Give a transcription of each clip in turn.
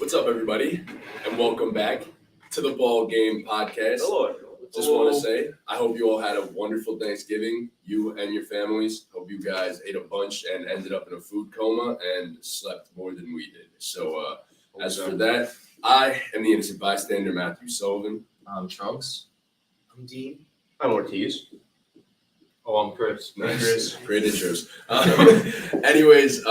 What's up, everybody, and welcome back to the Ball Game Podcast. Hello. Just want to say, I hope you all had a wonderful Thanksgiving, you and your families. Hope you guys ate a bunch and ended up in a food coma and slept more than we did. So, as for that, I am the innocent bystander, Matthew Sullivan. I'm Trunks. I'm Dean. I'm Ortiz. Oh, I'm Chris. Nice. Great intros. Anyways,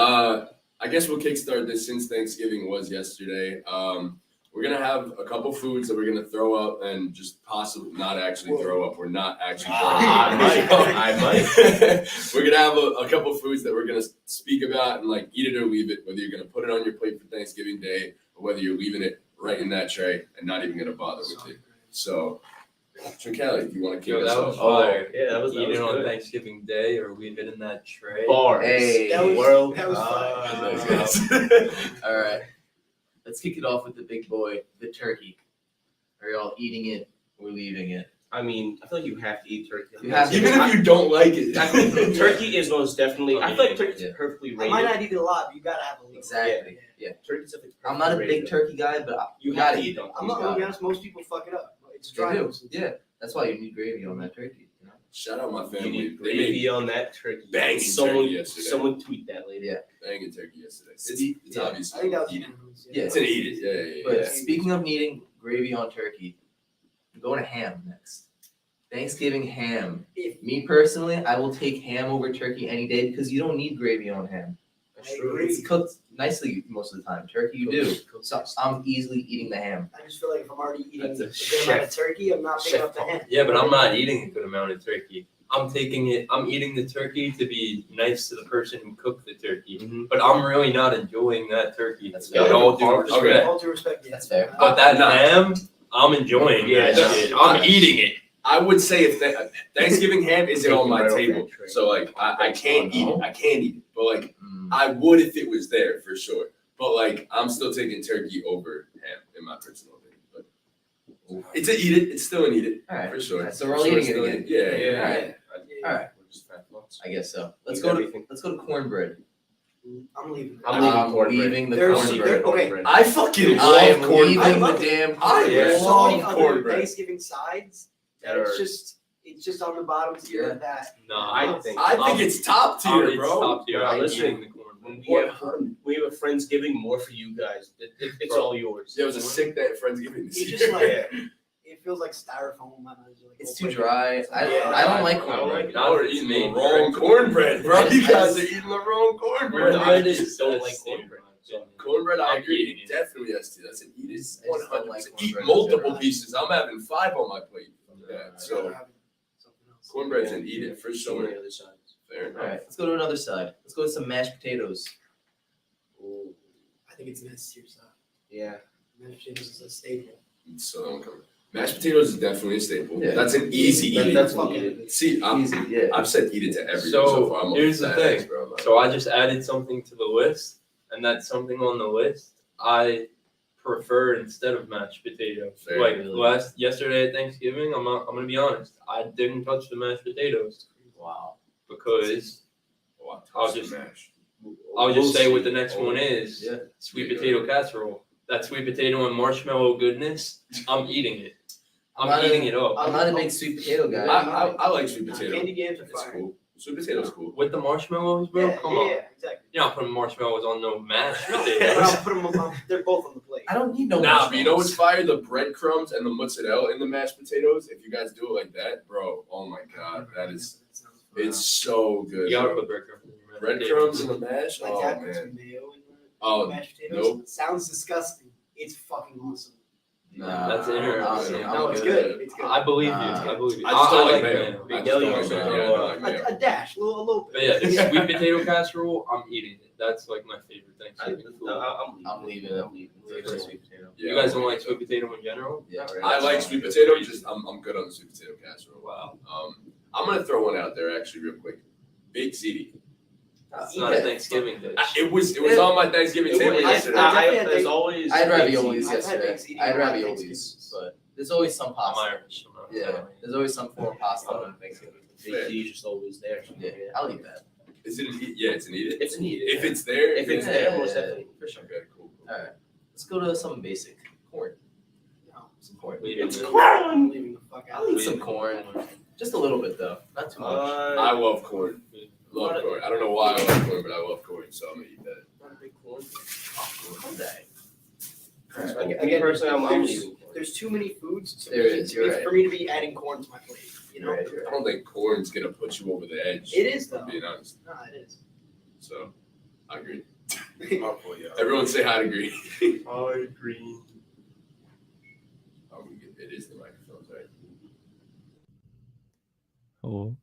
I guess we'll kickstart this since Thanksgiving was yesterday. We're going to have a couple foods that we're going to throw up and just possibly not actually throw up. We're not actually throwing up. I might. We're going to have a couple foods that we're going to speak about and like eat it or leave it, whether you're going to put it on your plate for Thanksgiving Day or whether you're leaving it right in that tray and not even going to bother with it. So, Trincali, if you want to kick us off. Yeah, that was Eat it on good. Thanksgiving Day or leave it in that tray. Bars. Hey. That was- World. that was All right. Let's kick it off with the big boy, the turkey. Are y'all eating it or leaving it? I mean, I feel like you have to eat turkey. You have to. Even if you don't like it. I think turkey is most definitely. I feel like turkey's Yeah. perfectly I rated. might not eat it a lot, but you gotta have a little. Exactly. Yeah. Turkey's definitely I'm not a perfectly big rated. turkey guy, but You gotta have to eat eat them. I'm not gonna be honest. Most people fuck it up. It's dry. They do. most of the Yeah. time. That's why you need gravy on that turkey. You know? Shout out my You family. need They made gravy on that turkey. banging Someone, turkey yesterday. someone tweet that later. Yeah. banging turkey yesterday. It's Yeah. obviously I think that was eat it. Yeah. It's an eat it. Yeah. But yeah. speaking of needing gravy on turkey, I'm going to ham next. Thanksgiving ham. If Me personally, I will take ham over turkey any day because you don't need gravy on ham. I agree. It's cooked nicely most of the time. Turkey, you do. So I'm easily eating the ham. I just feel like if I'm already eating a That's a good amount of turkey, I'm not picking chef up the ham. Yeah, but I'm not eating a good amount of turkey. I'm eating the turkey to be nice to the person who cooked the turkey. Mhm. But I'm really not enjoying that turkey. That's With fair. all due Okay. respect. All due respect, yeah. That's fair. But that Nah. ham, I'm enjoying Yeah, that shit. nah. I'm eating it. I would say if Thanksgiving ham isn't on my Right off table, that tray. so like I can't eat it. I can't eat it, but like Mm. I would if it was there for sure. But like I'm still taking turkey over ham in my personal opinion. But it's a eat it. It's still an eat it All right. for sure. So we're all For sure eating it still again. an- Yeah. Yeah. Alright. Yeah. All right. We're just fat fucks. I guess so. Let's Eat go to everything. cornbread. I'm leaving. I'm leaving cornbread. leaving the There's- cornbread. okay. I fucking I love am cornbread. leaving I the love damn I cornbread. There's so many love other cornbread. Thanksgiving sides that That it's just on the bottom tier Yeah. of that. No, I think. I think it's top tier, it's bro. top tier. Nah, I'm listen. eating the cornbread. We have a Friendsgiving more for you guys. It's Bro. all yours. Yeah, it was a sick day at Friendsgiving this It's year. just like Yeah. it feels like styrofoam. My nose is like, It's oh, too wait. dry. I Yeah. don't like I don't cornbread. like Y'all are It's eating made the wrong for- cornbread, bro. You guys are eating the wrong cornbread. Cornbread That's- is- don't that's like stupid. cornbread. Cornbread, I I'm agree. eating it. Definitely yes to that's an eat it. just don't 100%. like Eat cornbread in multiple general. pieces. I'm having 5 on my plate. Yeah, I'd rather so have something else. cornbread's an eat it for So many sure. other sides. Fair All enough. right. Let's go to another side. Let's go to some mashed potatoes. I think it's an S tier side. Yeah. Mashed potatoes is a staple. So don't come. Mashed potatoes is definitely a staple. Yeah. That's an easy eat That's it. what fucking- eat it. See, Easy. Yeah. I've said eat it to everything So, so far. I'm a here's the fat thing. ass, bro. So I just added something to the list, and that's something on the list I prefer instead of mashed potatoes. Fair. Like yesterday at Thanksgiving, I'm gonna be honest, I didn't touch the mashed potatoes Wow. because Oh, I'll just- mash. I'll just say We'll what the see. next one is. Yeah. Sweet potato casserole. That sweet potato and marshmallow goodness, I'm eating it. I'm not eating a- it up. I'm not a big sweet potato guy. I like sweet potato. Candy games are It's fire. cool. Sweet potato's cool. With the marshmallows, bro? Yeah, Come yeah, on. yeah, exactly. You're not putting marshmallows on no mashed No, potatoes. but I'll put them on. They're both on the plate. I don't need no Nah, but you know marshmallows. what's fire? The breadcrumbs and the mozzarella in the mashed potatoes. If you guys do it like that, bro, oh my god, that is, it's so good. You gotta bro. put breadcrumbs in your mashed Breadcrumbs potatoes. in the mash? Like Oh that with man. some mayo in the Oh, mashed potatoes. nope. Sounds disgusting. It's fucking awesome. Nah, That's interesting. I'm No, it's good. good. It's good. I believe you. Nah. I believe you. I just don't like like mayo. mayo. I just Miguel, don't you like also mayo. throw, Yeah, I don't like mayo. A dash, a little bit. But yeah, the sweet potato casserole, I'm eating it. That's like my favorite Thanksgiving food. I'm leaving it. I'm leaving it. Sweet potato. Yeah, You guys don't like sweet potato in general? Yeah. Right. I like sweet potato. Just I'm good on the sweet potato casserole. Wow. I'm gonna throw one out there actually real quick. Big ziti. It's not a Thanksgiving dish. It was on my Thanksgiving table yesterday. There's always. I had I've raviolis had yesterday. baked I had ziti on raviolis, Thanksgiving. but there's always some I'm pasta. Irish. I'm not Yeah, there's always some form of pasta on Thanksgiving. He's just always there. Yeah, I'll eat that. Is it an eat? Yeah, it's an eat it. It's an eat it. If it's there, If it's Yeah, there, yeah, most yeah. definitely. for sure. Okay, cool. All right, let's go to something basic. Corn. No. Some corn. Leaving It's it. corn. I'm leaving the fuck out. I'll eat some corn. Just a little bit though, not too much. I love corn. Love corn. I don't know why I love corn, but I love corn, so I'm gonna eat that. Not a big corn. One day. Again, personally, I'm there's- leaving corn. There's too many foods to There me, is, you're right. for me to be adding corn to my plate. You know, Right, you're I right. don't think corn's gonna put you over the edge. it is if though. I'm being honest. No, it is. So, I agree. I'll pull you out. Everyone say hi to Green. I agree. Oh, it is the microphones, right? Oh.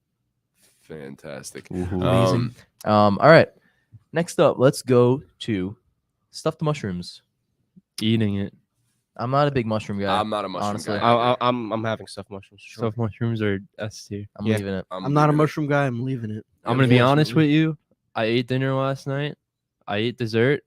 Fantastic. Amazing. All right. Next up, let's go to stuffed mushrooms. Eating it. I'm not a big mushroom guy. I'm not a mushroom honestly. guy. I'm having stuffed mushrooms. Sure. Stuffed mushrooms are S tier. I'm Yeah. leaving it. I'm not a leaving it. mushroom guy. I'm leaving it. I'm gonna be honest Unfortunately. with you. I ate dinner last night. I ate dessert.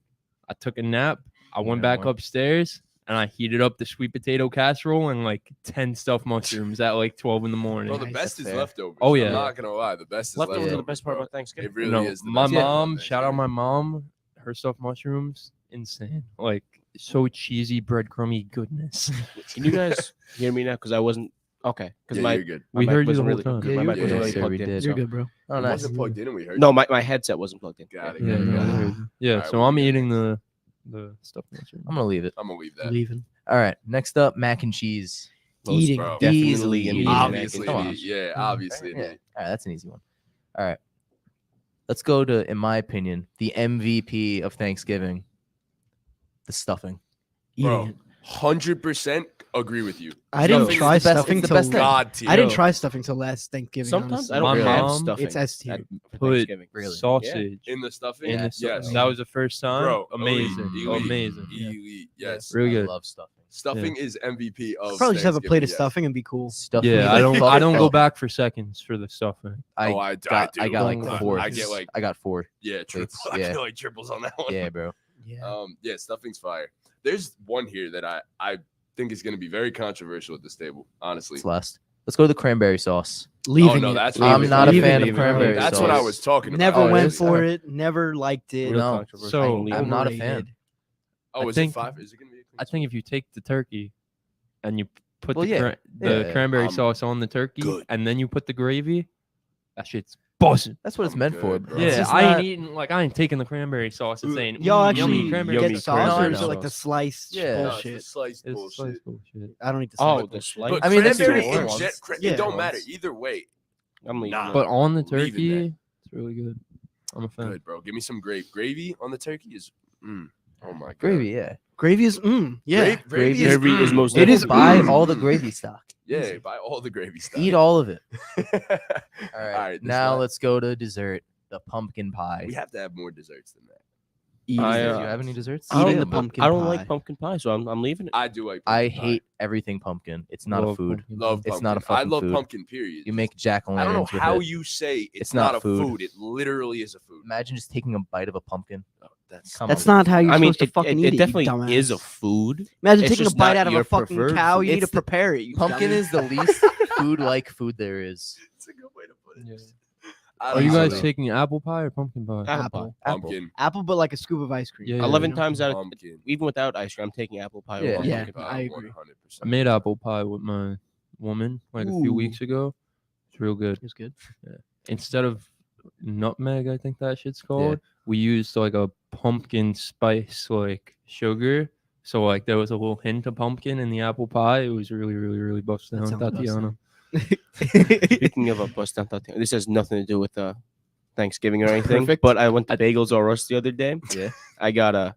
I took a nap. I went Yeah, back more. upstairs and I heated up the sweet potato casserole and like 10 stuffed mushrooms at like 12 in the morning. Bro, the Nice, best that's is fair. leftovers. Oh, yeah. I'm not gonna lie. The best is Leftovers leftovers. are the best part bro. about Thanksgiving. It really No, is. The my best part about mom, shout out Thanksgiving. my mom, her stuffed mushrooms, insane. Like so cheesy, breadcrumby goodness. Can you guys hear me now? Because I wasn't okay. Because Yeah, my you're good. my We mic heard you wasn't the whole really time. good. Yeah, My you're mic wasn't good. really Yeah, plugged we in. did. You're so- good, bro. Oh, It nice. wasn't plugged in and we heard No, you. my headset wasn't plugged in. Got it. Yeah, got it, no, got we it. heard you. Yeah, Alright, so we're I'm good. eating the stuffed mushrooms. I'm gonna leave it. I'm gonna leave that. Leaving. All right. Next up, mac and cheese. Eating. bro. Definitely Easily eating eating. Obviously, Come an on. eat. Yeah, obviously. an Yeah. eat. All right, that's an easy one. All right. Let's go to, in my opinion, the MVP of Thanksgiving, the stuffing. Eating Bro, it. 100% agree with you. I didn't Stuffing is try the best- stuffing it's the till best thing. God tier. I didn't Yo. try stuffing till last Thanksgiving. Sometimes honestly. I don't My have mom- stuffing. It's S tier. for Put Thanksgiving. Really? sausage in the stuffing. in the yes. stuffing. That was the first time. Bro, amazing, elite, amazing. Elite, yes. Really I good. love stuffing. Stuffing is MVP of Probably just have a plate of Thanksgiving, yes. stuffing and be cool. Stuffing. Yeah, I don't go back for seconds for the stuffing. I Oh, I got do. I got like Don't- four. I get like I got 4. yeah, triple. It's- I yeah. get like triples on that one. Yeah, bro. Yeah. Yeah, stuffing's fire. There's one here that I think is going to be very controversial at this table, honestly. It's last. Let's go to the cranberry sauce. Leaving no, it. that's I'm leaving not a it. fan of Leaving it. cranberry That's sauce. what I was talking about. Never Oh, it went is? for it. Never liked it. Real No. controversial. So, I'm not a fan. Overrated. Oh, I is think- it 5? Is it going to be? I think if you take the turkey and you put Well, the yeah. the Yeah. cranberry sauce on the turkey good. and then you put the gravy, that shit's buzzing. That's what it's I'm meant for, good, bro. bro. It's Yeah, just I not- ain't eating I ain't taking the cranberry sauce and saying Y'all "Mm, actually yummy cranberry yummy get sauce." sauce, or cranberry is it like the sauce. sliced Yeah. No, it's the bullshit? sliced It's bullshit. sliced bullshit. I don't eat the Oh, sliced the bullshit. slice. But I mean, that's cranberry the in ones. it Yeah. don't matter either way. I'm leaving. Nah. it. But on the Leaving turkey, that. it's really good. I'm a fan. Good, bro. Give me some gravy on the turkey. Is oh my god. Gravy, yeah. Gravy is yeah. Gravy Gravy is most It is Buy mm. all the gravy stock. Yeah, buy all the gravy stuff. Eat all of it. All All right. right, this now last- let's go to dessert. The pumpkin pie. We have to have more desserts than that. Eating I, it. Do uh, you have any desserts? I Eating don't, the pumpkin I don't pie. like pumpkin pie, so I'm leaving it. I do like. I pumpkin pie. hate everything pumpkin. It's not a Love food. pumpkin. Love It's pumpkin. not a I fucking love food. pumpkin. Period. You make jack o' I don't know lanterns with how it. you say it's It's not not a food. food. It literally is a food. Imagine just taking a bite of a pumpkin. Oh, that's Come That's on. not how you're I mean, supposed to fucking eat it it. definitely you dumbass. is a food. Imagine it's taking a just bite not out of your a fucking preferred cow. food. You need to It's the- prepare it. You Pumpkin dummy. is the least food-like food there is. It's a good way to put it. Yeah. I Are don't you know. guys taking apple pie or pumpkin pie? Apple. pumpkin? Apple, but like a scoop of ice cream. Yeah, 11 You know? times out of Pumpkin. even without ice cream, I'm taking apple pie Yeah. over Yeah. pumpkin pie. I agree. 100%. I made apple pie with my woman like a few Ooh. weeks ago. It's real good. It's good. Instead of nutmeg, I think that shit's called, we used like a pumpkin spice like sugar. So like there was a little hint of pumpkin in the apple pie. It was really, really, really busted That down, sounds Tatiana. Speaking of a bust down, this has nothing to do with Thanksgiving or anything. Perfect. But I went to Bagels R Us the other day. Yeah. I got a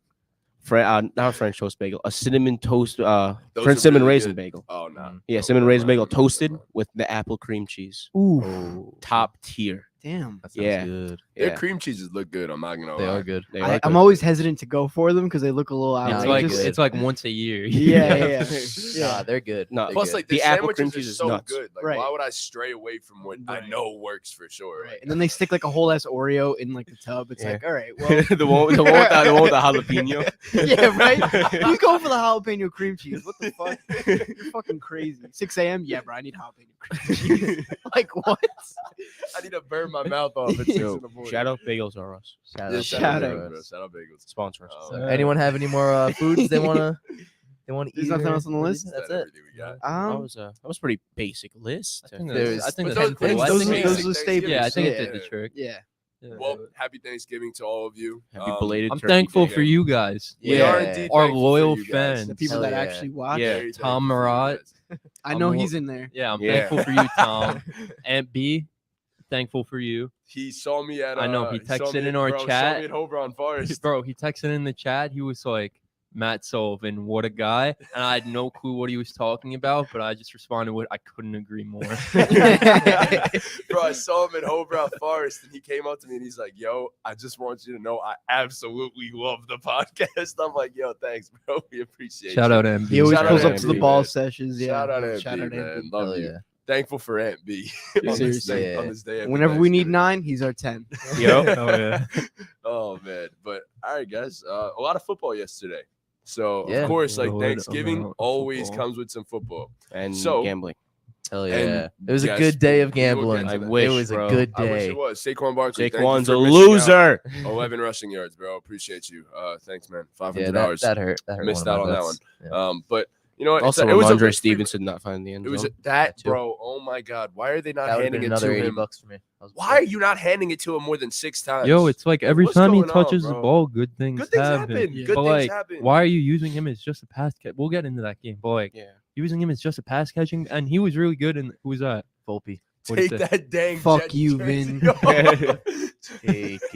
not a French toast bagel, a cinnamon toast, Those are French cinnamon really raisin good. bagel. Oh no. Yeah, No, cinnamon never raisin mind, bagel never toasted mind. with the apple cream cheese. Ooh, Oh, Top tier. damn. that sounds Yeah. good. Their Yeah, cream cheeses look good. I'm not gonna They lie. are good. they are I'm good. always hesitant to go for them because they look a little Nah, It's they're like outrageous. good. it's like once a year. Yeah. Nah, they're good. No, They're Plus, good. like the, The apple sandwiches cream are cheese is so nuts. good. Like, Right. why would I stray away from what I Right. know works for sure? Right. Like, And then they stick like a whole ass Oreo in like the tub. It's Yeah. like, all right, well, the one with the jalapeno. yeah, right. You go for the jalapeno cream cheese. What the fuck? You're fucking crazy. 6 a.m. Yeah, bro. I need jalapeno cream cheese. Like what? I need to burn my mouth off at 6 in the morning. Shout out Bagels R Us. Shout Yeah, out. shout out Shout Bagels, out. bro. Shout out Bagels. Sponsor us. So anyone have any more foods they wanna eat? There's nothing or else on the leave? list? That's That it. everything we got. That was pretty basic list. I think There's- that's, I think but that's those- cool. those- I those- think those it- are staples. yeah, I think it Yeah. did the trick. Yeah. Yeah. Well, happy Thanksgiving to all of you. Happy belated I'm turkey thankful day. for you guys. We Yeah. are indeed Our thankful loyal for you guys. fans. The people Hell that yeah. actually watch. Yeah. Very Tom thankful for you Marat. guys. I know I'm he's in there. Yeah, I'm Yeah. thankful for you, Tom. Aunt B, thankful for you. He saw me at. I know, he saw texted me in our bro, Saw chat. me at Hober on Forest. Bro, he texted in the chat. He was like, Matt Sullivan, what a guy. And I had no clue what he was talking about, but I just responded with, I couldn't agree more. Bro, I saw him at Hober Forest, and he came up to me and he's like, "Yo, I just want you to know I absolutely love the podcast." I'm like, "Yo, thanks, bro. We appreciate Shout you." out MB. He always Shout out pulls to up to the Anthony, ball man. sessions. Yeah. Shout out to Shout out man. Anthony. Love Hell you. yeah. Thankful for Aunt B. on this Seriously. day, Yeah. on this day. Happy Whenever we need Thanksgiving. 9, he's our 10. Yo. Oh, yeah. Oh man, but all right, guys. A lot of football yesterday. So Yeah. of course, like Lord Thanksgiving amount of always football. comes with some football. And So- gambling. Hell yeah. And It was a yes, good day of we will get gambling. to I that. wish, it was bro. a good I wish day. it was. Saquon Barkley. thank you Saquon's for a missing out. loser. 11 rushing yards, bro. Appreciate you. Thanks, man. $500. Yeah, that hurt. That hurt. Missed one of out my on that bets. Yeah. But you know what? Also, it was a Andre big- Stevenson not finding the end It was zone. that, too. bro. Oh my God. Why are they not That would have handing been it to another him? $80 for me. I was Why are you not handing it to him more than 6 times? Yo, it's like every What's time he going on, touches the bro? ball, good things, good things happen. happen. Yeah. Good But things like, happen. why are you using him as just a pass catch? We'll get into that game, but like, Yeah. using him as just a pass catching, and he was really good. And who was that? Volpe. What'd he Take say? that dang Fuck Jets you, jersey Vin. off.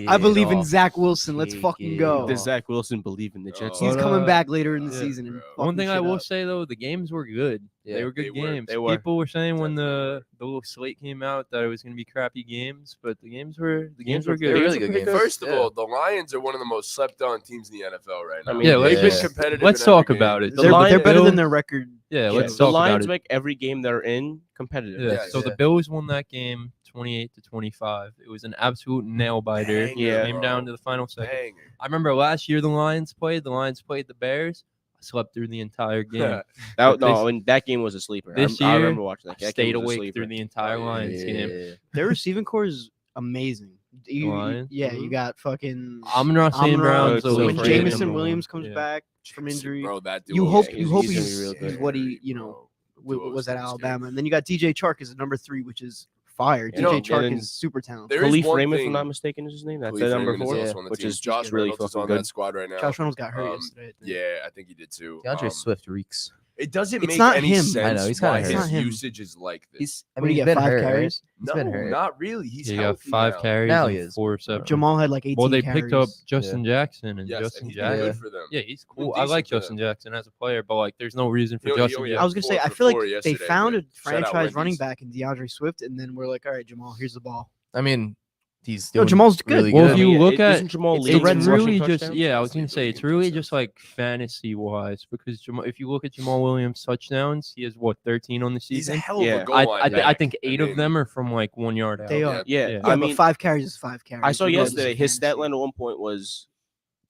I believe in off. Zach Wilson. Let's Take fucking it go. off. Does Zach Wilson believe in the Jets? Oh, He's But, coming back later in the yeah, season. And bro. One thing I fucking shit will up. say though, the games were good. Yeah, They were good they were. games. They were. People were saying when Definitely the little slate came out that it was going to be crappy games, but the games were Games good. were They were really good games. First of Yeah. all, the Lions are one of the most slept on teams in the NFL right now. I mean, Yeah, they've let's- been competitive. Let's in every talk game. about it. The They're, Lions- they're better than Bills- their record. Yeah, Yeah, let's the talk about Lions it. make every game they're in competitive. Yeah, Yes. so the Bills won that game 28-25. It was an absolute nail biter. Banger, Yeah. Came bro. down to the final second. Banger. I remember last year the Lions played the Bears. I slept through the entire game. That, But no, this- I mean, that game was a sleeper. this I year, remember watching that. I That game stayed was a awake sleeper. through the entire Lions game. Yeah. Their receiving core is amazing. Lions? Yeah, Mm-hmm. you got fucking Amon-Ra St. Brown's Amon-Ra, when so Jameson random. Williams comes Yeah. back from injury. Bro, that dude You was- hope yeah, you hope he's gonna be he's, real good. he's what he Bro, was at duo's Alabama, and then you got DJ Chark as a number 3, which is fire. You DJ know, Chark and is super talented. There is Khalif one Raymond, if thing- I'm not mistaken, is his name. That's Khalif the number Raymond is 4, also on the which team. is Josh really Reynolds is fucking on good. that squad right now. Josh Reynolds got hurt Um, yesterday. I think. Yeah, I think he did too. DeAndre Swift reeks. It doesn't It's make not any him. sense I know, he's why kinda his hurt. It's not him. usage is like this. I What do mean, you he's get, been 5 hurt, carries? right? He's been hurt. Not really. He's He got healthy 5 now. carries Now and he is. 4 receptions. Jamal had like 18 Well, they carries. picked up Justin Jackson, and Yes, Justin and he's Jackson. been Yeah. good for them. Yeah, he's Been cool. I like decent for Justin them. Jackson as a player, but like, there's no reason for He Justin only Jackson. I was gonna say, 4 I for feel 4 like they yesterday, found a but shout out franchise running Wendy's. back in DeAndre Swift, and then we're like, all right, Jamal, here's the ball. I mean, he's Yo, doing Jamal's good. really Well, good. if you look at Isn't Jamal it's leading red in it's zone rushing really just touchdowns? yeah. I was He's gonna say leading it's in really touchdowns. just like fantasy wise because if you look at Jamal Williams' touchdowns, he has what 13 on the He's a season. hell of Yeah. a goal I line I back. think 8 of mean, them are from like 1 yard out. They Yeah. are. Yeah, Yeah. Yeah, I mean, but 5 carries is 5 carries. I saw regardless of yesterday his stat fantasy. line at one point was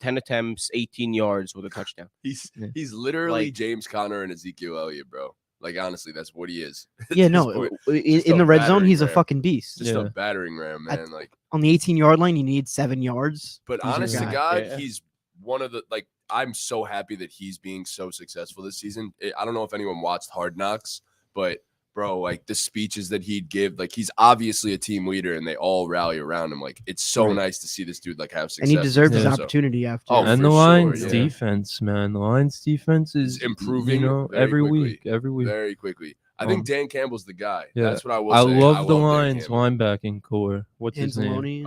10 attempts, 18 yards with a touchdown. He's Yeah. he's literally Like- James Conner and Ezekiel Elliott, bro. Like honestly, that's what he is. at Yeah, this no, point. in Just a the red zone, battering he's a ram. fucking beast. Just Yeah. a battering ram, At- man. Like, On the 18-yard line, you need 7 yards. but He's your honest to guy. God, Yeah. he's one of the like. I'm so happy that he's being so successful this season. I don't know if anyone watched Hard Knocks, but bro, like the speeches that he'd give, like he's obviously a team leader, and they all rally around him. Like it's so Right. nice to see this dude like have success. And he deserved his Yeah. opportunity after. Oh, And for the sure, Lions yeah. defense, man. The Lions defense is improving You know, very every quickly. week, every week. very quickly. I think Um, Dan Campbell's the guy. yeah. That's what I will I say. love the Dan Lions Campbell. linebacking core. What's his name?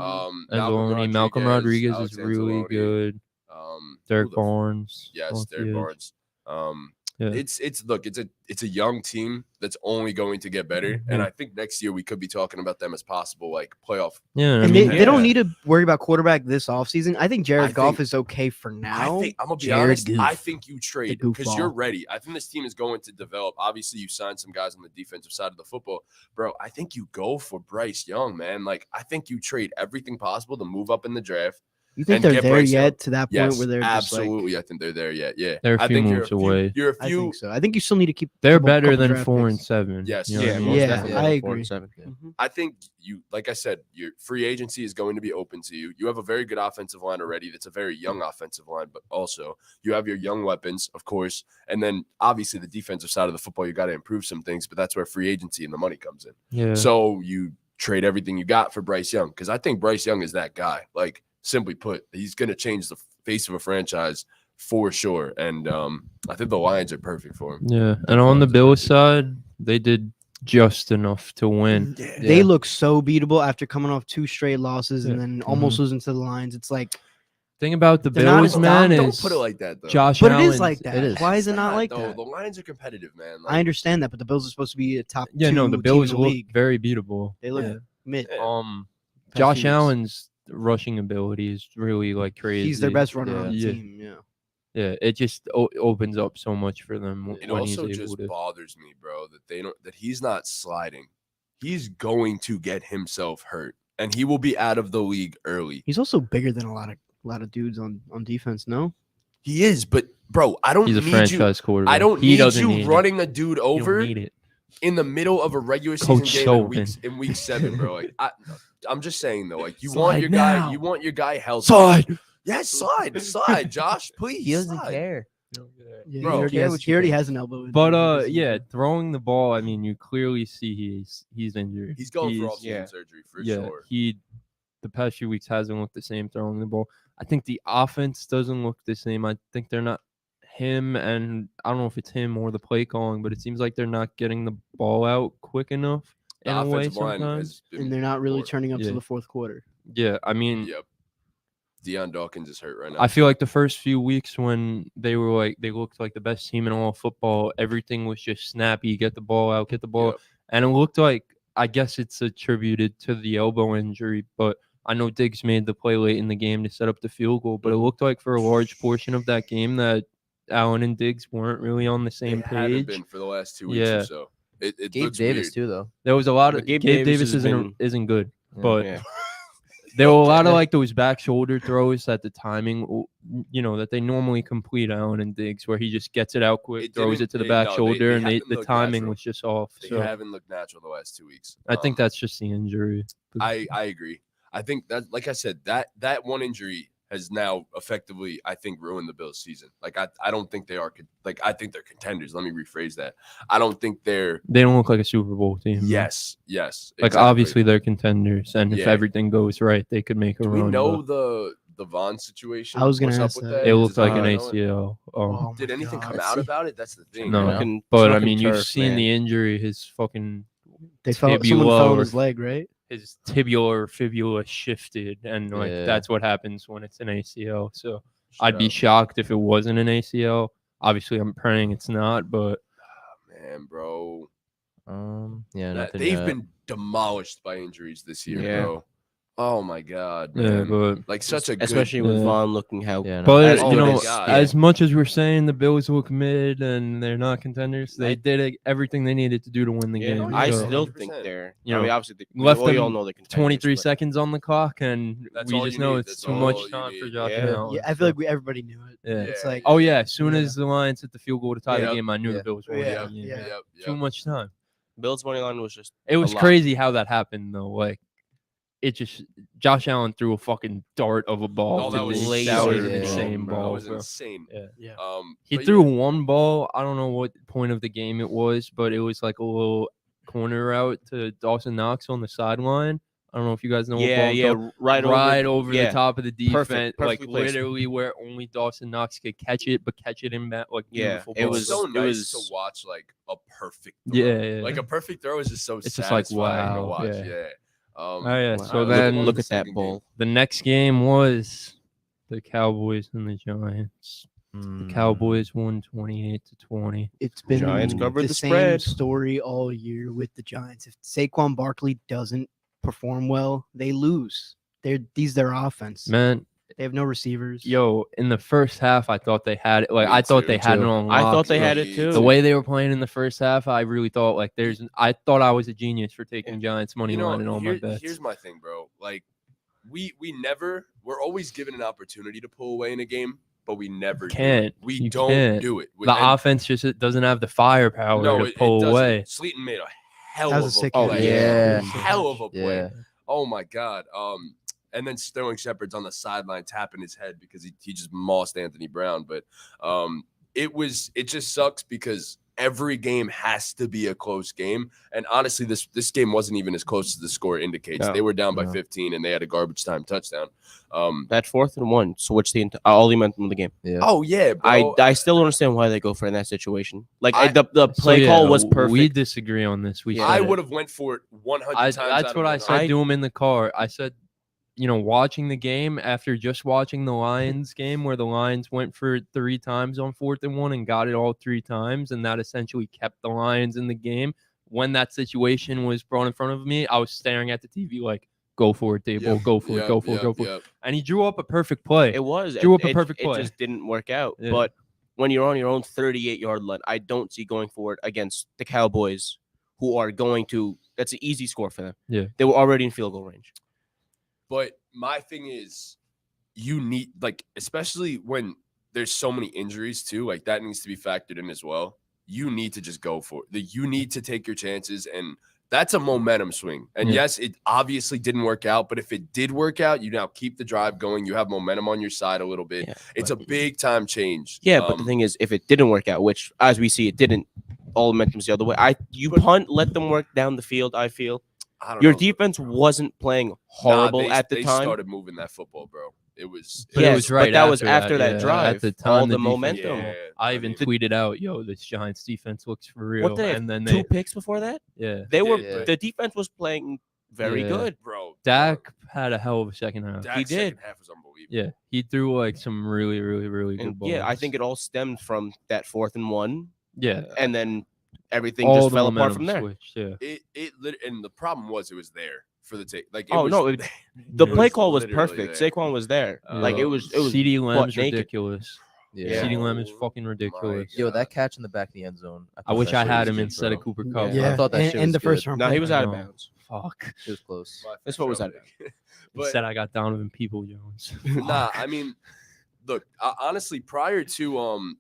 Anzalone. Malcolm Rodriguez is Alex really Anzalone, good. who Derek the f- Barnes. Yes, off the Derek edge. Barnes. Yeah. It's a young team that's only going to get better, and I think next year we could be talking about them as possible like playoff. Yeah, I And mean, they don't yeah. need to worry about quarterback this offseason. I think Jared I Goff think- is okay for now. I'm gonna be Jared honest. Goff. I think you trade The because you're goofball. ready. I think this team is going to develop. Obviously, you signed some guys on the defensive side of the football, bro. I think you go for Bryce Young, man. Like I think you trade everything possible to move up in the draft. You think and they're get there Bryce Young. yet to that point Yes, where they're absolutely. just I think they're there yet. Yeah, They're a I few think moves away. You're a like, I few. think so. I think you still need to keep. They're couple- better couple than draft 4 and picks. 7. Yes. You know what I mean? most Yeah, definitely. yeah, I 4 and agree. 7. Yeah. I think you, like I said, your free agency is going to be open to you. You have a very good offensive line already. That's a very young offensive line, but also you have your young weapons, of course, and then obviously the defensive side of the football. You got to improve some things, but that's where free agency and the money comes in. Yeah. So you trade everything you got for Bryce Young because I think Bryce Young is that guy. Like simply put, he's going to change the face of a franchise for sure. And I think the Lions are perfect for him. Yeah. And on the Bills side, they did just enough to win. They look so beatable after coming off 2 straight losses and Yeah. then almost losing to the Lions. It's like, Thing about the They're not Bills, as man, dominant. is Don't put it like that though. Josh but it Allen. is like that. it is. Why is it not like though. that? The Lions are competitive, man. I understand that, but the Bills are supposed to be a top. Yeah, 2 no, the team Bills in the look league. very beatable. They look Yeah. mid. Josh few weeks. Allen's rushing ability is really like crazy. He's their best runner on the Yeah. team. Yeah. Yeah, it just opens up so much for them It when he's also able just to. bothers me, bro, that he's not sliding. He's going to get himself hurt, and he will be out of the league early. He's also bigger than a lot of dudes on defense. No, He is, but bro, I don't He's a need franchise you. quarterback. I don't He need doesn't you need it. running a dude He don't over need it. in the middle of a regular season Coach game Sullivan. in week 7, bro. Like I'm just saying though, like you Slide want your now. guy, you want your guy healthy. Slide. Yes, slide, Josh, please. He doesn't slide. care. yeah, Bro, he already care has, what he you already think. has an elbow. injury. But yeah, throwing the ball. I mean, you clearly see he's injured. He's going for He's- off-season surgery for yeah, sure. the past few weeks hasn't looked the same throwing the ball. I think the offense doesn't look the same. I think they're not him, and I don't know if it's him or the play calling, but it seems like they're not getting the ball out quick enough The in a way offensive line sometimes. has been and they're not really poor. turning up Yeah. to the fourth quarter. Yeah, I mean, Yep. Deion Dawkins is hurt right now. I feel like the first few weeks when they looked like the best team in all of football, everything was just snappy, get the ball out, get the ball. Yep. And it looked like, I guess it's attributed to the elbow injury, but I know Diggs made the play late in the game to set up the field goal, but it looked like for a large portion of that game that Allen and Diggs weren't really on the same They haven't page. been for the last 2 weeks Yeah. or so. It Gabe looks Davis weird. too, though. There was a lot of But Gabe Gabe Davis Davis has been- isn't good, Yeah. but Yeah. there were a lot of like those back shoulder throws that the timing, that they normally complete Allen and Diggs, where he just gets it out quick, It throws it didn't- to the they- back no, they- shoulder, they and haven't the looked timing natural. was just off. They So haven't looked natural the last 2 weeks. I think that's just the injury. I agree. I think that, like I said, that one injury has now effectively, I think, ruined the Bills' season. Like I don't think they are. Like I think they're contenders. Let me rephrase that. I don't think they're. They don't look like a Super Bowl team. Yes. Like exactly. obviously they're contenders, and if Yeah. everything goes right, they could make a Do run. we know but the Vaughn situation? I was gonna What's ask up with that. it looked Does like an anyone know it? ACL. Oh Did my anything God. come Let's out see. about it? That's the thing. No, right? Fucking- But I fucking mean, you've turf, seen man. the injury. His fucking Someone Tibula fell on or- his leg, right? his tibial or fibula shifted, and like Yeah. that's what happens when it's an ACL. So Shut I'd be up. shocked if it wasn't an ACL. Obviously, I'm praying it's not, but Man, bro. Yeah, nothing. They've been demolished by injuries this year, Yeah. bro. Oh my God, yeah, man. but Like such a good. Especially with Yeah. Vaughn looking how. Yeah, no. But as oh you good know, my as- God. as much as we're saying the Bills look mid and they're not contenders, they I- did everything they needed to do to win the Yeah, game. I so still 100%. think they're. You I mean, know, obviously, left we all them know they're contenders. 23 but- seconds on the clock, and That's we all just you know need. it's That's too all much you time for need. Josh Yeah. Allen. Yeah, I feel like everybody knew it. Yeah. It's like Oh yeah, as soon Yeah. as the Lions hit the field goal to tie Yep. the game, I knew Yeah. the Bills were Yeah. winning. Yeah. Too much time. Bills money line was just. It was lot. crazy how that happened though. Like it just Josh Allen threw a fucking dart of a ball. Oh, to that was Diggs. laser, That was yeah, an insane bro. That ball. was bro. insane. Yeah. He But threw yeah. one ball. I don't know what point of the game it was, but it was like a little corner route to Dawson Knox on the sideline. I don't know if you guys know what ball Yeah, I'm yeah, talking- right over yeah. the top of the defense, Perfect, like perfectly placed. literally where only Dawson Knox could catch it, but catch it in back like Yeah, beautiful. it It balls. was was- so it nice was- to watch like a perfect throw. Yeah, yeah. Like a perfect throw is just so It's just like, satisfying to wow, watch. yeah. Yeah. Oh, yeah, so Look- then look at that second ball. the next game was the Cowboys and the Giants. Hmm. The Cowboys won 28-20. It's been Giants covered the the same spread. story all year with the Giants. If Saquon Barkley doesn't perform well, they lose. These their offense. Man, They have no receivers. yo, in the first half, I thought they had it. Like Me I thought too. they had it Too. on I lock, thought they so had it too. The way they were playing in the first half, I really thought like I thought I was a genius for taking Giants money line and all my bets. Here's my thing, bro. Like we're always given an opportunity to pull away in a game, but we never Can't. do it. We You don't can't. do it. The offense just doesn't have the firepower to it pull doesn't. away. Sleeton made a hell That of was a a sick play. catch. Yeah. Hell of a play. Yeah. Oh my God. And then Sterling Shepard's on the sideline tapping his head because he just mossed Anthony Brown. But it just sucks because every game has to be a close game. And honestly, this game wasn't even as close as the score indicates. No. They were down by No. 15 and they had a garbage time touchdown. That 4th and 1 switched all the momentum of the game. Yeah. Oh yeah, bro. I still don't understand why they go for it in that situation. Like I- the So, play yeah, call was perfect. We disagree on this. We Yeah. I said it. would have went for it 100 times. That's out what of I 100. said to him in the car. I said, watching the game after just watching the Lions game where the Lions went for 3 times on 4th and 1 and got it all 3 times, and that essentially kept the Lions in the game. When that situation was brought in front of me, I was staring at the TV like, go for it, Dable, Yep, go for it, yep, go for it, yep, go for it. yep. And he drew up a perfect play. It was Drew up a it- perfect it play. just didn't work out. Yeah. But when you're on your own 38-yard line, I don't see going for it against the Cowboys, who are going to. That's an easy score for them. Yeah. They were already in field goal range. But my thing is, you need, like, especially when there's so many injuries too, like that needs to be factored in as well. You need to just go for it. You need to take your chances, and that's a momentum swing. And Yeah. yes, it obviously didn't work out, but if it did work out, you now keep the drive going. You have momentum on your side a little bit. Yeah, It's a big time change. Yeah, but the thing is, if it didn't work out, which as we see, it didn't. All momentum's the other way. You punt, let them work down the field. I feel I don't your know. defense wasn't playing horrible Nah, at the they time. started moving that football, bro. It was. But Yes, it was right but that was after yeah. that drive. At the all time, the defense- momentum. Yeah, I even mean, tweeted out, "Yo, this Giants defense looks for real." What did they have, and then 2 picks before that? yeah, They were Yeah. the defense was playing very Yeah. good. bro. Dak had a hell of a second half. Dak's He did. second half was unbelievable. Yeah, he threw like some really, really, really good And balls. yeah, I think it all stemmed from that 4th and 1, Yeah, and then everything all just the fell apart momentum from there. switched, yeah, And the problem was it was there for the take. Like, Oh, was, no, The Yeah. play was call was literally perfect. there. Saquon was there. Yeah. Like it was CD Lamb's butt naked. ridiculous. Yeah. CD Lamb is Oh fucking my ridiculous. Yo, God. that catch in the back of the end zone. I thought wish that I shit had was him good, instead of bro. Cooper Cup. Yeah. I thought that shit and was the first good. round. No, he pick. was out of No. bounds. Fuck. It was close. This one was out of But Instead, I got Donovan People Jones. nah, I mean, look, honestly, prior to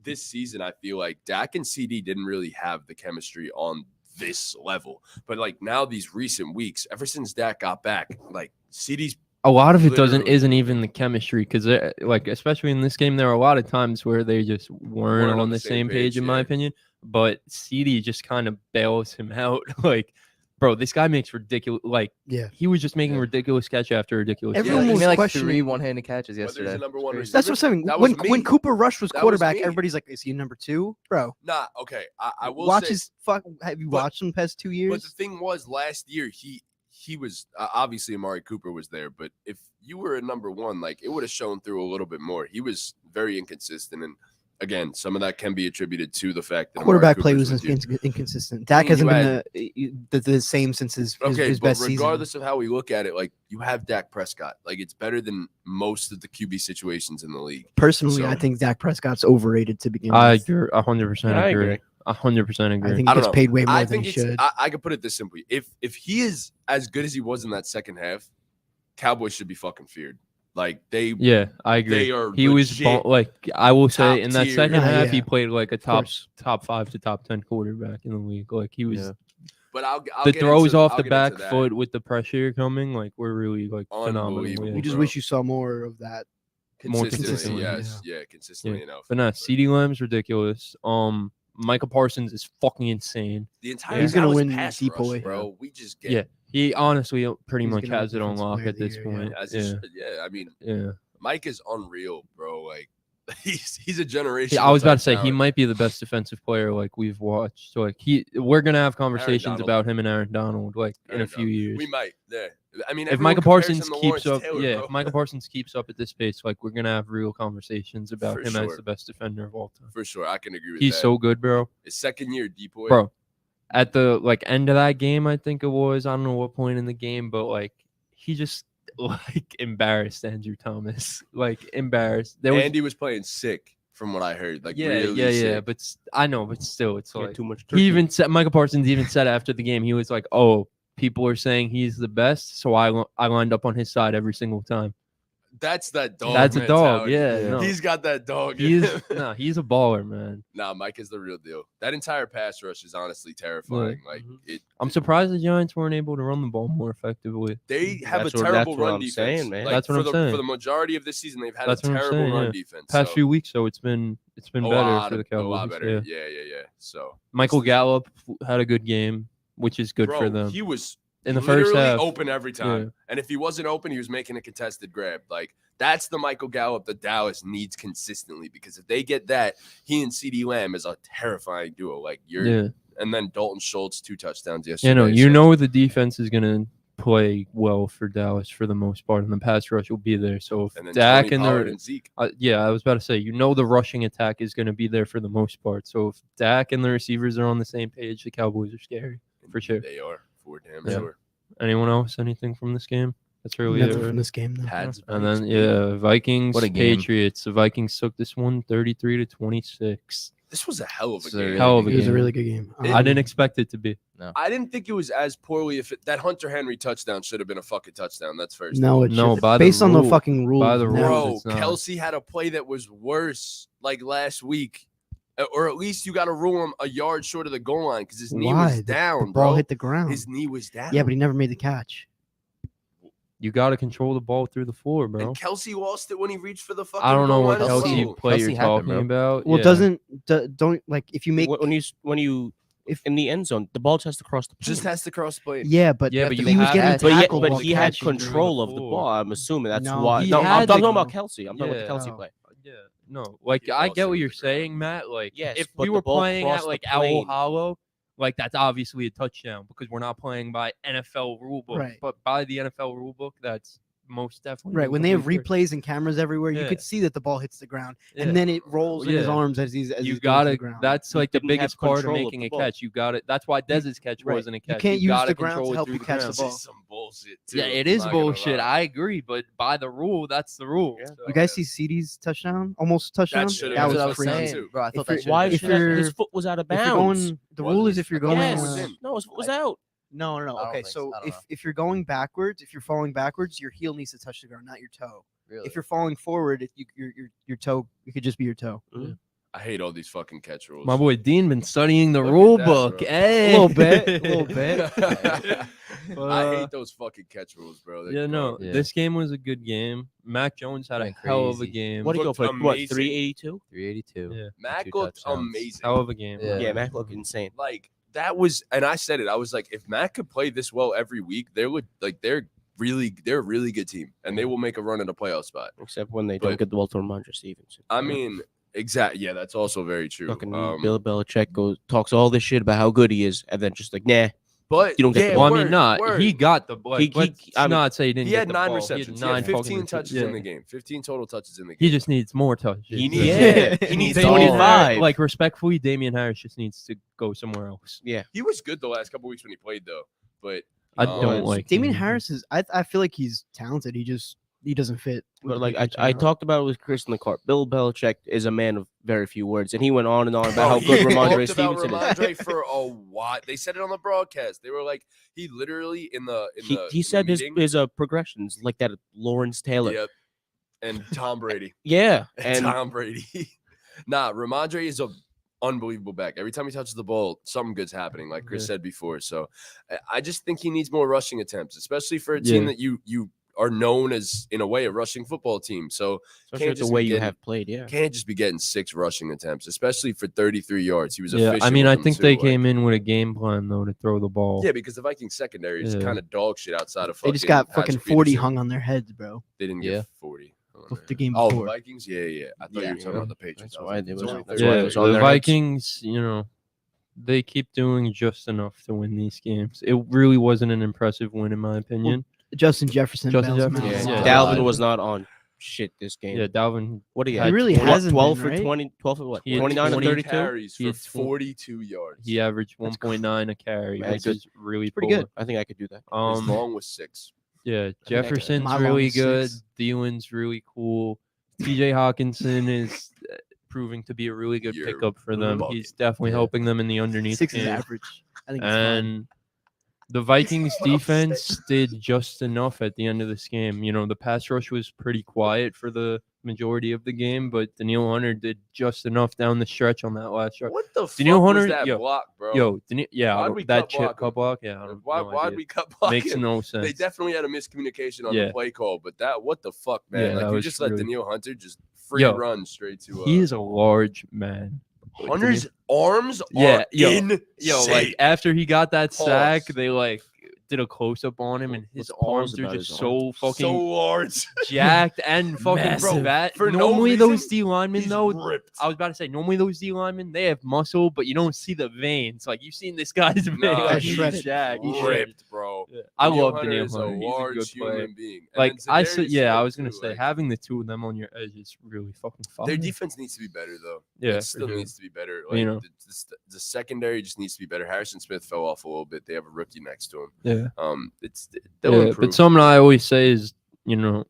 this season, I feel like Dak and CD didn't really have the chemistry on this level. But like now, these recent weeks, ever since Dak got back, like CD's A lot of it Literally. isn't even the chemistry because like especially in this game there were a lot of times where they just weren't on the same page in my yeah. opinion. But CD just kind of bails him out. Like, bro, this guy makes ridiculous. Like, Yeah. he was just making Yeah. ridiculous catch after ridiculous. Everyone catch. He was made like questioning- 3 one-handed catches whether he's yesterday. the number one Crazy. receiver. That's what I'm saying. That When was when me. Cooper Rush was That was quarterback, me. everybody's like, "Is he number 2, bro?" Nah, okay. I will Watch say, his fuck. Have you but- watched him past 2 but the years? thing was, last year he was obviously Amari Cooper was there, but if you were a number one, like it would have shown through a little bit more. He was very inconsistent, and again, some of that can be attributed to the fact that Amari Quarterback play Cooper's was with you. inconsistent. Dak mean, hasn't you been the same since his Okay, his but best season. regardless of how we look at it, like you have Dak Prescott. Like it's better than most of the QB situations in the league. Personally, I So- think Dak Prescott's overrated to begin I with. agree. 100% I agree. agree. 100% agree. I think he I don't gets know. paid way more I than think he it's. should. I could put it this simply: if he is as good as he was in that second half, Cowboys should be fucking feared. Like they, Yeah, I agree. they are. He was legit. like I will say top in that tier. second Yeah, half yeah. he played like a course. top 5 to top 10 quarterback in the league. Like he was Yeah. But I'll the get throws into- off I'll the get back into that. foot with the pressure coming like were really like phenomenal. Unbelievable. Yeah. You just bro. wish you saw more of that. more consistently. consistently, Yes, yeah, consistently enough. But no, CD Lamb's ridiculous. Michael Parsons is fucking insane. The entire He's gonna Dallas win pass Depoy. rush, bro. We just get Yeah, he honestly pretty He's much gonna has win it on Defensive lock Player at of the this Year, point. as he Yeah, should. Yeah, I mean, yeah. Mike is unreal, bro. Like he's a generation. I was about to say he might be the best defensive player like we've watched. So like we're gonna have conversations Donald. about him and Aaron Donald like in a few years. We might. Yeah. I mean, If everyone Michael compares Parsons him to keeps Lawrence up, Taylor, yeah, bro. if Michael Parsons keeps up at this pace, like we're gonna have real conversations about For him sure. as the best defender of all time. For sure, I can agree with He's that. so good, bro. His second year, Depoy. Bro, at the like end of that game, I think it was. I don't know what point in the game, but like he just like embarrassed Andrew Thomas, like embarrassed. There was Andy was playing sick, from what I heard. Like yeah, really yeah, sick. but I know, but still, it's He had like too much he turkey. even said Michael Parsons even said after the game, he was like, "Oh, people are saying he's the best, so I lined up on his side every single time. That's that dog. That's a dog. mentality. Yeah, no. He's got that dog. in He's him. he's a baller, man. Nah, Mike is the real deal. That entire pass rush is honestly terrifying. Like it, I'm surprised the Giants weren't able to run the ball more effectively. they have That's a what- terrible that's what run I'm defense. saying, man. Like, That's what for I'm the, saying. For the majority of this season, they've had That's a what I'm terrible saying, run yeah. defense. Past so few weeks, so it's been a better lot for the of- Cowboys. A lot better. Yeah. Yeah. So Michael Gallup had a good game, which is good bro, for them. he was In the first literally half, open every time. yeah. And if he wasn't open, he was making a contested grab. Like that's the Michael Gallup that Dallas needs consistently, because if they get that, he and CeeDee Lamb is a terrifying duo. Like Yeah, and then Dalton Schultz 2 touchdowns yesterday. you so- know the defense is gonna play well for Dallas for the most part, and the pass rush will be there. So if and then Dak Tony and Pollard the and Zeke. yeah, I was about to say, the rushing attack is gonna be there for the most part. So if Dak and the receivers are on the same page, the Cowboys are scary for sure. They are for damn Yeah. sure. Anyone else? Anything from this game? That's really Nothing it. from right? this game, though. Pads, And Vikes, then baby. Vikings, What a game. Patriots. The Vikings took this one 33-26. This was a hell of a It's a game. really Hell of a It was a game. really good game. I didn't expect it to be. I didn't think it was as poorly. If that Hunter Henry touchdown should have been a fucking touchdown. That's first. No, it No, should- by the based on the rule- fucking rules. by the no. rules, Bro, it's not. Kelsey had a play that was worse, like last week, or at least you got to rule him a yard short of the goal line because his knee Why? was The down, ball bro. hit the ground. His knee was down. Yeah, but he never made the catch. You got to control the ball through the floor, bro. And Kelsey lost it when he reached for the fucking. I don't know goal what line as Kelsey well. play Kelsey you're happened, talking bro. about. Well, Yeah. don't like if you make when you if in the end zone, the ball just has to cross the plane. Just has to cross the plane. yeah, but Yeah, he but you was have getting to- but tackled but while he had catching. control of the floor. ball. I'm assuming that's No, why. he No, had I'm talking to- about Kelsey. I'm talking about the Kelsey Oh. play. Yeah, no, like He I lost get it what with you're the ground. saying, Matt. Like Yes, if but we the were ball playing crossed at the like Owl plane. Hollow, like that's obviously a touchdown because we're not playing by NFL rule book. Right. But by the NFL rule book, that's most definitely Right when they have incomplete. replays and cameras everywhere, you Yeah. could see that the ball hits the ground, Yeah. and then it rolls in his Yeah. arms as he's. As You he's going to got the to. ground. That's like the didn't have biggest part of control of making the a ball. catch. You got it. That's why Dez's catch right. wasn't a You catch. can't use gotta the ground to control it help through you the catch the ground. This ball. is some bullshit. Too. Yeah, it I'm is not gonna bullshit. lie. I agree, but by the rule, that's the rule. Yeah. So, You guys see CD's touchdown, almost touchdown. should've That been was a what I was crazy. touchdown, saying, too. bro. I thought If that you're- should Why have if been. should you're- his foot was out of If you're bounds? going, the Was rule it? is if you're I going. thought it was uh, in. No, his foot was I- out. No. I don't Okay, think so so. I don't know. if you're going backwards, if you're falling backwards, your heel needs to touch the ground, not your toe. Really? If you're falling forward, your toe, it could just be your toe. I hate all these fucking catch rules. my boy Dean been studying the Look at rule that, book. bro. Hey, A little bit, a little bit. I hate those fucking catch rules, bro. They're Yeah, no, garbage. Yeah. this game was a good game. Mac Jones had a Went hell of a crazy. game. What did he go Looked for? What, amazing. 382? 382. Yeah. Mac Two looked touchdowns. amazing. Hell of a game. Yeah. Yeah, Mac looked insane. Like that was, and I said it. I was like, if Mac could play this well every week, they're a really good team, and they will make a run at a playoff spot. Except when they But- don't get the ball to Ramondre Stevenson. I mean, exactly. Yeah, that's also very true. Fucking Bill Belichick talks all this shit about how good he is, and then just like, nah. but you don't get yeah, the Well, ball. I mean, not. word. He got the ball. He- Let's I mean, not say he didn't. He get had the 9 ball. receptions. He nine had fucking 15 touches receptions. in the game. 15 total touches in the game. He just needs more touches. He That's needs- it. yeah, he needs Damian 25. Harris- Like respectfully, Damian Harris just needs to go somewhere else. Yeah. He was good the last couple weeks when he played, though. But I um, don't like Damian him. Harris is. I feel like he's talented. He doesn't fit. with But the like Patriots I right now. talked about it with Chris in the car. Bill Belichick is a man of very few words, and he went on and on about Bro, how good he Ramondre talked about Stevenson is. Ramondre for a while. They said it on the broadcast. They were like, he literally in the He said his meeting, progressions like that of Lawrence Taylor. Yep. And Tom Brady. Yeah, And and Tom Brady. Nah, Ramondre is a unbelievable back. Every time he touches the ball, something good's happening, like Chris Yeah. said before. So I just think he needs more rushing attempts, especially for a team Yeah. that you are known as, in a way, a rushing football team. So especially can't with the just way be you getting- have played. Yeah, can't just be getting 6 rushing attempts, especially for 33 yards. He was Yeah, efficient I mean, with I them, think too, they like- came in with a game plan though to throw the ball. Yeah, because the Viking secondary is Yeah. kind of dog shit outside of They fucking. just got Patrick fucking 40 Peterson. hung on their heads, bro. They didn't Yeah. get 40. The game Oh, the before. Vikings? Yeah. I thought you Yeah. were talking about the Patriots. That's I was why like, they it's was- only that's 30. why Yeah, it was on the their heads. Vikings, they keep doing just enough to win these games. It really wasn't an impressive win, in my opinion. Justin Jefferson. Justin bails him out Jefferson, a yeah. lot. Yeah. Dalvin was not on shit this game. Yeah, Dalvin. What do you He have? really 12 hasn't 12 been, for right? 20, 12 for what? He had 29 and 20 32. carries He for had 42 yards. He averaged That's 1.9 a carry, Man, which good. is really pretty poor. good. I think I could do that. His long was 6. Yeah, I could- Jefferson's My really long is good. 6. Thielen's really cool. TJ Hawkinson is proving to be a really good You're pickup for them. bugging. He's definitely Yeah. helping them in the underneath 6 is game. average. I think it's fine. And The Vikings defense did just enough at the end of this game. You know, the pass rush was pretty quiet for the majority of the game, but Daniil Hunter did just enough down the stretch on that last drive. What the fuck Daniil was Hunter- that yo, block, bro? Yo, yeah, Why'd we that cut chip block him? cut block. Yeah, I don't Why'd know. we cut block Makes him? no sense. They definitely had a miscommunication on Yeah. the play call, but what the fuck, man? Yeah, that like you was just let really- Daniil Hunter just free Yo, run straight to. He is a large man. Hunter's arms Yeah, are yo, insane. like after he got that sack, Pause. they like did a close up on him, and his What's pause arms are about just his so arms? fucking so large. jacked and fucking Massive. fat. For no Normally, reason, those D linemen, He's though, ripped. I was about to say, normally those D linemen, they have muscle, but you don't see the veins. Like you've seen this guy's veins, Nah, like he's he's shredded. jacked. He's shredded. ripped, bro. Yeah. I Daniil love Hunter Daniil is Hunter. a He's a good large player. human being. And Like then I said, Zadarius yeah, I Smith, was gonna too, say like, having the two of them on your edge is really fucking fun. their defense needs to be better, though. Yeah, it for still sure. needs to be better. You Like know. the secondary just needs to be better. Harrison Smith fell off a little bit. They have a rookie next to him. Yeah. They'll Yeah, improve. but something I always say is, you know,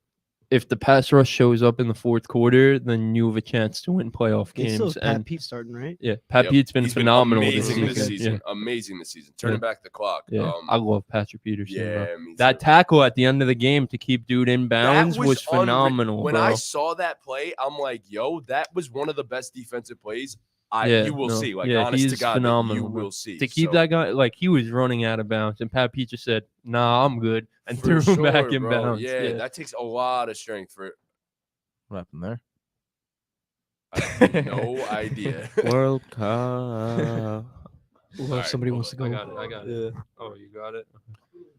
if the pass rush shows up in the fourth quarter, then you have a chance to win playoff They still games. have Pat And Pete starting, right? yeah, Pat Yep. Pete's been He's phenomenal amazing this season. Yeah. Amazing this season. Turning Yeah. back the clock. Yeah, I love Patrick Peterson. bro. yeah. Me That too. tackle at the end of the game to keep dude in bounds That was unre- phenomenal. When bro. I saw that play, I'm like, yo, that was one of the best defensive plays Yeah, you will no. see. Like, Yeah, honest to he's God, that phenomenal, you bro. will see. to keep So, that guy, like he was running out of bounds, and Pat Pete just said, "Nah, I'm good," and for threw him back sure, in bro. bounds. Yeah, that takes a lot of strength for. What happened there? I have no idea. World Cup. Well, Alright, if somebody hold wants to on. go, I got it. Oh, you got it.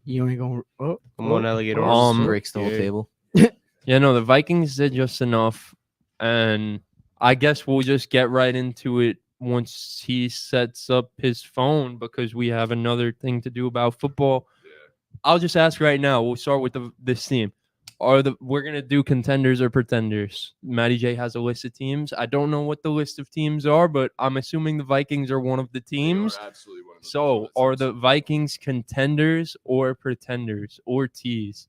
you ain't going. Oh, Come on, alligator. Breaks the whole Yeah. table. Yeah, no, the Vikings did just enough, and I guess we'll just get right into it once he sets up his phone because we have another thing to do about football. I'll just ask right now. We'll start with this team. We're gonna do contenders or pretenders? Matty J has a list of teams. I don't know what the list of teams are, but I'm assuming the Vikings are one of the teams. They are absolutely one of the So, best are teams. the Vikings contenders or pretenders or teas?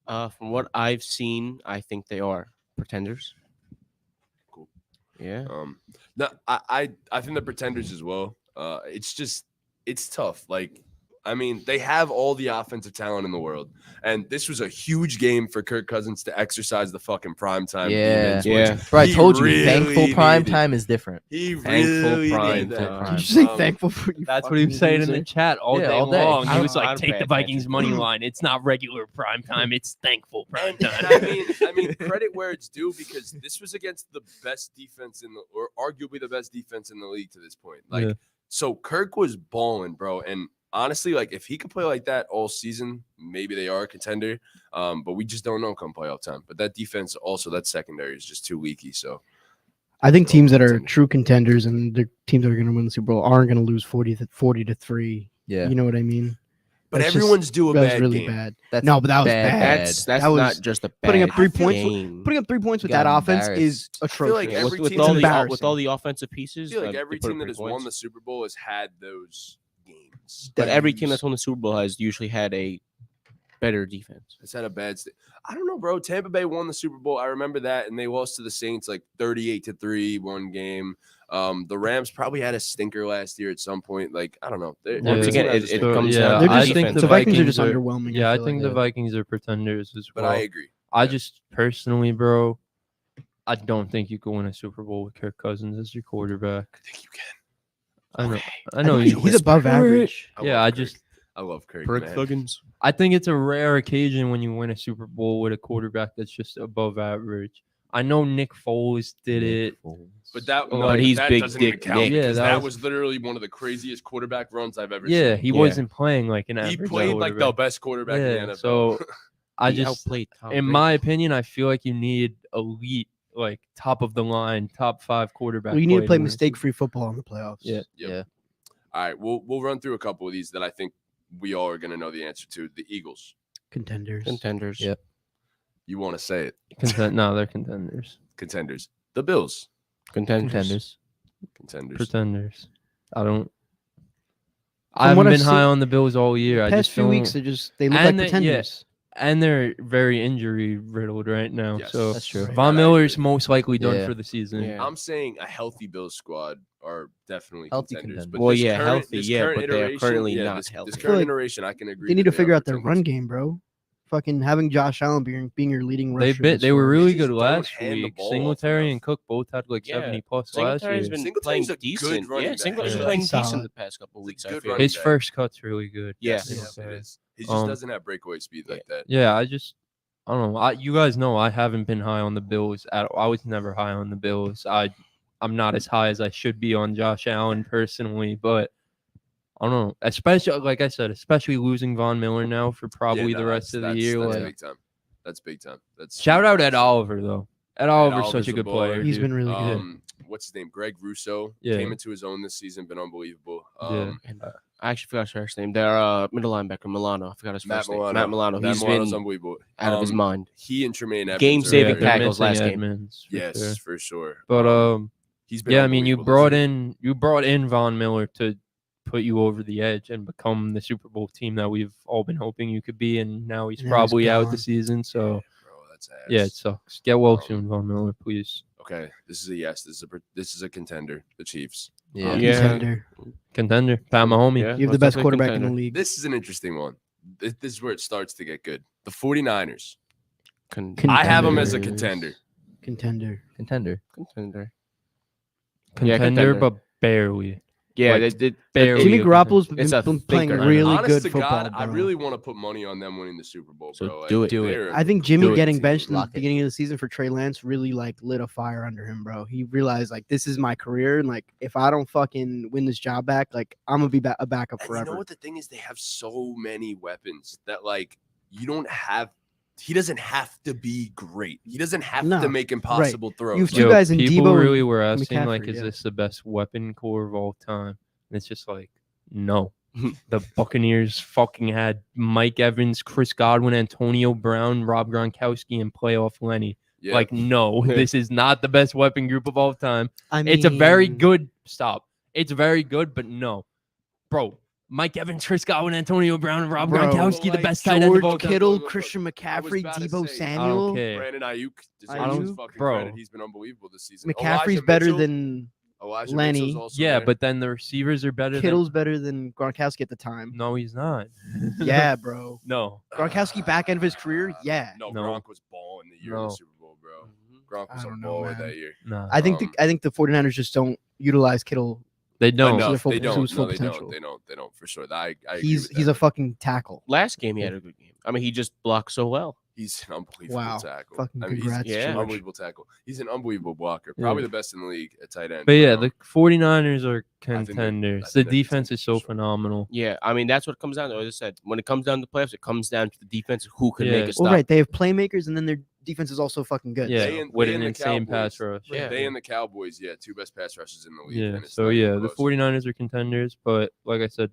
From what I've seen, I think they are pretenders. Cool. Yeah. No, I think the pretenders as well. It's tough. Like, I mean, they have all the offensive talent in the world, and this was a huge game for Kirk Cousins to exercise the fucking primetime Yeah. demons. Yeah. which Bro, I he told you, really thankful prime needed. time is different. He Thankful really prime needed that. time. did you say Um, thankful for you? That's what he was saying in the chat all Yeah, day all day. long. I He was don't- I like, don't "Take pay the Vikings attention. money line. It's not regular prime time. It's thankful prime And, time." I mean, credit where it's due because this was against the best defense or arguably the best defense in the league to this point. Like, Yeah. so Kirk was balling, bro. And honestly, like, if he could play like that all season, maybe they are a contender. But we just don't know come playoff time. But that defense, also that secondary, is just too leaky. So I think teams that are Contender. true contenders and the teams that are going to win the Super Bowl aren't going to lose 40-3. Yeah. You know what I mean? but That's just- everyone's due a That was bad really game. bad. That's No, but that was bad. bad. That's That was not just a bad putting up 3 points. game. Putting up 3 points with Got that offense is embarrassed. feel like atrocious. every with team all that's the embarrassing. with all the offensive I pieces. feel like they every put up team that 3 has won points. the Super Bowl has had those games. But every team Games. that's won the Super Bowl has usually had a better defense. It's had a bad I don't know, bro. Tampa Bay won the Super Bowl. I remember that, and they lost to the Saints like 38-3 one game. The Rams probably had a stinker last year at some point. Like, I don't know. Once again, every it team has a it stinker. comes yeah, down They're to I just, think defense. the Vikings are Vikings just are- underwhelming. Yeah, I feel think like. the Vikings are pretenders as But well. I agree. I Yeah. just personally, bro, I don't think you can win a Super Bowl with Kirk Cousins as your quarterback. I think you can. I know. Okay. I know. think he's above average. Yeah, I just. I love Kirk. Kirk man. Thuggins. I think it's a rare occasion when you win a Super Bowl with a quarterback that's just above average. I know Nick Foles did it. But that, But no, he's that big doesn't even dick count Nick. Yeah, because that that was- was literally one of the craziest quarterback runs I've ever Yeah, seen. he Yeah. wasn't playing like an He average. played like the quarterback. best quarterback in Yeah, the NFL. so I He just, outplayed Tom in Brady. my opinion, I feel like you need elite, like top of the line, top 5 quarterback. Well, you need to play win a Super mistake-free football in the playoffs. Yeah. Yep. Yeah. All right, we'll run through a couple of these that I think we all are going to know the answer to. The Eagles. Contenders. Contenders. Yep. You want to say it? No, they're contenders. Contenders. The Bills. Contenders. Contenders. Pretenders. I don't. From I haven't what I've been high seen- on the Bills all year. I Past just few don't. weeks, they look And like they- yeah. pretenders. and they're very injury riddled right now. Yes. So That's true. Von That I Miller's agree. most likely done Yeah. for the season. Yeah. I'm saying a healthy Bills squad are definitely Healthy contenders. contenders. But Well, this yeah, current, healthy, this yeah, current but they are iteration, currently yeah, not this healthy. current I feel like iteration, I can agree. They need that to figure are out their run pretenders. game, bro. Fucking having Josh Allen being your leading rusher. They were really just good don't last hand the week. ball off Singletary enough. and Cook both had like Yeah. 70 plus last Singletary's year. been Singletary's playing a good decent. running Yeah, back. Singletary's Yeah. been playing He's decent solid. the past couple of weeks. I good feel. running His back. first cut's really good. Yes. Yes, it is. He just Um, doesn't have breakaway speed like that. Yeah, I don't know. You guys know I haven't been high on the Bills at all. I was never high on the Bills. I'm not as high as I should be on Josh Allen personally, but I don't know. Especially like I said, especially losing Von Miller now for probably Yeah, no, the rest of the that's year. That's Like, big time. That's big time. That's shout out Ed Oliver though. Ed Oliver's such Oliver's a a good baller. player. He's dude. been really good. What's his name? Greg Russo Yeah. came into his own this season. Been unbelievable. Yeah. And, I actually forgot his first name. Their middle linebacker Milano. I forgot his Matt first name. Milano. Matt Milano. Matt He's Milano's been unbelievable. out of his mind. He and Tremaine Edmonds Game-saving are they're tackles missing last game. Edmonds, for Yes, sure. for sure. But he's been yeah, I mean, you unbelievable this year. brought in Von Miller to put you over the edge and become the Super Bowl team that we've all been hoping you could be, and now he's Now he's probably out the gone. season. So Bro, that's ass. yeah, it sucks. Get well Um, soon, Von Miller, please. Okay, this is a yes. This is a contender. The Chiefs. Yeah. Yeah. Contender. Contender, Pat Mahomes. Yeah, You have the most best definitely quarterback in contender. the league. This is an interesting one. This is where it starts to get good. The 49ers. Contender. I have them as a contender. Contender. Contender. Contender. Contender, contender. but barely. Yeah, Like, they did. barely. Jimmy a Garoppolo's It's a been playing thinker. really Honest good to football, God, I bro. really want to put money on them winning the Super Bowl, So bro. do it. Do it. they're a I think Do Jimmy it, getting team. benched in the Lock it. beginning of the season for Trey Lance really like lit a fire under him, bro. He realized like this is my career, and like if I don't fucking win this job back, like I'm gonna be a backup And forever. you know what the thing is? They have so many weapons that like you don't have. He doesn't have to be great. He doesn't have No, to make impossible throws. You've Like, two guys in people Debo really and were asking like, McCaffrey, is yeah. this the best weapon core of all time? And it's just like, no. The Buccaneers fucking had Mike Evans, Chris Godwin, Antonio Brown, Rob Gronkowski, and playoff Lenny. yeah. Like, no, this is not the best weapon group of all time. I mean, It's a very good stop. It's very good, but no, bro. Mike Evans, Chris Godwin, Antonio Brown, and Rob Bro, Gronkowski, the like, best tight end of all George time. Kittle, Look, Christian I was McCaffrey, about to Debo say, I don't Samuel. care. Brandon Ayuk deserves I his don't- fucking bro. credit. He's been unbelievable this season. McCaffrey's Elijah better Mitchell- than Elijah Lenny. Mitchell's also Yeah, there. but then the receivers are better Kittle's better than Gronkowski at the time. than. No, he's not. Yeah, bro. No. Gronkowski back end of his career, yeah. No, No. Gronk was balling the year of No. the Super Bowl, bro. Gronk was I a don't know, baller man. that year. No. I think Um, I think the 49ers just don't utilize Kittle. They don't. their Enough. full- They to don't. his full No, they potential. don't. They don't. They don't for sure. I agree He's with he's that. a fucking tackle. Last game, he had a good game. I mean, he just blocked so well. He's an unbelievable Wow. tackle. Fucking I mean, congrats, yeah. he's an George. unbelievable tackle. He's an unbelievable blocker. Yeah. Probably the best in the league at tight end. But yeah, Um, the 49ers are they're- I contenders. think The they're defense is contenders so for sure. phenomenal. Yeah, I mean that's what it comes down to. As I said, when it comes down to playoffs, it comes down to the defense. Who can Yeah. make a stop? Well, right, they have playmakers, and then their defense is also fucking good. Yeah, They and- with they an and the insane pass Cowboys. rush. Yeah. They and the Cowboys, two best pass rushes in the league. Yeah. and it's So not even yeah, the close. 49ers are contenders, but like I said,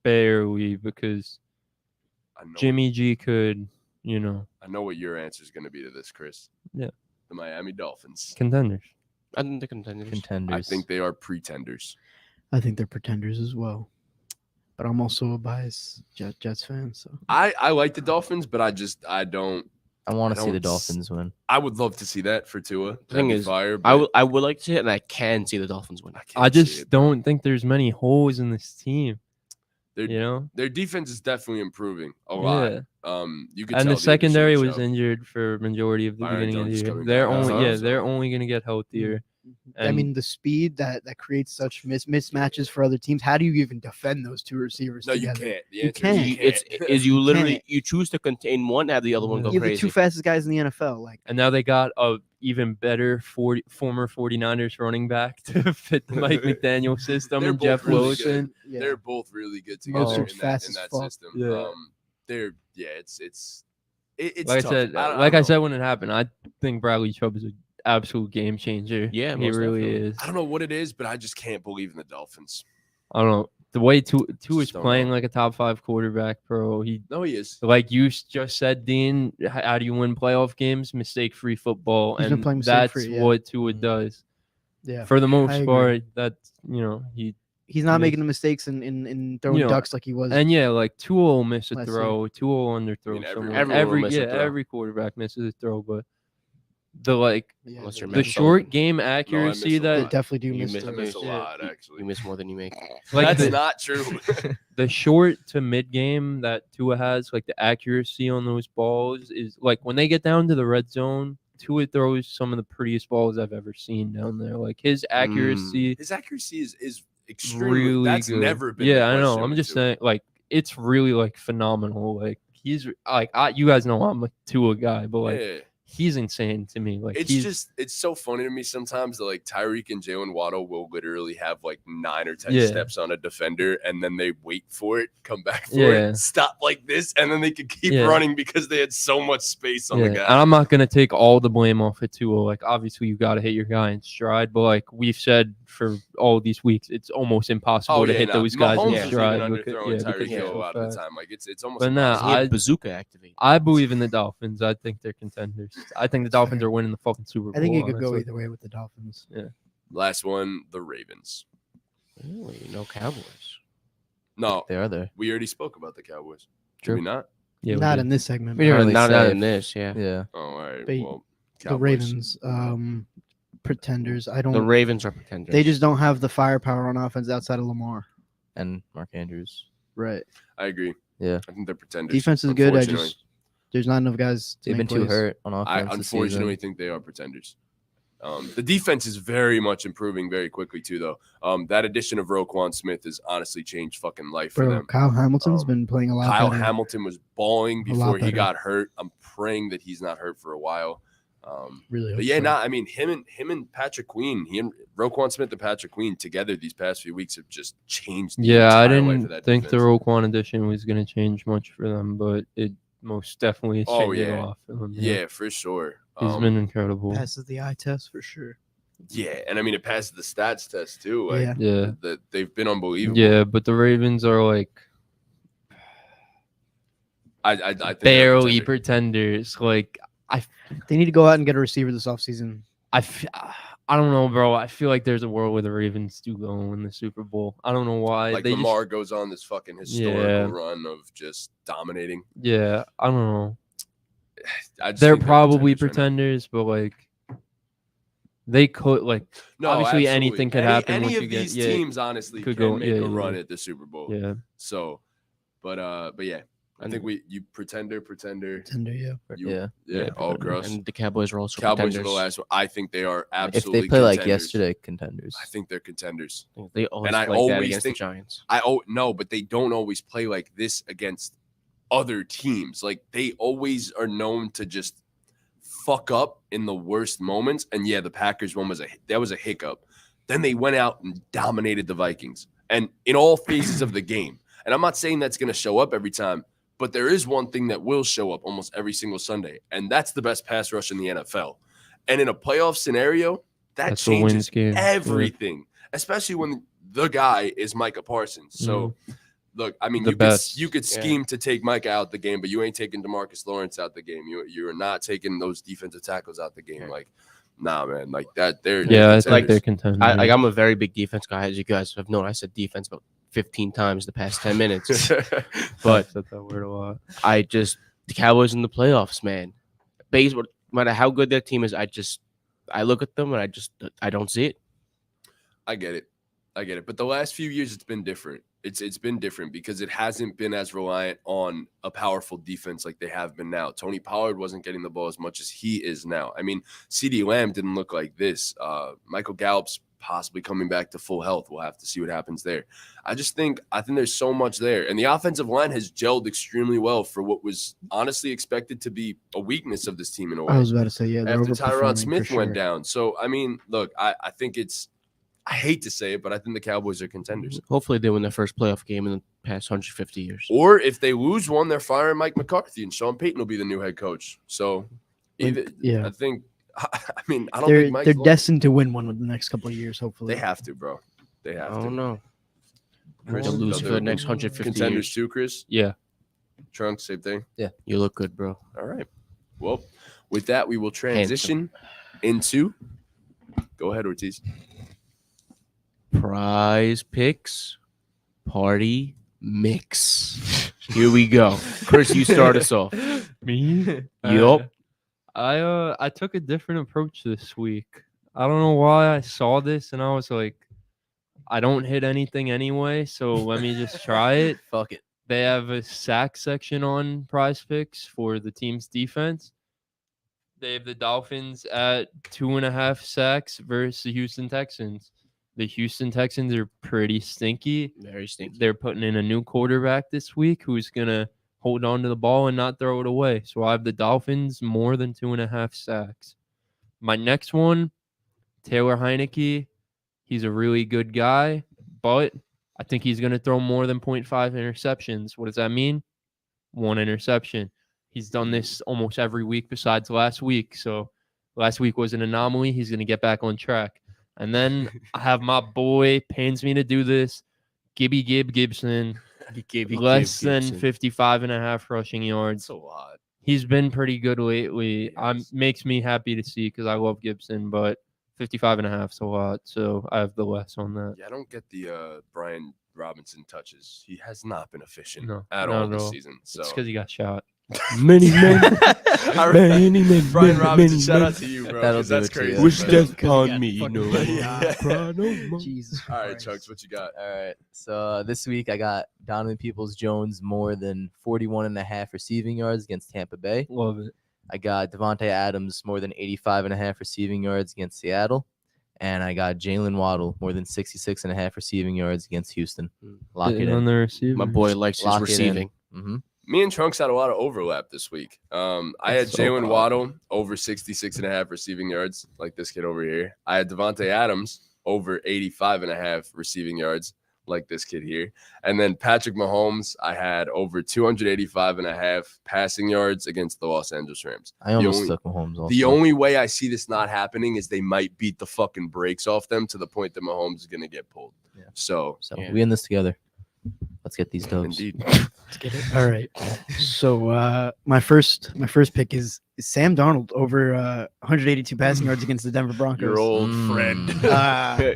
barely because I know, Jimmy G could, you know, I know what your answer is going to be to this, Chris. Yeah. The Miami Dolphins. contenders. I think the contenders. Contenders. I think they are pretenders. I think they're pretenders as well. But I'm also a biased Jets fan, so I like the Dolphins, but I don't. I want I to see the don't Dolphins win. I would love to see that for Tua. The That'd thing be is, fire. I would like to see it, and I can see the Dolphins win. can't I see just it. don't think there's many holes in this team. They're- You know? Their defense is definitely improving a lot. Yeah. You could And tell the secondary addition was of Chubb. injured for majority of the Byron beginning of Jones the year. coming They're back. only Uh-huh. they're only gonna get healthier. I And- mean the speed that creates such mismatches for other teams. How do you even defend those two receivers No, you together? can't. The You answer can't. is you It's can't. is you literally can't. you choose to contain one, have the other one go You're the crazy. two fastest guys in the NFL. Like And now they got a even better former 49ers running back to fit the Mike McDaniel system They're and both Jeff really Wilson. yeah. They're both really good together Mostert's in fast that as fuck. system. Yeah. It's Like tough. I said, I like don't I know. said when it happened, I think Bradley Chubb is an absolute game changer. Yeah, he most really definitely. is. I don't know what it is, but I just can't believe in the Dolphins. I don't know the way Tua is Just don't playing know. like a top 5 quarterback, bro. He No, he is. like you just said, Dean. How do you win playoff games? Mistake-free football, He's been and playing that's mistake-free, yeah. what Tua does. yeah. For the most I agree. part, that's he He's not Yeah. making the mistakes in throwing You know, ducks like he was. And yeah, like Tua will miss a Last throw, Tua will underthrow. I mean, everyone will miss a throw. Every quarterback misses a throw, but the Yeah, Unless you're they the Matt short Sullivan. game miss accuracy a They lot. definitely do You miss miss- I those. miss a Yeah. lot, actually. You miss more than you make. like That's the, not true. the short to mid game that Tua has, like the accuracy on those balls is like when they get down to the red zone, Tua throws some of the prettiest balls I've ever seen down there. Like his accuracy His accuracy is extremely. really That's good. never been. the Yeah, I know. question I'm with just Tua. saying, like it's really like phenomenal. Like he's like you guys know I'm a Tua guy, but like Yeah. he's insane to me. Like It's so funny to me sometimes that like Tyreek and Jalen Waddle will literally have like 9 or 10 Yeah. steps on a defender and then they wait for it, come back for Yeah. it, stop like this, and then they can keep Yeah. running because they had so much space on yeah. the And guy. I'm not gonna take all the blame off of Tua. Like obviously you got to hit your guy in stride, but like we've said for all these weeks, it's almost impossible to hit those guys Mahomes in was even stride. underthrowing Tyreek because Hill they're a so lot of the fast. time. Like it's almost But nah, impossible. He had I- bazooka activate. I believe in the Dolphins. I think they're contenders. I think the Dolphins are winning the fucking Super Bowl. I think it could go honestly. either way with the Dolphins. Last one, the Ravens. Really? No Cowboys. No, They are there. we already spoke about the Cowboys. Did True. we not? Yeah, we Not did. in this segment. We didn't really not say in this, yeah. Yeah. Oh, all right. But Well, The Cowboys. Ravens, pretenders. I The don't. Ravens are pretenders. They just don't have the firepower on offense outside of Lamar. And Mark Andrews. Right. I agree. Yeah. I think they're pretenders. Defense is good. I unfortunately. just there's not enough guys. To They've been make too plays. hurt on offense. I this unfortunately season. think they are pretenders. The defense is very much improving very quickly too, though. That addition of Roquan Smith has honestly changed fucking life for Bro, them. Kyle Hamilton's Um, been playing a lot Kyle better. Hamilton was balling A lot before he better. got hurt. I'm praying that he's not hurt for a while. Really. But hope yeah, so. I mean, him and Patrick Queen, he and Roquan Smith and Patrick Queen together these past few weeks have just changed. The Yeah, I entire life of didn't that think the defense. Roquan addition was going to change much for them, but it most definitely has Oh, changed a yeah. lot for them. Yeah, for sure. He's been incredible. passes the eye test for sure. Yeah, and I mean, it passes the stats test too. Like, Yeah. Yeah. they've been unbelievable. Yeah, but the Ravens are like I think they're barely pretenders. pretenders. Like They need to go out and get a receiver this offseason. I don't know, bro. I feel like there's a world where the Ravens do go and win the Super Bowl. I don't know why. Like They just- Lamar goes on this fucking historical Yeah. run of just dominating. yeah, I don't know. I just They're think probably pretenders right now. pretenders, but like they could like No, obviously absolutely. anything could happen Any once of you get- these yeah, teams, honestly, could can go- make yeah, a yeah, run yeah. at the Super Bowl. yeah. So, but yeah, I think you pretender. Tender, yeah. Yeah. Yeah, all across. And the Cowboys are also Cowboys are pretenders. the last one. I think they are If absolutely. they play like contenders. yesterday, contenders. I think they're contenders. They always And I play like that always against think- the Giants. No, but they don't always play like this against other teams. Like they always are known to just fuck up in the worst moments. And yeah, the Packers one was a hiccup. Then they went out and dominated the Vikings, and in all phases of the game. And I'm not saying that's going to show up every time, but there is one thing that will show up almost every single Sunday, and that's the best pass rush in the NFL. And in a playoff scenario, that That's what wins changes games. Yeah. everything, especially when the guy is Micah Parsons. So, look, I mean, The you best. could Yeah. scheme to take Micah out the game, but you ain't taking DeMarcus Lawrence out the game. You're not taking those defensive tackles out the game. Yeah. Like, nah, man, like that. They're Yeah, I think contenders. they're contenders. I'm a very big defense guy, as you guys have known. I said defense about 15 times the past 10 minutes. But said that word a lot. the Cowboys in the playoffs, man. No matter how good their team is, I look at them and I don't see it. I get it. But the last few years, it's been different. It's been different because it hasn't been as reliant on a powerful defense like they have been now. Tony Pollard wasn't getting the ball as much as he is now. I mean, CeeDee Lamb didn't look like this. Michael Gallup's possibly coming back to full health. We'll have to see what happens there. I think there's so much there. And the offensive line has gelled extremely well for what was honestly expected to be a weakness of this team in a way. I was about to say, yeah. they're After overperforming Tyron for Smith sure. went down. So, I mean, look, I think I hate to say it, but I think the Cowboys are contenders. Hopefully, they win their first playoff game in the past 150 years. Or if they lose one, they're firing Mike McCarthy and Sean Payton will be the new head coach. So, either, yeah. I think, I mean, I don't They're think Mike's they're lost. destined to win one with the next couple of years, hopefully. They have to, bro. They I have to. don't know. Chris, They'll lose other for the next 150 contenders years. too, Chris. Yeah. Trunks, same thing. You look good, bro. All right. Well, with that, we will transition into. Go ahead, Ortiz. Prize Picks Party Mix. Here we go. Chris, you start us off. Me? Yup. I took a different approach this week. I don't know why I saw this and I was like, I don't hit anything anyway, so let me just try it. Fuck it. They have a sack section on Prize Picks for the team's defense. They have the Dolphins at 2.5 sacks versus the Houston Texans. The Houston Texans are pretty stinky. Very stinky. They're putting in a new quarterback this week who's going to hold on to the ball and not throw it away. So I have the Dolphins more than 2.5 sacks. My next one, Taylor Heineke. He's a really good guy, but I think he's going to throw more than 0.5 interceptions. What does that mean? 1 interception. He's done this almost every week besides last week. So last week was an anomaly. He's going to get back on track. And then I have my boy, pains me to do this, Gibson, less than 55.5 rushing yards. That's a lot. He's been pretty good lately. Yes. Makes me happy to see because I love Gibson, but 55.5 is a lot. So I have the less on that. Yeah, I don't get the Brian Robinson touches. He has not been efficient No, at not all at this all. season. So It's because he got shot. Many men. Brian Robinson, shout out to you, bro. That'll 'cause do that's it to crazy. you. Wish man. death Because he upon got me, fucking no. Yeah. Cry no more. Jesus. All right, Christ. Chucks, what you got? All right. So this week I got Donovan Peoples-Jones more than 41.5 receiving yards against Tampa Bay. Love it. I got Devontae Adams more than 85.5 receiving yards against Seattle. And I got Jalen Waddle more than 66.5 receiving yards against Houston. Lock it Sitting on in. the receiver. My boy likes his Lock it in. receiving. Mm-hmm. Me and Trunks had a lot of overlap this week. I had That's so Jalen odd. Waddle over 66.5 receiving yards, like this kid over here. I had Devontae Adams over 85.5 receiving yards, like this kid here. And then Patrick Mahomes, I had over 285.5 passing yards against the Los Angeles Rams. I almost only- took Mahomes also. The only way I see this not happening is they might beat the fucking brakes off them to the point that Mahomes is going to get pulled. Yeah. So, So Yeah. we in this together. Let's get these dubs. indeed. Let's get it. All right. So my first pick is Sam Darnold over 182 passing yards against the Denver Broncos. Your old Mm. friend.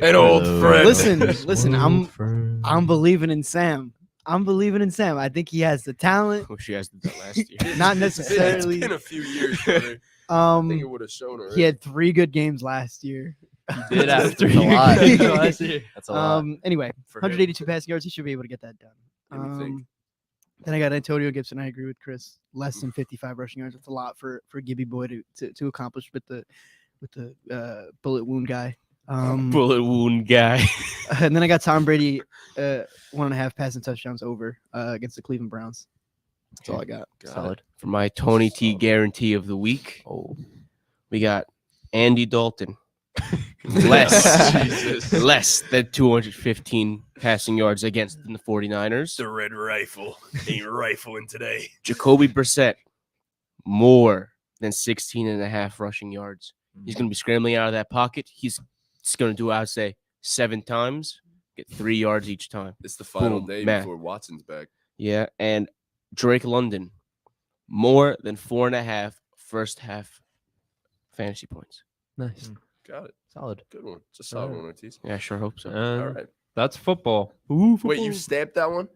An old friend. Listen. I'm believing in Sam. I think he has the talent. Wish he has done that last year. Not It's necessarily. been a few years, brother. I think it would have shown already. He had 3 good games last year. He did have 3 a lot. games last year. That's a lot. Anyway, For him. 182 passing yards. He should be able to get that done. You would think. Then I got Antonio Gibson. I agree with Chris. Less than 55 rushing yards. That's a lot for Gibby Boy to accomplish with the bullet wound guy. Bullet wound guy. And then I got Tom Brady 1.5 passing touchdowns over against the Cleveland Browns. That's all I got. Solid. For my Tony T guarantee of the week, Oh, we got Andy Dalton. Less Jesus. than 215 passing yards against the 49ers. The red rifle ain't rifling today. Jacoby Brissett, more than 16.5 rushing yards. He's going to be scrambling out of that pocket. He's going to do, I would say, 7 times, get 3 yards each time. It's the final Boom, day man. before Watson's back. Yeah, and Drake London, more than 4.5 first half fantasy points. Nice. Got it. solid. Good one. It's a solid Alright. one, Ortiz. Yeah, I sure hope so. All right. That's football. Ooh, Wait, you football. stamped that one?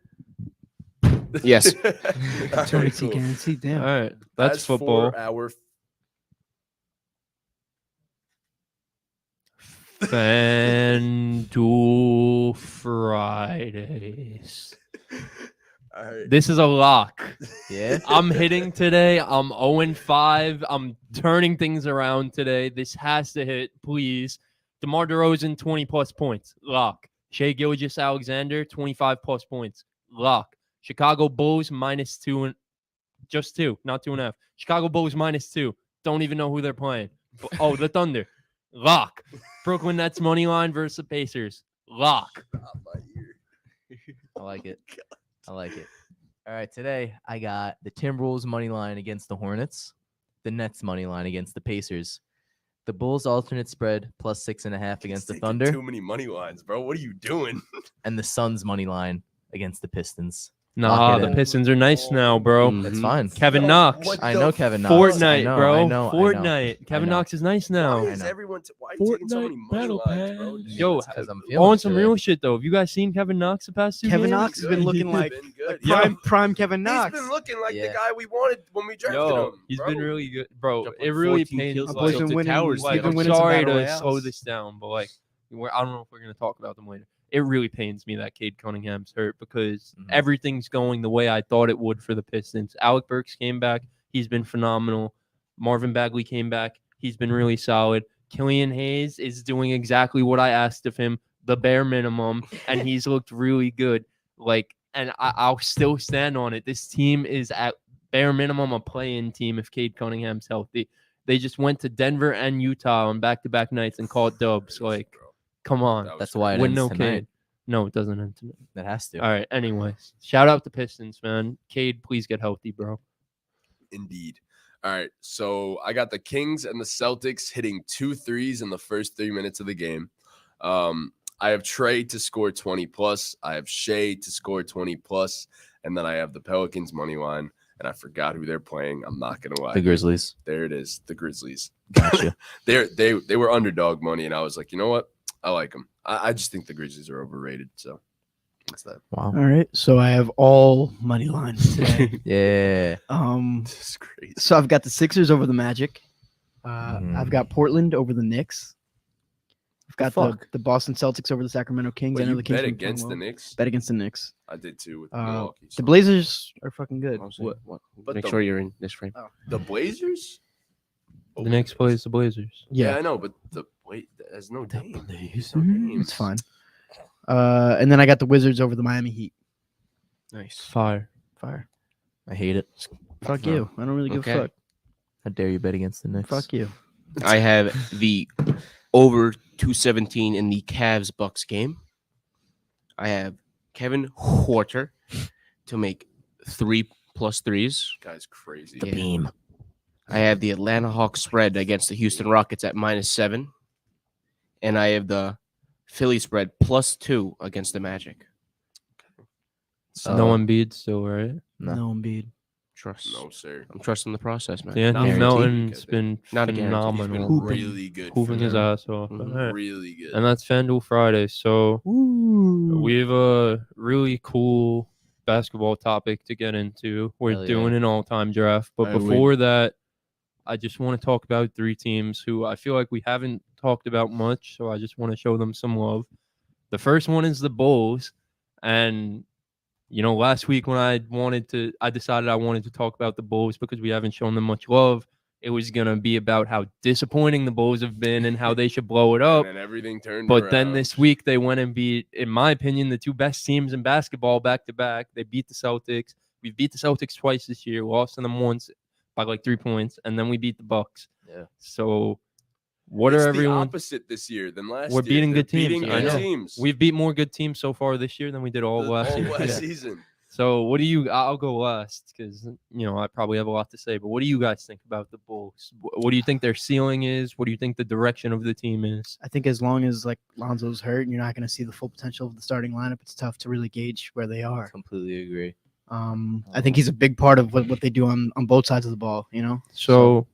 Yes. All Tony right, T cool. guarantee. Damn. All right. That's As football. For our FanDuel Fridays. all right. This is a lock. Yeah. I'm hitting today. I'm 0-5. I'm turning things around today. This has to hit, please. DeMar DeRozan, 20-plus points. Lock. Shea Gilgeous-Alexander, 25-plus points. Lock. Chicago Bulls, -2. Just 2, not 2.5. Chicago Bulls, -2. Don't even know who they're playing. Oh, the Thunder. Lock. Brooklyn Nets money line versus the Pacers. Lock. I like it. I like it. All right, today I got the Timberwolves money line against the Hornets, the Nets money line against the Pacers, the Bulls alternate spread +6.5 against the Thunder, Too many money lines, bro. What are you doing? and the Suns money line against the Pistons. Lock it the in. Pistons are nice now, bro. It's Mhm. fine. Kevin Yo, Knox. what I the know Kevin Knox. Fortnite, I know, bro. I know, I know. Fortnite. Kevin know. Knox is nice now. Why I is know. everyone? Why are you taking so many Fortnite money Battle lines, bro? Pass. Jeez. Yo, It's 'cause I'm feeling on it some today. real shit though. Have you guys seen Kevin Knox the past 2 Kevin games? Knox has been Good. looking He's like been good. prime Kevin Knox. He's been looking like Yeah. the guy we wanted when we drafted Yo, him. he's bro. been really good, bro. Dropped It like really 14 pains. kills My to boy's Tilted been winning. Towers He's Like, been I'm winning some sorry battle to slow royales. this down, but like, I don't know if we're gonna talk about them later. It really pains me that Cade Cunningham's hurt because Mhm. everything's going the way I thought it would for the Pistons. Alec Burks came back. He's been phenomenal. Marvin Bagley came back. He's been really solid. Killian Hayes is doing exactly what I asked of him, the bare minimum, and he's looked really good. Like, and I'll still stand on it. This team is at bare minimum a play-in team if Cade Cunningham's healthy. They just went to Denver and Utah on back-to-back nights and called dubs. Like, come on. That was That's why it Win ends no tonight. Cade. No, it doesn't end tonight. That has to. All right. Anyways, shout out to Pistons, man. Cade, please get healthy, bro. Indeed. All right. So I got the Kings and the Celtics hitting 2 threes in the first 3 minutes of the game. I have Trey to score 20 plus. I have Shea to score 20 plus, and then I have the Pelicans money line. And I forgot who they're playing. I'm not gonna lie. The Grizzlies. There it is. The Grizzlies. Gotcha. They were underdog money, and I was like, you know what? I like them. I just think the Grizzlies are overrated. So that's that. Wow. All right, so I have all money lines today. Yeah. This is crazy. So I've got the Sixers over the Magic. Mhm. I've got Portland over the Knicks. I've got fuck? the Boston Celtics over the Sacramento Kings. Wait, I know you the Kings bet been playing against the well. Knicks? Bet against the Knicks. I did too with Uh, Milwaukee. The so- Blazers are fucking good. What? But Make the- sure you're in this frame. The Blazers? The Knicks plays the Blazers. Yeah, I know, but there's no name. There's no Mhm, names. it's fine. And then I got the Wizards over the Miami Heat. Nice. Fire. Fire. I hate it. Fuck No. you. I don't really give Okay. a fuck. How dare you bet against the Knicks? Fuck you. I have the over 217 in the Cavs Bucks game. I have Kevin Huerter to make 3+ threes. Guy's crazy. The Yeah. beam. I have the Atlanta Hawks spread against the Houston Rockets at -7. And I have the Philly spread +2 against the Magic. No Uh, Embiid still, right? No. No Embiid. Trust. No, sir. I'm trusting the process, man. Anthony guaranteed. Melton's been Not a guarantee. He's been phenomenal. hooping. Really good. Hooping his ass off. Mhm. All right. Really good. And that's FanDuel Friday. So we have a really cool basketball topic to get into. We're Hell yeah. doing an all-time draft. But Are we? before that, I just want to talk about 3 teams who I feel like we haven't talked about much. So I just want to show them some love. The first one is the Bulls. And, you know, last week when I decided I wanted to talk about the Bulls because we haven't shown them much love. It was going to be about how disappointing the Bulls have been and how they should blow it up. And then everything turned But then around. this week they went and beat, in my opinion, the 2 best teams in basketball back to back. They beat the Celtics. We beat the Celtics twice this year, lost to them once by like 3 points, and then we beat the Bucks. Yeah. So what It's are the everyone? opposite this year than last We're year. beating They're good teams, beating I good know. teams. We've beat more good teams so far this year than we did all The- last year. Yeah. season. So what do you? I'll go last because you know I probably have a lot to say. But what do you guys think about the Bulls? What do you think their ceiling is? What do you think the direction of the team is? I think as long as like Lonzo's hurt and you're not going to see the full potential of the starting lineup, it's tough to really gauge where they are. Completely agree. I think he's a big part of what they do on both sides of the ball. You know. So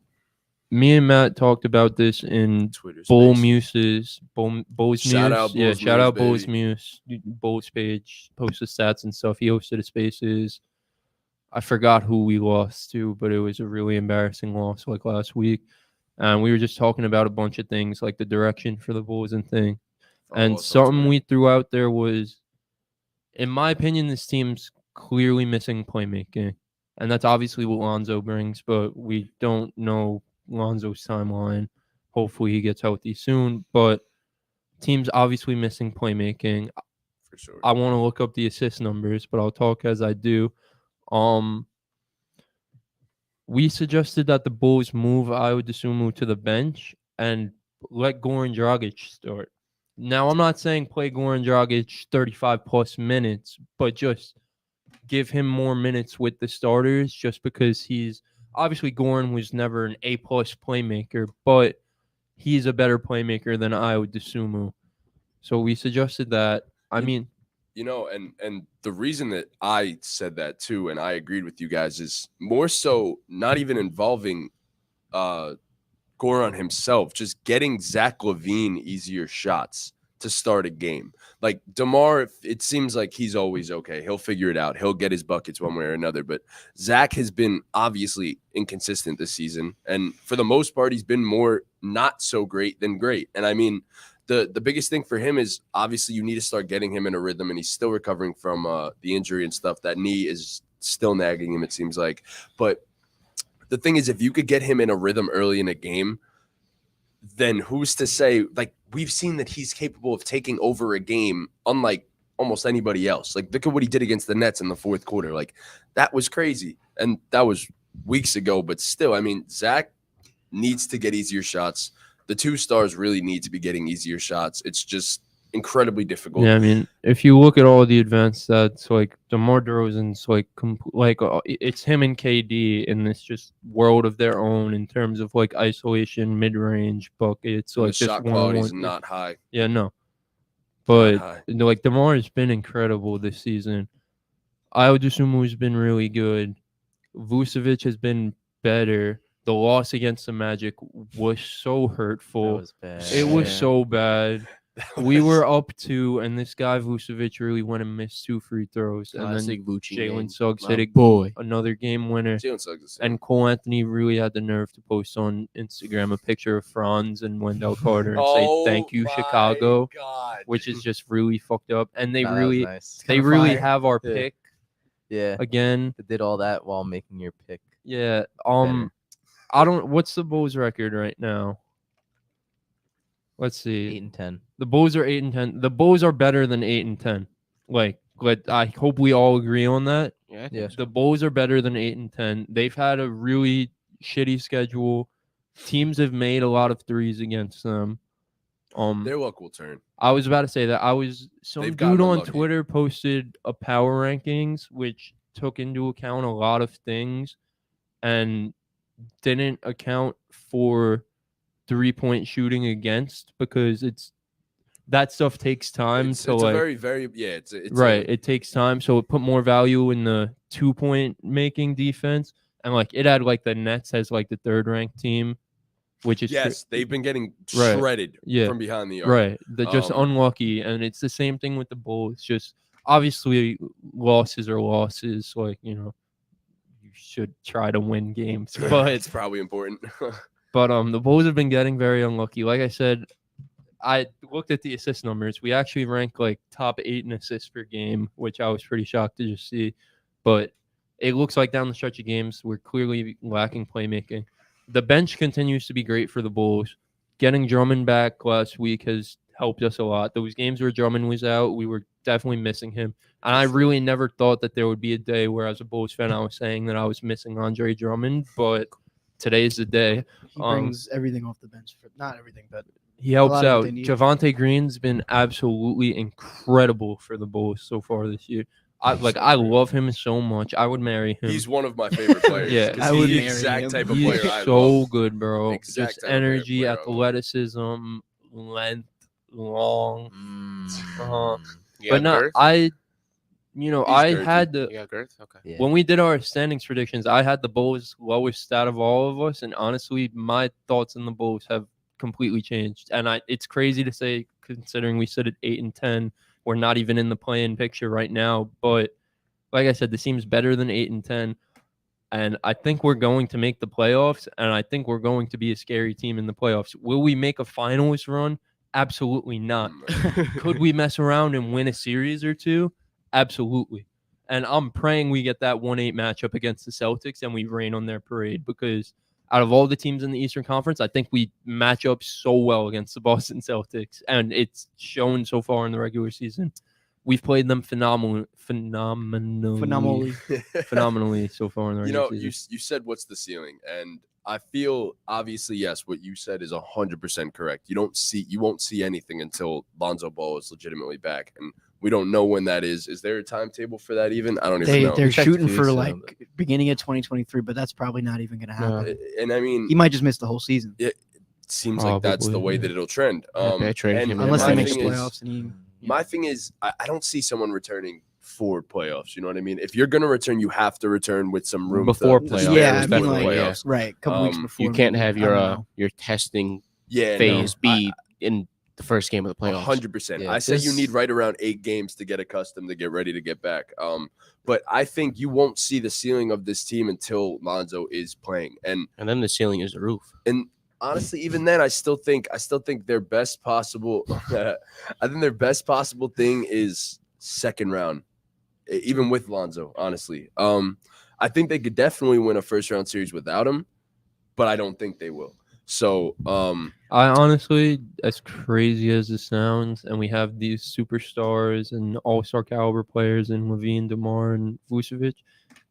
me and Matt talked about this in Twitter Bull space. Muse's Bulls Shout Muse. out Yeah, Bulls shout Muse, out Bulls baby. Muse. Bulls page posted stats and stuff. He hosted a spaces. I forgot who we lost to, but it was a really embarrassing loss like last week. And we were just talking about a bunch of things like the direction for the Bulls and thing. Follow And us on something Twitter. we threw out there was, in my opinion, this team's clearly missing playmaking. And that's obviously what Lonzo brings, but we don't know Lonzo's timeline. Hopefully he gets healthy soon. But team's obviously missing playmaking. for sure. I want to look up the assist numbers, but I'll talk as I do. We suggested that the Bulls move Ayo Dosunmu to the bench and let Goran Dragic start. Now, I'm not saying play Goran Dragic 35 plus minutes, but just give him more minutes with the starters just because he's obviously Goran was never an A plus playmaker, but he's a better playmaker than Ayo Dosunmu. So we suggested that. I mean, And the reason that I said that too, and I agreed with you guys, is more so not even involving Goran himself, just getting Zach LaVine easier shots to start a game. Like DeMar, it seems like he's always okay. He'll figure it out. He'll get his buckets one way or another. But Zach has been obviously inconsistent this season. And for the most part, he's been more not so great than great. And I mean, the biggest thing for him is obviously you need to start getting him in a rhythm, and he's still recovering from the injury and stuff. That knee is still nagging him, it seems like. But the thing is, if you could get him in a rhythm early in a game, then who's to say, like, we've seen that he's capable of taking over a game unlike almost anybody else. Like, look at what he did against the Nets in the fourth quarter. Like, that was crazy. And that was weeks ago, but still, I mean, Zach needs to get easier shots. The two stars really need to be getting easier shots. It's just incredibly difficult. Yeah, I mean, if you look at all the advanced stats, like DeMar DeRozan's it's him and KD in this just world of their own in terms of like isolation, mid-range buckets. And Like the just shot quality is one-on-one. not high. Yeah, no. Not But high. like DeMar has been incredible this season. I would assume who's been really good. Vucevic has been better. The loss against the Magic was so That hurtful. was bad. It was Yeah. so bad. We were up 2, and this guy Vucevic really went and missed 2 free throws, and then Classic Vucci game. Jalen Suggs My hit boy. another game winner. Jalen Suggs is the same. And Cole Anthony really had the nerve to post on Instagram a picture of Franz and Wendell Carter and say "Thank you, my Chicago," God. which is just really fucked up. And they Nah, that was really, nice. they kinda really fire. have our Yeah. pick Yeah. again. They did all that while making your pick. Yeah. better. I don't. What's the Bulls' record right now? Let's see. 8-10. The Bulls are 8-10. The Bulls are better than 8-10. I hope we all agree on that. Yeah. I think Yeah. so. The Bulls are better than 8-10. They've had a really shitty schedule. Teams have made a lot of threes against them. Their luck will turn. I was about to say that. Some They've dude gotten on unlucky. Twitter posted a power rankings which took into account a lot of things and didn't account for 3-point shooting against, because that stuff takes time It's to a like very, very, yeah. It's right. It takes time, so it put more value in the 2-point making defense, and like it had like the Nets as like the 3rd ranked team, which is Yes, they've been getting Right. shredded Yeah. from behind the arc. right. They're just Um, unlucky, and it's the same thing with the Bulls. Just obviously losses are losses. Like you should try to win games, but it's probably important. the Bulls have been getting very unlucky. Like I said, I looked at the assist numbers. We actually rank like top 8 in assists per game, which I was pretty shocked to just see. But it looks like down the stretch of games, we're clearly lacking playmaking. The bench continues to be great for the Bulls. Getting Drummond back last week has helped us a lot. Those games where Drummond was out, we were definitely missing him. And I really never thought that there would be a day where, as a Bulls fan, I was saying that I was missing Andre Drummond. But today's the day. He brings everything off the bench. Not everything, but He helps lot of out. what they need. Javante Green's been absolutely incredible for the Bulls so far this year. I love him so much. I would marry him. He's one of my favorite players. Yeah. 'cause I would he's the marry exact him. type of He's player I so love. good, bro. Exact Just type of energy, player I love. athleticism, length, long. Uh-huh. You But got no, girth? I girthy. had the You got girth? Okay. Yeah. when we did our standings predictions, I had the Bulls lowest stat of all of us, and honestly, my thoughts on the Bulls have completely changed. And it's crazy to say, considering we sit at 8-10, we're not even in the play-in picture right now. But like I said, this seems better than 8-10, and I think we're going to make the playoffs, and I think we're going to be a scary team in the playoffs. Will we make a finals run? Absolutely not. Could we mess around and win a series or two? Absolutely. And I'm praying we get that 1-8 matchup against the Celtics and we rain on their parade, because out of all the teams in the Eastern Conference, I think we match up so well against the Boston Celtics. And it's shown so far in the regular season. We've played them phenomenally phenomenally. so far in the You regular know, season. you said what's the ceiling, and I feel obviously yes, what you said is 100% correct. You won't see anything until Lonzo Ball is legitimately back, and we don't know when that is. Is there a timetable for that even? I don't even know. They're Check shooting the for food, like so- beginning of 2023, but that's probably not even gonna happen. And I mean, He might just miss the whole season. seems like that's the Probably, way yeah. that it'll trend. I traded him. Unless my they make the thing is- playoffs and he. My thing is, I don't see someone returning for playoffs. You know what I mean? If you're gonna return, you have to return with some room Before to playoffs. spare Yeah, I before mean, the like, playoffs. Right, a couple weeks Um, before. You can't maybe. have I don't know. your testing Yeah, phase be in the first game of the playoffs. 100%. Yeah, I say you this- need right around 8 games to get accustomed to get ready to get back. But I think you won't see the ceiling of this team until Lonzo is playing. And And then the ceiling is the roof. honestly, even then, I still think their best possible. I think their best possible thing is second round, even with Lonzo. Honestly, I think they could definitely win a first round series without him, but I don't think they will. So, I honestly, as crazy as it sounds, and we have these superstars and all-star caliber players in Levine, DeMar, and Vucevic,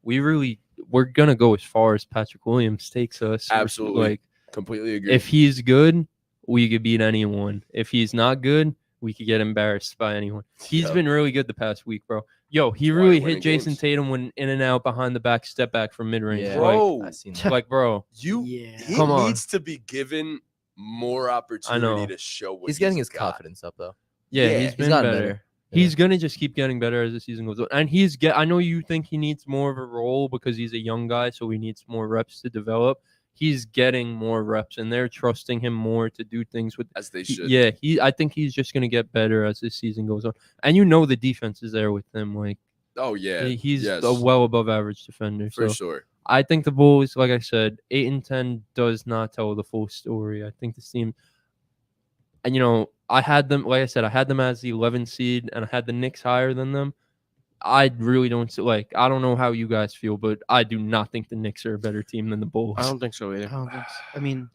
we're gonna go as far as Patrick Williams takes us. Absolutely. Like, completely agree. if he's good, we could beat anyone. If he's not good, we could get embarrassed by anyone. He's Yep. been really good the past week, bro. Yo, he That's why really they're winning hit Jason games. Tatum when in and out behind the back, step back from mid range. Yeah, Bro, I seen that. like, bro, you Yeah. he Come on. needs to be given more opportunity to show what He's getting his got. confidence up though. yeah, Yeah, he's he's been gotten better. better. He's gonna just keep getting better as the season goes on, and I know you think he needs more of a role because he's a young guy, so he needs more reps to develop. He's getting more reps, and they're trusting him more to do things with. As they should. I think he's just gonna get better as this season goes on, and you know the defense is there with him. Like, Oh yeah. he's yes, a well above average defender. for So sure. I think the Bulls, like I said, 8-10 does not tell the full story. I think this team, and I had them, like I said, I had them as the 11 seed, and I had the Knicks higher than them. I really don't I don't know how you guys feel, but I do not think the Knicks are a better team than the Bulls. I don't think so I either. don't think so. I mean,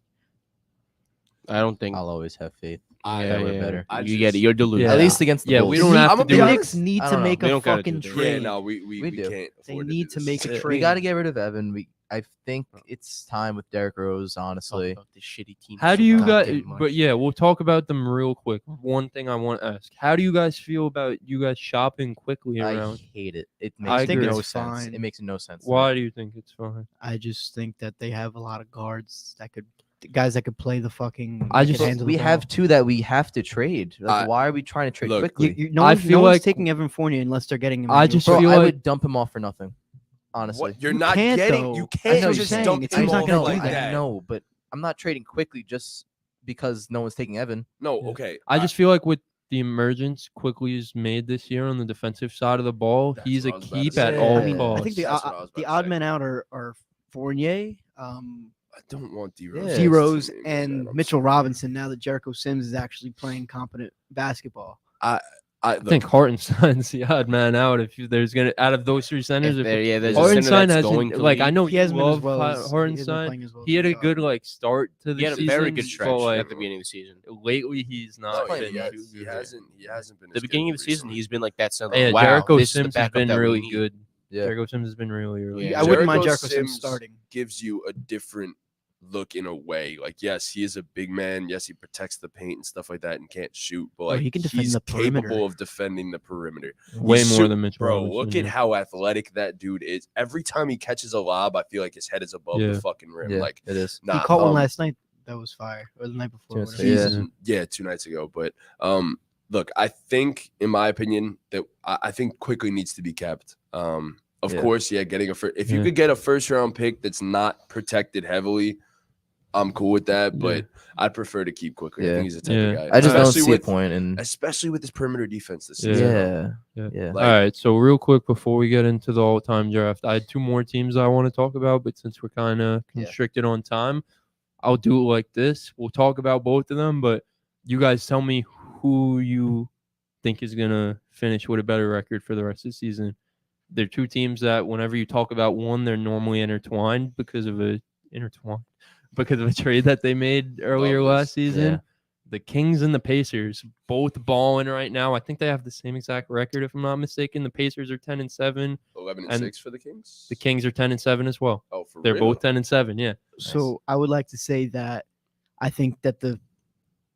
I don't think. I'll always have faith. I- that we're better. I You get it. just- You're deluded. Yeah. At least against the Yeah, Bulls. we don't have I'ma to be do the it. honest, Knicks need I to don't know. make They a don't gotta fucking do that. trade. Yeah, no, we We do. can't. They afford need do to this. make a We trade. got to get rid of Evan. I think it's time with Derrick Rose. Honestly, About this shitty team. How so do you bad. guys? getting much. But yeah, we'll talk about them real quick. One thing I want to ask: how do you guys feel about you guys shopping quickly I around? hate it. It I makes think no it's sense. fine. It makes no sense. to me. Why do you think it's fine? I just think that they have a lot of guards that could, guys that could play the fucking. I that could just- handle the We ball. have two that we have to trade. Like, I- why are we trying to trade look, quickly? No I one's, feel no one's like- taking Evan Fournier unless they're getting him. I a just Bro, feel I like- would dump him off for nothing. Honestly, What? You're You not can't, getting. though. You I can't know just you're saying. dump It's him he's not off gonna like do that. I that. know, but I'm not trading quickly just because no one's taking Evan. No, Yeah. okay. I just feel like with the emergence quickly is made this year on the defensive side of the ball, That's he's a what I was about to keep at say. all I mean, costs. I think the That's what I was about the to odd say. men out are Fournier, I don't want D Rose. Yeah. D Rose, and Mitchell Robinson. Now that Jericho Sims is actually playing competent basketball. I think Hartenstein's the odd man out. There's gonna out of those three centers, If if there, yeah, there's a Hartenstein center that's hasn't going to like I leave. know He you hasn't been as love well as he hasn't been Hartenstein. playing as well He as had a thought. good start to the He had a season. very good but, stretch like, at the beginning of the season. lately he's No, not. he, been has, too he good. hasn't. He hasn't been. The as good beginning of the season, recently. he's been like that center. Yeah, Wow, Jericho this is the Sims has backup been that we really need. good. Yeah. Jericho Sims has been really Yeah. I wouldn't mind Jericho Jericho Sims Sims starting. gives you a different look in a way. Like, yes, he is a big man. Yes, he protects the paint and stuff like that and can't shoot, but Oh, like he can defend he's the perimeter. capable of defending the perimeter. way He's more su- than Mitchell. Bro, Robinson, look yeah. at how athletic that dude is. Every time he catches a lob, I feel like his head is above Yeah. the fucking rim. Yeah, Like, it is. nah, He caught one last night. That was fire. Or the night before. Just- whatever. yeah. Season. yeah, 2 nights ago. But look, I think, in my opinion, that I think quickly needs to be kept. Of Yeah. course, yeah, getting if you Yeah. could get a first round pick that's not protected heavily, I'm cool with that. But I'd prefer to keep quickly. I Yeah. think he's a type Yeah. of guy. I just don't Especially see with, a point in. especially with his perimeter defense this Yeah, season. Yeah. yeah. Like- All right, so real quick before we get into the all-time draft, I had two more teams I want to talk about, but since we're kind of Yeah. constricted on time, I'll do it like this. We'll talk about both of them, but you guys tell me who you think is gonna finish with a better record for the rest of the season. They're two teams that whenever you talk about one, they're normally intertwined because of a trade that they made earlier Love this. last season. Yeah. The Kings and the Pacers both balling right now. I think they have the same exact record, if I'm not mistaken. The Pacers are 10-7. 11 and And 6 for the Kings. The Kings are 10-7 as well. Oh, for They're real? both 10-7. Yeah. So I would like to say that I think that the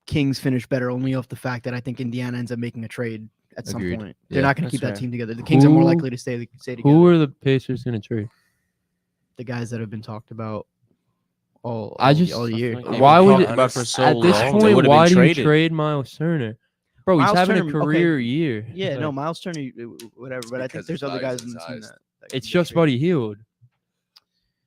Kings finish better only off the fact that I think Indiana ends up making a trade at some Agreed. point. Yeah, They're not going to that's keep that fair. team together. The Kings are more Who- likely to stay together. Who are the Pacers going to trade? The guys that have been talked about I just- all year. Like they Why were would talked about for so at this long, they point? would've been Why do you traded. trade Miles Turner? Bro, he's Miles having Turner, a okay. career year. Yeah, Like, no, Miles Turner, whatever. But I think Because there's his other value guys in the team is that it's can get just traded. Buddy Hield.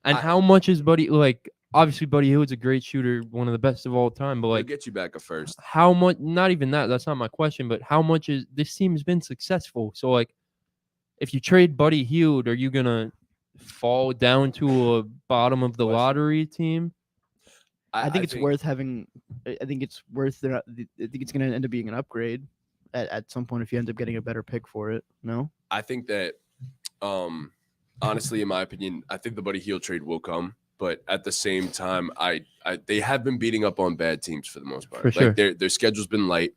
And I- how much is Buddy like? Obviously, Buddy Hield's a great shooter, one of the best of all time. But He'll like, get you back a first. how much? Not even that. That's not my question. But how much is this team's been successful? So like, if you trade Buddy Hield, are you gonna fall down to a bottom of the Question. lottery team? I think it's worth having. I think it's worth. I think it's going to end up being an upgrade at some point if you end up getting a better pick for it. No. I think that, honestly, in my opinion, I think the Buddy Hield trade will come. But at the same time, they have been beating up on bad teams for the most part. For sure. Like their schedule's been light,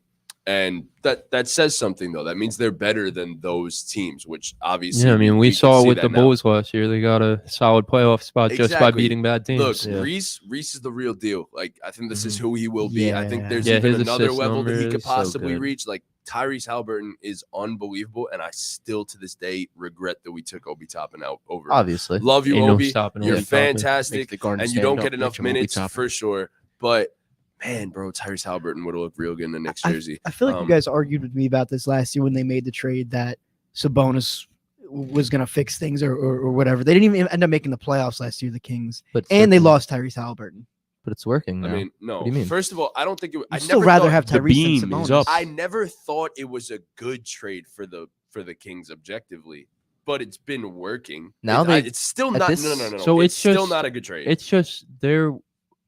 and that says something though. That means they're better than those teams, which obviously. Yeah, I mean, we can saw see with that the now. Bulls last year. They got a solid playoff spot just by Exactly. beating bad teams. Look, Yeah. Reese is the real deal. Like I think this is Mhm. who he will be. I think Yeah. there's Yeah, even his another assist level that he number could is so possibly good. reach. Like Tyrese Halliburton is unbelievable, and I still to this day regret that we took Obi Toppin out over. him. Obviously. Love you, Ain't no Obi. stopping You're Obi Toppin. fantastic, Make the Garden and you stand don't up, get make enough him Obi minutes Toppin. for sure. But man, bro, Tyrese Halliburton would look real good in the Knicks jersey. I feel like you Um, guys argued with me about this last year when they made the trade that Sabonis was going to fix things or whatever. They didn't even end up making the playoffs last year, the Kings, But it's and they working. lost Tyrese Halliburton. But it's working now. I mean, no. What do you mean? First of all, I don't think it. I I'd still never rather thought- have the Tyrese beam than is Sabonis. up. I never thought it was a good trade for the Kings objectively, but it's been working. Now it's still at not. this- No. So it's it's still just- not a good trade. It's just there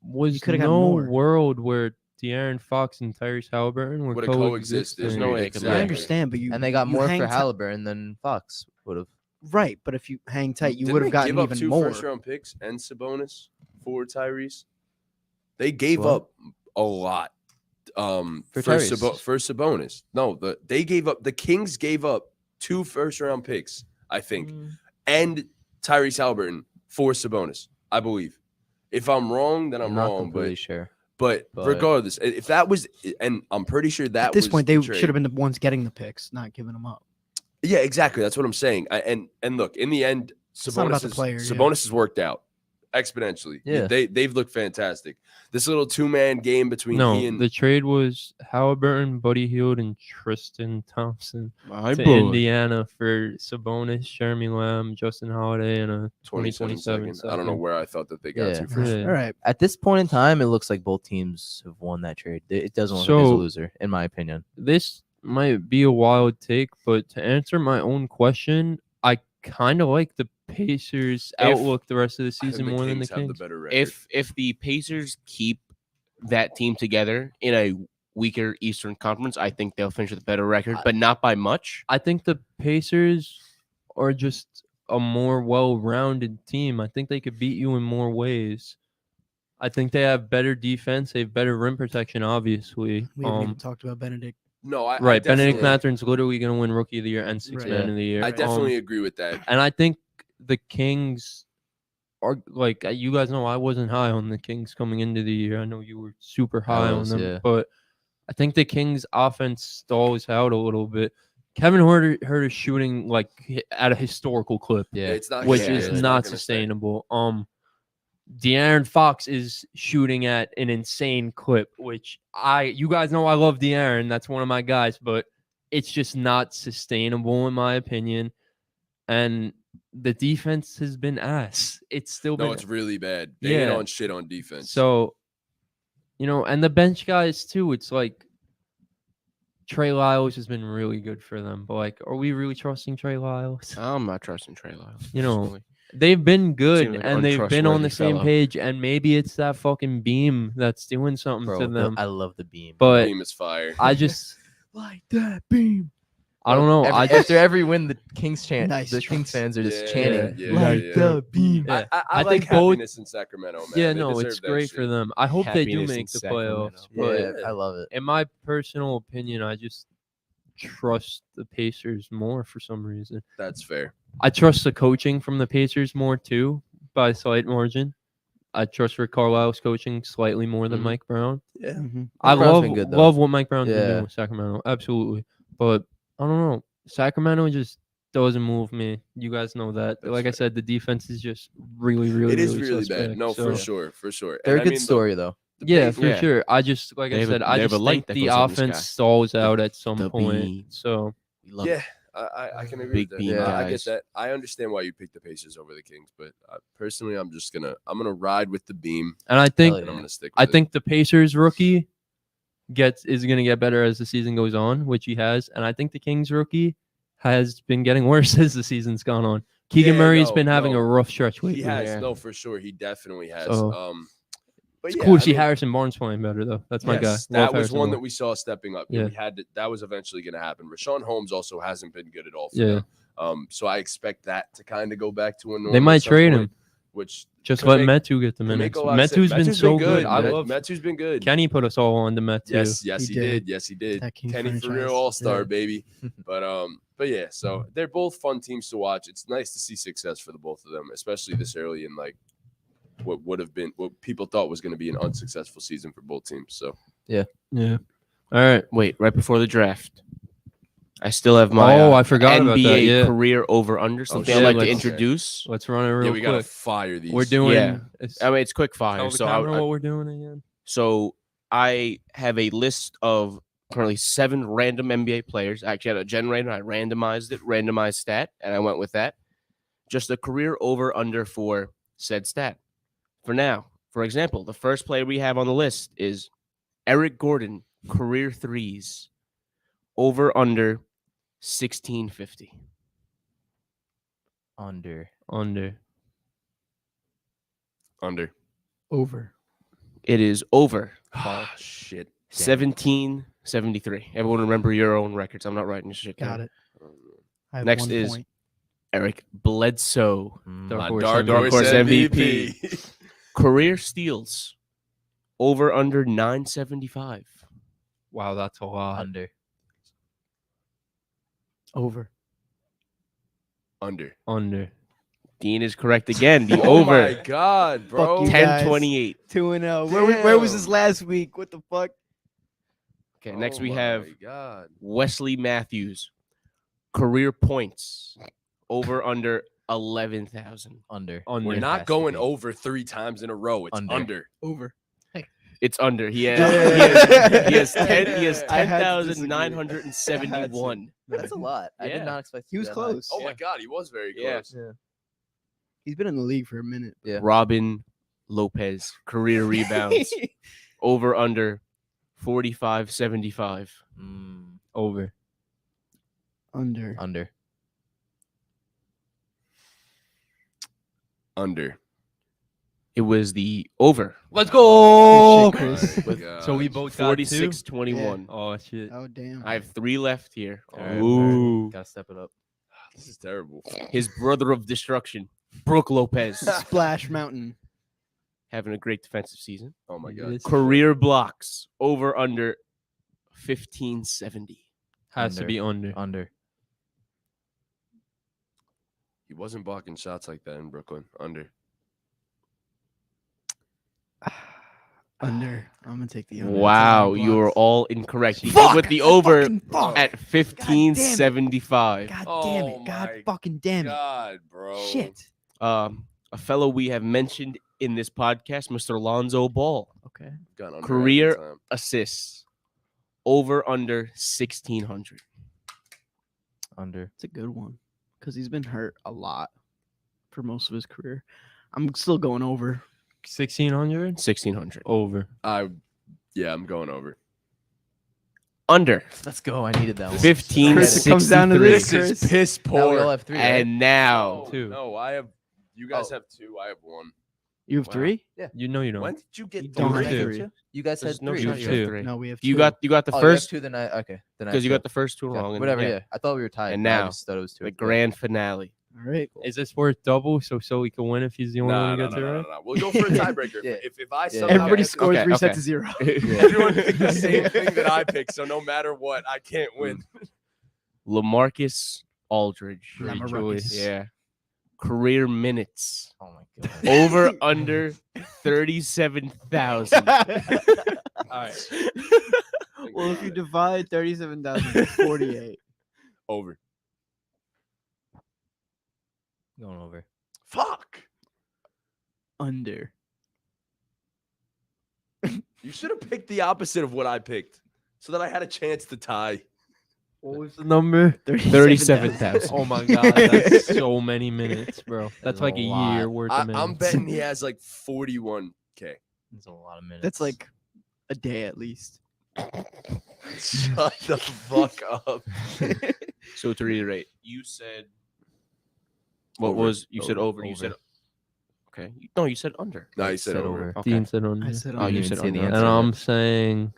was coulda gotten no more. world where De'Aaron Fox and Tyrese Halliburton were Would've coexisted. There's no way they could Exactly. I understand, but you and they got you more hang for ti- Halliburton than Fox would have. right? But if you hang tight, you Didn't would they have gotten give up even 2 more. first-round picks and Sabonis for Tyrese. They gave What? up a lot For for Tyrese. for Sabonis. No, the Kings gave up 2 first-round picks, I think, and Tyrese Halliburton for Sabonis, I believe. If I'm wrong, then I'm not wrong. completely sure. But but- regardless, if that was, and I'm pretty sure that At this was point, the they trade. should have been the ones getting the picks, not giving them up. Yeah, exactly. That's what I'm saying. And look, in the end, It's not about the Sabonis player, has worked out exponentially. Yeah. They've looked fantastic. This little 2-man game between No, he and the trade was Halliburton, Buddy Hield, and Tristan Thompson My to boy. Indiana for Sabonis, Jeremy Lamb, Justin Holiday, and a 27 2027 second. I don't know where I thought that they got Yeah. to for Yeah. All right, At this point in time, it looks like both teams have won that trade. It doesn't look like there's a So- loser, in my opinion. This might be a wild take, but to answer my own question, I kind of like the Pacers' outlook the rest of the I think season more than the Kings have Kings. the better record. If the Pacers keep that team together in a weaker Eastern Conference, I think they'll finish with a better record, but not by much. I think the Pacers are just a more well-rounded team. I think they could beat you in more ways. I think they have better defense. They have better rim protection, obviously. we haven't even talked about Benedict. no, I Right, Benedict definitely- Mathurin's literally going to win Rookie of the Year and Sixth Right. Man of the Year. I definitely agree with that. And I think the Kings are like you guys know I wasn't high on the Kings coming into the year. I know you were super high was, on them, yeah. but I think the Kings offense stalls out a little bit. Kevin Huerter shooting like at a historical clip, Yeah. It's not which yeah, is it's not gonna stay. sustainable. De'Aaron Fox is shooting at an insane clip, which you guys know I love De'Aaron. That's one of my guys, but it's just not sustainable in my opinion. And the defense has been ass. It's still No, been it's really bad. They ain't Yeah. on shit on defense. so, and the bench guys too. It's like Trey Lyles has been really good for them, but like, are we really trusting Trey Lyles? I'm not trusting Trey Lyles. You know, personally. They've been good Seems like and they've been on the untrustworthy same fellow. page, and maybe it's that fucking beam that's doing something Bro, to them. I love the beam. But Team is fire. I just, Like that beam. I don't know. I just, After every win, the Kings chant. Nice the Kings choice. fans are just Yeah, chanting. yeah, Like yeah. the beam. Yeah. I I like think both- happiness in Sacramento, man. yeah, They no, deserve it's that great shit. for them. I hope they do Happiness in make the Sacramento. playoffs. Yeah, But I love it. in my personal opinion, I just trust the Pacers more for some reason. That's fair. I trust the coaching from the Pacers more too, by a slight margin. I trust Rick Carlisle's coaching slightly more than Mhm. Mike Brown. Yeah. Mhm. I Brown's love been good, though. love what Mike Brown's been Yeah. doing with Sacramento, absolutely. But I don't know, Sacramento just doesn't move me. You guys know that. That's Like I fair. said, the defense is just really, really, It is really really suspect. bad. No, so. for sure. They're And a I good mean, story though. Yeah, for Yeah. sure. I just like They I have a- said, they I have a just light think that the goes up in the offense sky. stalls out at some the point. beam. So We love Yeah, it. I can agree Big with that. bean I get guys. that. I understand why you picked the Pacers over the Kings, but personally, I'm gonna ride with the beam, and I think Hell and I'm yeah. gonna stick with I it. think the Pacers rookie is gonna get better as the season goes on, which he has, and I think the Kings rookie has been getting worse as the season's gone on. Keegan Yeah, Murray's no, been having no. a rough stretch He lately. has Yeah. no, for sure. He definitely has. So, But It's yeah, cool to I see mean, Harrison Barnes playing better though. That's my guy. yes, Love that was Harrison one Barnes. that we saw stepping up. Yeah. We had that was eventually going to happen. Rashawn Holmes also hasn't been good at all for Yeah. them. So I expect that to kind of go back to a normal. They might at some trade point, him. which Just could let make- Metu get the could make minutes. a lot of sense. Metu's been so good. I love Metu's been good. Kenny put us all on to Metu. Yes, He he did. did. Yes, he did. That King Kenny for franchise. real all star Yeah. baby. But yeah, so they're both fun teams to watch. It's nice to see success for the both of them, especially this early in like what would have been what people thought was going to be an unsuccessful season for both teams. So Yeah. All right. Wait, right before the draft, I still have my I forgot about NBA that. Yeah. career over under. Something shit, I'd like to let's- introduce. Let's run it real yeah, we gotta quick. fire these. We're doing. Yeah. it's- I mean, it's quick fire. tell the So camera I, what we're doing again. so I have a list of currently 7 random NBA players. I actually had a generator. I randomized stat, and I went with that. Just a career over under for said stat. For now, for example, the first player we have on the list is Eric Gordon, career threes, over under 1650. Under. Under. Over. It is over Ah, shit. 1773. Everyone remember your own records. I'm not writing this shit down. Got it. I have Next 1 is- point. Eric Bledsoe, Dark My horse dark MVP. horse MVP. MVP. career steals, over under 975. Wow, that's a lot. Under. Over. Under. Under. Dean is correct again. The Oh over my god, bro. Fuck you. guys. 1028. 2-0. Where was this Damn. last week? What the fuck? Okay, next Oh we my have God. Wesley Matthews, career points, over under 11,000. Under. Under. We're It not has to going be. over 3 times in a row. It's Under. under. Over. It's under. He has Yeah. he has 10 he has I had to disagree. 10,971. That's a lot. I Yeah. did not expect. He was that high. close. Oh my god, he was very Yeah. close. He's been in the league for a minute. Yeah. Robin Lopez, career rebounds, over under 4575. Over. Under. Under. Under. It was the over. Let's go, Good shit, Chris. Chris. My With So we gosh. both got 46-21. Oh shit. Oh damn. I have 3 left here. All right, Ooh. Gotta step it up. This is terrible. His brother of destruction, Brooke Lopez, Splash Mountain. having a great defensive season. Oh my god. It's- Career blocks, over under 1570. Has to Under. be under. Under. He wasn't blocking shots like that in Brooklyn. Under. Under. I'm gonna take the under. Wow, It's on you are blocks. all incorrect. He Fuck! went with the over Fucking fuck! at 1575. God damn Oh it. God my fucking damn it. God, bro. Shit. A fellow we have mentioned in this podcast, Mr. Lonzo Ball, Okay. Gone under Career- every time. assists, over under 1600. Under. It's a good one because he's been hurt a lot for most of his career. I'm still going over. 1600. 1600. Over. Yeah, I'm going over. Under Let's go. I needed that one. 1563. Chris, it comes down to this, This is piss Now we all poor. have 3. right? And now, No, Two. No, I have. You guys Oh. have 2. I have 1. You have Wow. 3? You know you don't. When did you get You don't have three? two. You guys there's had no 3. shot right? you two. have 3. No, we have You 2. got the Oh, you have first 2. Then I okay. Then I because you have got the first 2 two. Okay, wrong. Whatever. yeah. Yeah. I thought we were tied. And but I now, just thought it was 2. The grand finale. All right. Is this worth double so he can win if he's the only one No, who no, gets no, it no, right? no, no. We'll go for a tiebreaker. Yeah. If I Yeah. somehow Everybody get- scores okay, 3 okay. sets to 0. Everyone picked the same thing that I picked, so no matter what, I can't win. LaMarcus Aldridge. Lamarcus. Yeah. Career minutes, Oh my god. over under 37,000. All right. Well, if you divide 37,000 by 48, Over. Going over. Fuck. Under. You should have picked the opposite of what I picked, so that I had a chance to tie. What was the number? 37,000. Oh my god, that's so many minutes, bro. That's a like a lot. year worth of minutes. I'm betting he has like 41K. That's a lot of minutes. That's like a day at least. Shut the fuck up. So to reiterate, you said what Over. was you said Over. over. You said okay. No, you said under. No, you said over. Okay. Dean said under. I said Oh, under. you didn't said say the under. answer. And I'm saying,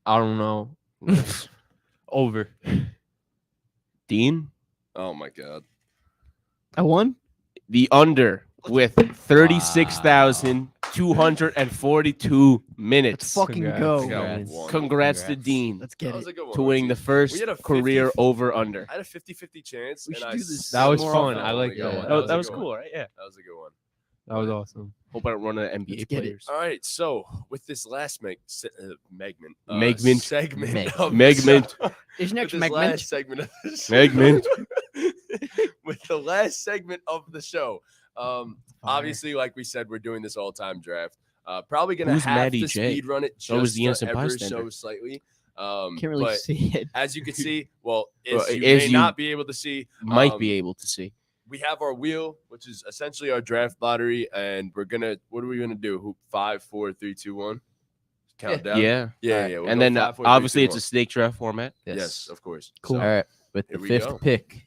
I don't know. Over. Dean, Oh my god. I won. the under with 36,242 minutes. Let's fucking Congrats. go. Congrats. Congrats to Congrats. Dean Let's That get was it. a good one. to winning the Archie. first We had a 50 career over under. I had a 50-50 chance. We and should I do this That was more fun. often. I like got that. one. That a was good cool, one. right? Yeah. That was a good one. That was awesome. Hope I don't run into NBA Let's get it. players. All right, so with this last segment Megment. of Megment. the show- Is next with this Megment? last segment of the show, Megment. with the last segment of the show, obviously, like we said, we're doing this all-time draft. Probably gonna Who's have Maddie to J? speed run it So was just the innocent ever bystander. so slightly. Can't really but see it. as you can see, well, Well, you as may you not be able to see, Might be able to see. we have our wheel, which is essentially our draft lottery, and what are we gonna do? Who 5, 4, 3, 2, 1? Count down. Yeah. Yeah. We'll And go then 5, 4, 3, obviously 2, it's a 1. snake draft format. Yes, of course. Cool. All right. With Here the we fifth go. pick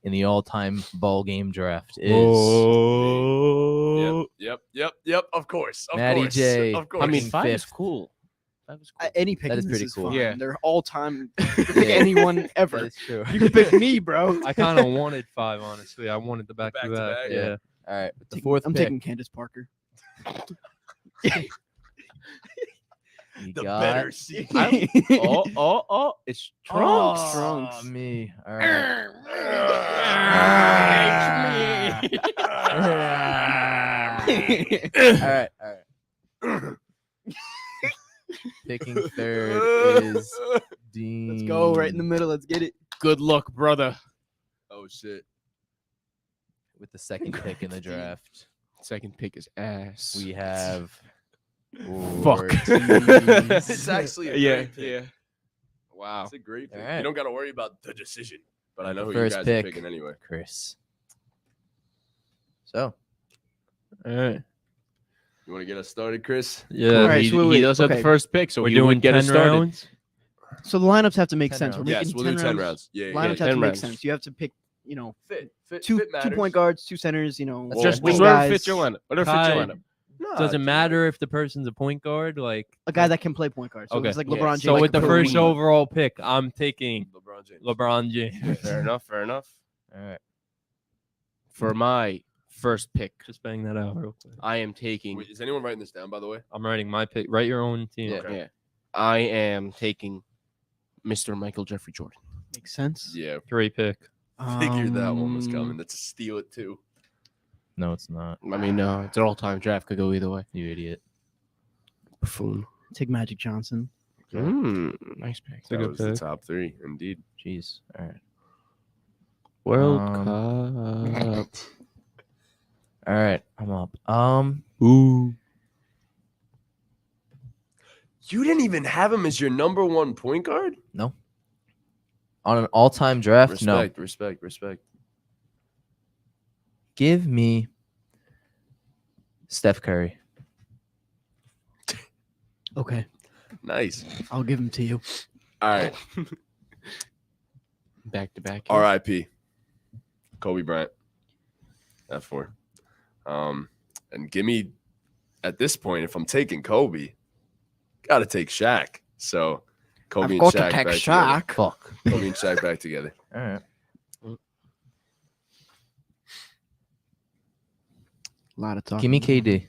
in the all-time ball game draft is Yep. Of course. Matty J. Of course. I mean, Fucking 5 is fifth. cool. 5 is cool. Any pick That is in this pretty is cool. fine. Yeah. They're all time. You can pick anyone ever. That's true. You can pick me, bro. I kind of wanted 5, honestly. I wanted the back to back. back-to-back? Yeah. All right. With the Taking- fourth I'm pick, taking Candace Parker. you the got better seat. It's Trunks. Oh, Trunks. me. All right. All right. Picking third is Dean. Let's go right in the middle. Let's get it. Good luck, brother. Oh shit. With the second pick in the draft, Second pick is ass. we have. Fuck. Ortiz. It's actually a Yeah, great pick. yeah. Wow. It's a great pick. All right. You don't got to worry about the decision. But I know who you First guys pick. are picking anyway. Chris. So, All right. You want to get us started, Chris? Yeah. All right, he, so wait, he does have okay. the first pick, so We're he doing would get 10 us started. rounds. So the lineups have to make 10 sense. We're rounds. making Yes, we'll do 10 rounds. Yeah, Lineups have 10 to make rounds. sense. You have to pick, Fit 2 matters. point guards, 2 centers. Well, Just wing whatever guys, fits your lineup. Whatever fits your Kai, lineup. Does it matter if the person's a point guard? Like, a guy that can play point guard. So Okay. it's like Yeah. LeBron James. so like with the a first wing. overall pick, I'm taking LeBron James. LeBron James. Fair enough. Fair enough. all right. For my first pick, Just bang that out real quick. I am taking. Wait, is anyone writing this down, by the way? I'm writing my pick. Write your own team. Yeah. Okay. Yeah, I am taking Mr. Michael Jeffrey Jordan. Makes sense. Yeah, Great pick. figured that one was Um, coming. That's a steal it too. No, it's not. I mean, it's an all-time draft. Could go either way. You idiot. Buffoon. Take Magic Johnson. Nice pick. It's a That good was the pick. top 3, indeed. Jeez. All right. World Um, Cup. All right. I'm up. Ooh. You didn't even have him as your number 1 point guard? On an all-time draft, no. Respect. Give me Steph Curry. Okay, Nice. I'll give him to you. All right. Back to back. R.I.P. Kobe Bryant. F4. And give me, at this point, if I'm taking Kobe, got to take Shaq. So Kobe I've and got to Shaq take back Shaq. Fuck. together. Kobe and Shaq back together. All right. A lot of talking. Give me KD.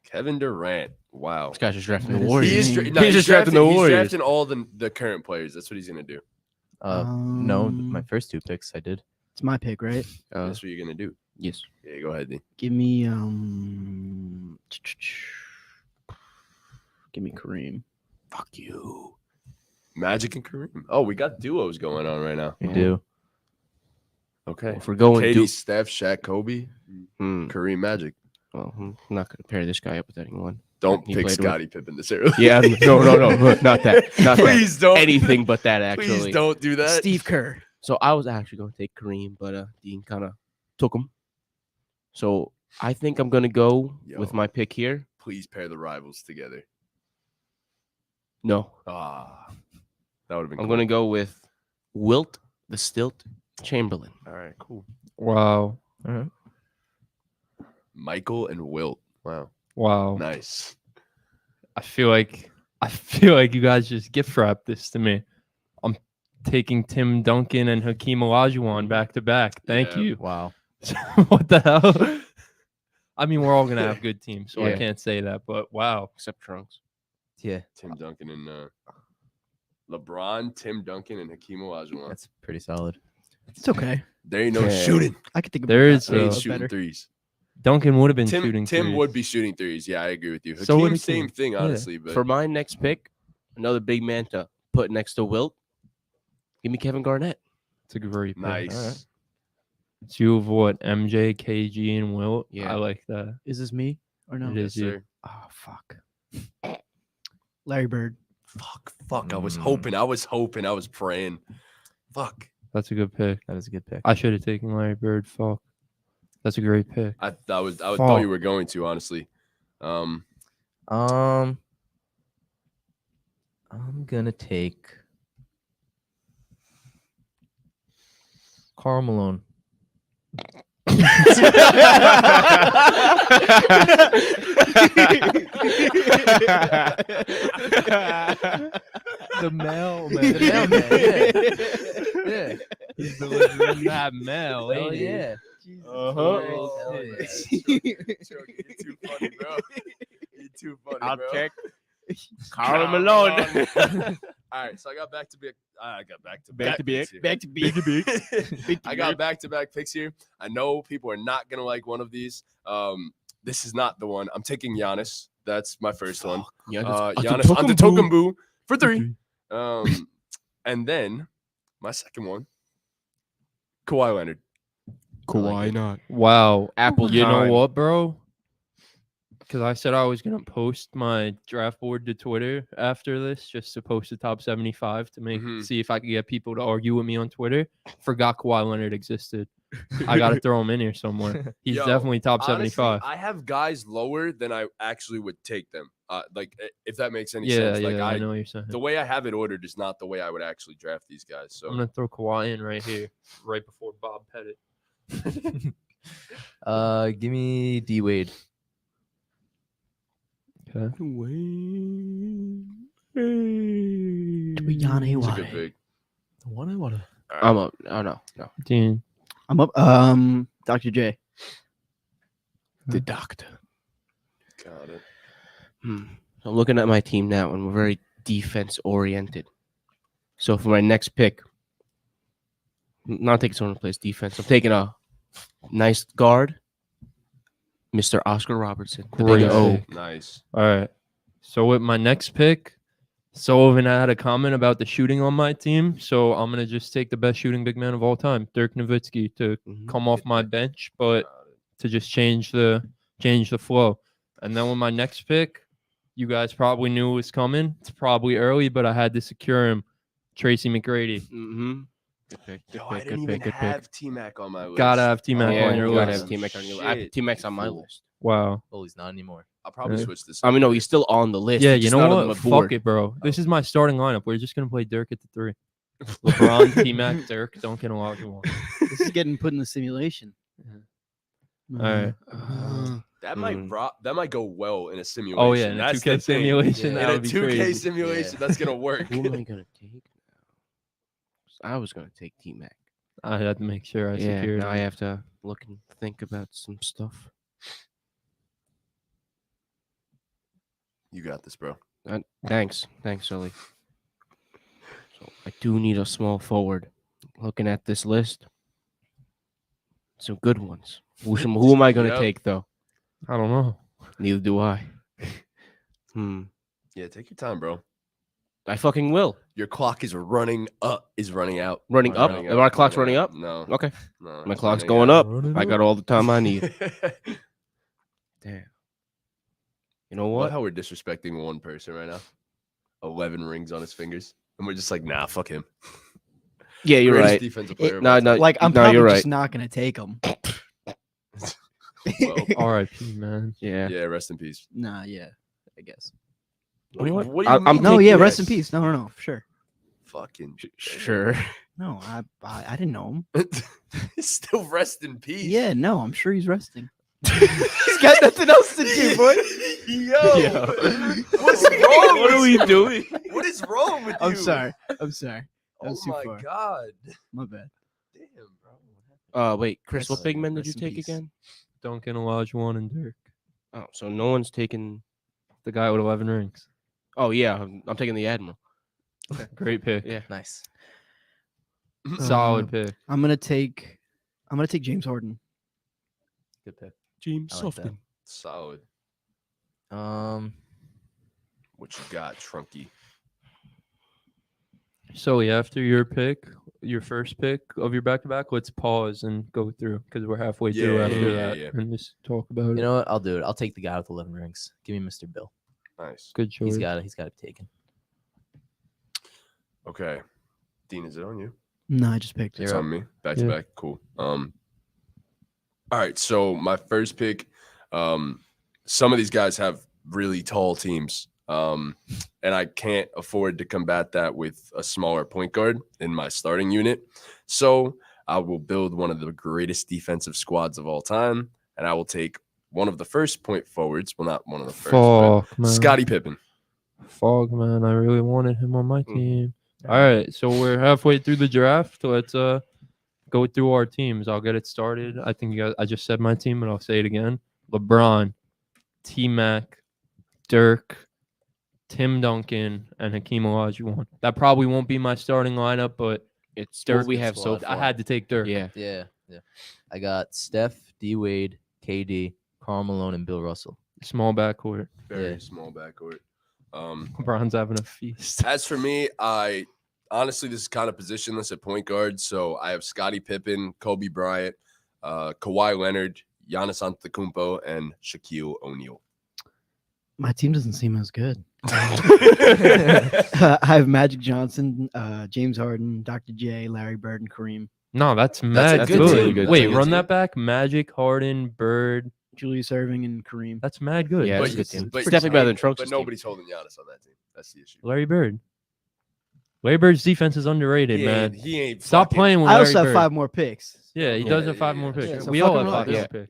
Kevin Durant. Wow. This guy's just drafting That the is Warriors. He is insane. no, He's just drafting the He's Warriors. drafting all the current players. That's what he's going to do. No, my first 2 picks I did. It's my pick, right? That's what you're going to do. Yes. Yeah, go ahead, D. Give me give me Kareem. Fuck you. Magic and Kareem. Oh, we got duos going on right now. You Yeah. do. Okay. If we're going Katie, Duke, Steph, Shaq, Kobe, Kareem Magic. well, I'm not gonna pair this guy up with anyone. Don't He pick played with- Scottie Pippen this early. Yeah, no, not that. Not Please don't. anything but that. Actually, Please don't do that. Steve Kerr. So I was actually going to take Kareem, but Dean kind of took him. So I think I'm gonna go with Yo. my pick here. Please pair the rivals together. No, Ah, that would have been. I'm cool. gonna go with Wilt the Stilt Chamberlain. All right, cool. Wow. Michael and Wilt. Wow, Wow. nice. I feel like you guys just gift wrapped this to me. I'm taking Tim Duncan and Hakeem Olajuwon back to back. Thank Yeah. you. Wow. What the hell? I mean, we're all gonna have good teams, so I Yeah. can't say that. But wow. Except Trunks. Yeah, Tim Duncan and LeBron, Tim Duncan, and Hakeem Olajuwon. that's pretty solid. It's okay. There ain't no Yeah. shooting. I could think of There is, They ain't So shooting better. threes. Duncan would have been Tim shooting. Tim would threes. be shooting threes. Yeah, I agree with you. So Hakeem, would Hakeem. same thing, Yeah. honestly. But For my next pick, another big man to put next to Wilt. Give me Kevin Garnett. It's a great pick. nice. Alright. It's you of what? MJ, KG, and Wilt. Yeah. I like that. Is this me or no? It Yes, is you. sir. Oh fuck. Larry Bird. Fuck. I was Mm. hoping. I was praying. Fuck. That's a good pick. That is a good pick. I should have taken Larry Bird. Fuck. That's a great pick. I thought you Fuck. were going to, honestly. I'm gonna take Karl Malone. The mailman. The mailman, yeah. He's delivering that mail, Hell ain't he? yeah. Uh-huh. Hell yeah. You're too funny, bro. You're too funny, I'll bro. check. Karl Malone. All right, so I got back to back. I got back to Back to picks here. Back to big. I got back to back picks here. I know people are not gonna like one of these. This is not the one. I'm taking Giannis. That's my first one. Giannis Antetokounmpo for 3. And then my second one, Kawhi Leonard. Kawhi not. Wow. Apple You time. know what, bro? Because I said I was going to post my draft board to Twitter after this, just to post the top 75 to Mhm. see if I could get people to argue with me on Twitter. Forgot Kawhi Leonard existed. I got to throw him in here somewhere. He's Yo, definitely top Honestly, 75. I have guys lower than I actually would take them. If that makes any Yeah, sense. Like I know what you're saying. the way I have it ordered is not the way I would actually draft these guys. So I'm going to throw Kawhi in right here, right before Bob Pettit. Give me D Wade. Okay. Yanni it's a Wade. good pick. What I wanna. I'm up. Oh no. Dean. I'm up. Dr. J. The doctor. Got it. So I'm looking at my team now, and we're very defense oriented. So for my next pick, I'm not taking someone to play defense. I'm taking a nice guard, Mr. Oscar Robertson. The Great big O. pick. Nice. All right. So with my next pick, Sullivan had a comment about the shooting on my team. So I'm going to just take the best shooting big man of all time, Dirk Nowitzki, to Mhm. come off my bench, but Got it. to just change the flow. And then with my next pick, you guys probably knew it was coming. It's probably early, but I had to secure him, Tracy McGrady. Mm-hmm. Good pick. Good Yo, I pick. didn't Good even pick. Good have pick. T-Mac on my list. Gotta have T-Mac Yeah, on your you gotta list. have T-Mac on your. I have Shit, T-Mac on my fool. list. Wow. Oh, he's not anymore. I'll probably Yeah. switch this. I mean, no, he's still on the list. Yeah, he's you just know not on what? the Fuck board. it, bro. This is my starting lineup. We're just gonna play Dirk at the 3. LeBron, T-Mac, Dirk, Duncan, Olajuwon. This is getting put in the simulation. All right. That might that might go well in a simulation. Oh yeah, in a That's 2K the thing. simulation, In that a would be 2K crazy. simulation, that's gonna work. Who am I gonna take now? I was gonna take T-Mac. I had to make sure I Yeah, secured. now I him. have to look and think about some stuff. You got this, bro. Thanks, Sully. So I do need a small forward. Looking at this list, some good ones. Who am I gonna Yep. take though? I don't know. Neither do I. Yeah, take your time, bro. I fucking will. Your clock is running out. Running up. Running Our clock's running up. No. Okay. No. My it's clock's running going out. up. I got all the time I need. Damn. You know What? what? How we're disrespecting one person right now? 11 rings on his fingers, and we're just like, nah, fuck him. Yeah, you're Greatest right. defensive player. of no, all no, time. Like I'm No, probably you're just right. not gonna take him. Well, R.I.P. man. Yeah. yeah. Rest in peace. Nah, yeah, I guess. What, You know what? what do you I'm mean? No, taking yeah, this. rest in peace. No, for sure. Fucking Sure. No, I didn't know him. Still rest in peace. Yeah, no, I'm sure he's resting. He's got nothing else to do, boy. Yo, what's wrong? What are we doing? What is wrong with you? I'm sorry. That Oh was too my far. god. My bad. Damn, bro. Wait, Chris, Rest- what big men did you rest in take peace. again? Duncan, Olajuwon, and Dirk. Oh, so no one's taking. The guy with 11 rings. Oh yeah, I'm taking the Admiral. Great pick. Yeah. Nice. Solid pick. I'm gonna take James Harden. Good pick. James I like that. Solid. What you got, Trunky? So after your pick, your first pick of your back-to-back, let's pause and go through because we're halfway through Yeah, after yeah, that yeah. and just talk about You it. know what? I'll do it. I'll take the guy with 11 rings. Give me Mr. Bill. Nice. Good choice. He's got to be taken. Okay. Dean, is it on you? No, I just picked it. It's You're on me. Back to Yeah. back. Cool. All right. So my first pick, some of these guys have really tall teams. And I can't afford to combat that with a smaller point guard in my starting unit. So I will build one of the greatest defensive squads of all time, and I will take one of the first point forwards. Well, not one of the first, but Fuck, man. Scottie Pippen. Fuck, man. I really wanted him on my Mhm. team. All right, so we're halfway through the draft. Let's go through our teams. I'll get it started. I think you guys, I just said my team, and I'll say it again. LeBron, T-Mac, Dirk, Tim Duncan, and Hakeem Olajuwon. That probably won't be my starting lineup, but It's Dirk what we good have so squad. far. I had to take Dirk. Yeah. Yeah. I got Steph, D Wade, KD, Karl Malone, and Bill Russell. Small backcourt. Very Yeah. small backcourt. LeBron's having a feast. As for me, I honestly, this is kind of positionless at point guard. So I have Scottie Pippen, Kobe Bryant, Kawhi Leonard, Giannis Antetokounmpo, and Shaquille O'Neal. My team doesn't seem as good. I have Magic Johnson, James Harden, Dr. J, Larry Bird, and Kareem. No, that's a mad good good. team. That's a Wait, good run team. that back. Magic, Harden, Bird. Julius Erving and Kareem. That's mad good. Yeah, But that's a good team. but It's definitely better than Trunks' But team. nobody's holding Giannis on that team. That's the issue. Larry Bird. Larry Bird's defense is underrated, man. He ain't Stop fucking- playing with I Larry also have Bird. 5 more picks. Yeah, he Yeah, does have yeah, 5 yeah. more picks. Yeah, so We fuck all him have up. 5 Yeah. more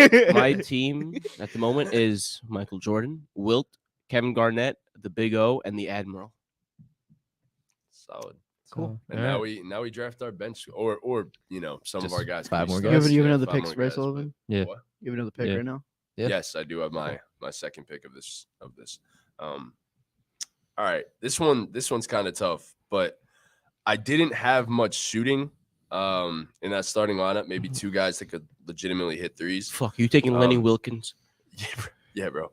picks. My team at the moment is Michael Jordan, Wilt, Kevin Garnett, the Big O, and the Admiral. Solid. Cool. And now we draft our bench or some Just of our guys. 5 can be more studs. guys? You have Yeah, another 5 pick, more right, guys, but- Sullivan? Yeah. What? You have another pick Yeah. right now? Yeah. Yes, I do have my second pick of this. All right, this one's kind of tough, but I didn't have much shooting in that starting lineup. Maybe 2 guys that could legitimately hit threes. Fuck, you taking Lenny Um, Wilkins? Yeah, bro.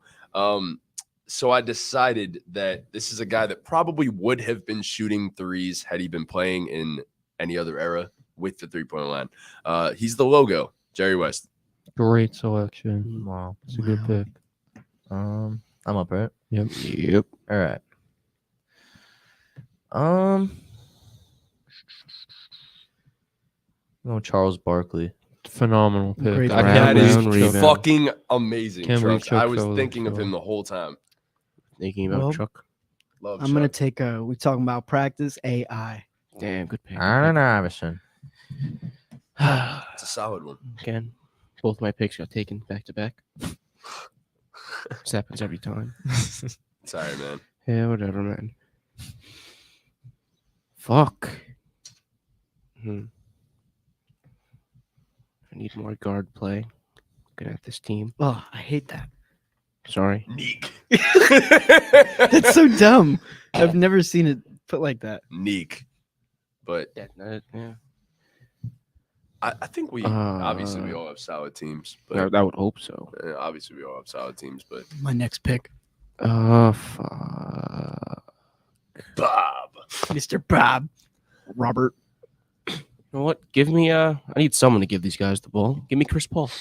So I decided that this is a guy that probably would have been shooting threes had he been playing in any other era with the 3-point line. He's the logo, Jerry West. Great selection. Wow. It's a good Wow. pick. I'm up, right? Yep. All right. No, Charles Barkley. Phenomenal pick. Great I pick. can't That is Round believe rebound. fucking amazing. Can't believe Trunks. I Chuck was fell thinking that of him far. the whole time. Thinking about Well, Chuck. Love I'm gonna Chuck. take we talking about practice AI. Damn, good pick. Allen Iverson. It's a solid one. Again, both my picks got taken back to back. This happens every time. Sorry, man. Yeah, whatever, man. Fuck. I need more guard play. Looking at this team. Oh, I hate that. Sorry. Neek. That's so dumb. I've never seen it put like that. Neek. But Yeah. I think we obviously we all have solid teams. But I would hope so. obviously we all have solid teams. But My next pick. Fuck. Bob. Mr. Bob. Robert. You know what? Give me I need someone to give these guys the ball. Give me Chris Paul.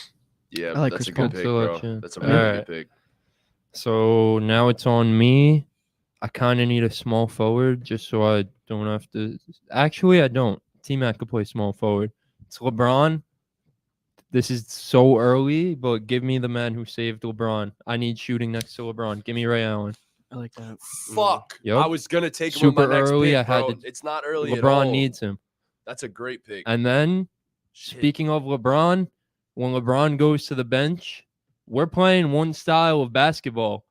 Yeah, I like that's Chris a good Paul. pick, bro. Selection. That's a really Alright. good pick. So now it's on me. I kind of need a small forward just so I don't have to. Actually, I don't. T-Mac could play small forward. It's LeBron. This is so early, but give me the man who saved LeBron. I need shooting next to LeBron. Give me Ray Allen. I like that. Fuck. Yup. I was gonna take him with Super my next early, pick, I had bro. to- It's not early at all. LeBron needs him. That's a great pick. And then, Shit. speaking of LeBron, when LeBron goes to the bench, we're playing one style of basketball.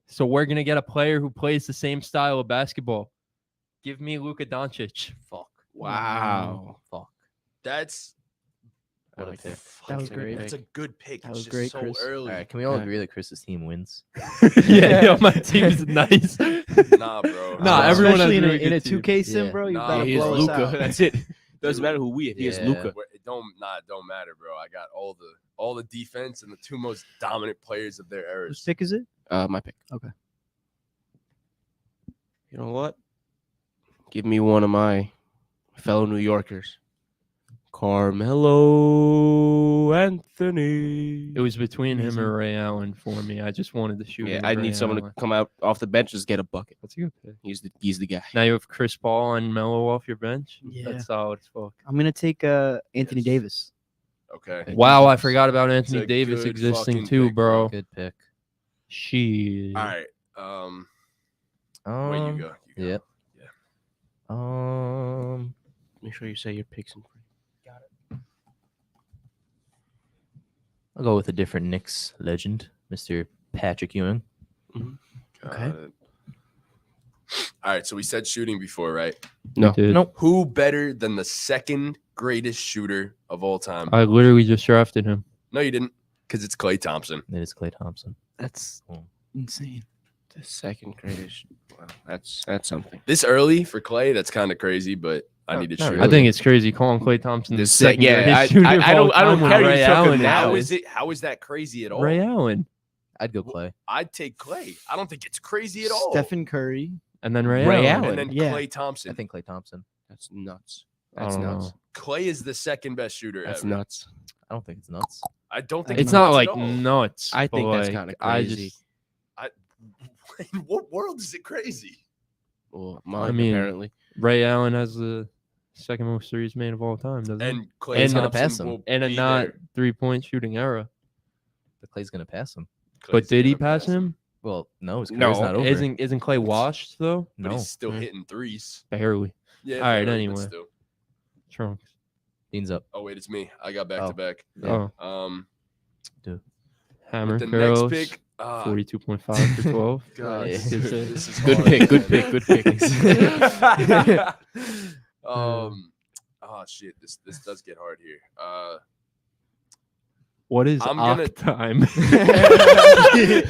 So we're going to get a player who plays the same style of basketball. Give me Luka Doncic. Fuck. Wow. Fuck. That's What a pick. That was Fucking great. That's a good pick. That It's was just great, so Chris. early. All right, can we all Yeah. agree that Chris's team wins? Yeah, my team's nice. Nah, bro. Nah, everyone has Especially in really a good 2K sim, Yeah. bro. You Nah, better He is blow us Luca. out. That's it. Doesn't matter who we have. He is Yeah. Luca. It don't matter, bro. I got all the defense and the two most dominant players of their Whose eras. pick is it? My pick. Okay. You know what? Give me one of my fellow New Yorkers. Carmelo Anthony. It was between him Amazing. and Ray Allen for me. I just wanted to shoot. Yeah, him I with need Ray someone Allen. to come out off the bench and just get a bucket. That's a good pick. He's the guy. Now you have Chris Paul and Melo off your bench. Yeah. That's solid as fuck. I'm gonna take Anthony Yes. Davis. Okay. Wow, I forgot about It's Anthony a Davis good existing fucking too, pick, bro. bro. Good pick. She. All right. Where you go? You go. Yep. Make sure you say your picks in front. I'll go with a different Knicks legend, Mr. Patrick Ewing. Okay. Got it. All right. So we said shooting before, right? No. Dude, Nope. Who better than the second greatest shooter of all time? I literally just drafted him. No, you didn't, because it's Klay Thompson. It is Klay Thompson. That's Oh. insane. The second greatest. Wow, that's something. This early for Klay, that's kind of crazy, but I No, need to not shoot. really. I think it's crazy calling Klay Thompson the This second yeah, greatest shooter of I all don't time when care. You Ray took Allen him now. How is. is it? How is that crazy at all? Ray Allen I'd go Klay. I'd take Klay. I don't think it's crazy at all. Stephen Curry. and then Ray, Ray Allen. Allen. and then Yeah. Klay Thompson. I think Klay Thompson. That's nuts. I That's don't nuts. know. Klay is the second best shooter That's ever. nuts. I don't think it's nuts. I don't think It's It's not nuts like at all. nuts. I but, think that's like, kinda I crazy. just In what world is it crazy? Well, mine mean, apparently. Ray Allen has the second most threes made of all time, doesn't he? And Klay And gonna Thompson pass him. will In a be not there. 3-point shooting era. But Clay's gonna pass him. But Klay's did he gonna pass him? Well, no, his No, career's not over. Isn't Clay washed though? But no. he's still Mhm. hitting threes. Barely. Yeah. All right, barely, but anyway. still. Trunks. Dean's up. Oh wait, it's me. I got back Oh. to back. Yeah. Oh, Dude. hammer With the curls. next pick. 42.5 for 12. God, Yeah. dude, this is Good hard. pick. Good pick. Good pick. Oh shit, this does get hard here. What is I'm gonna- Octime?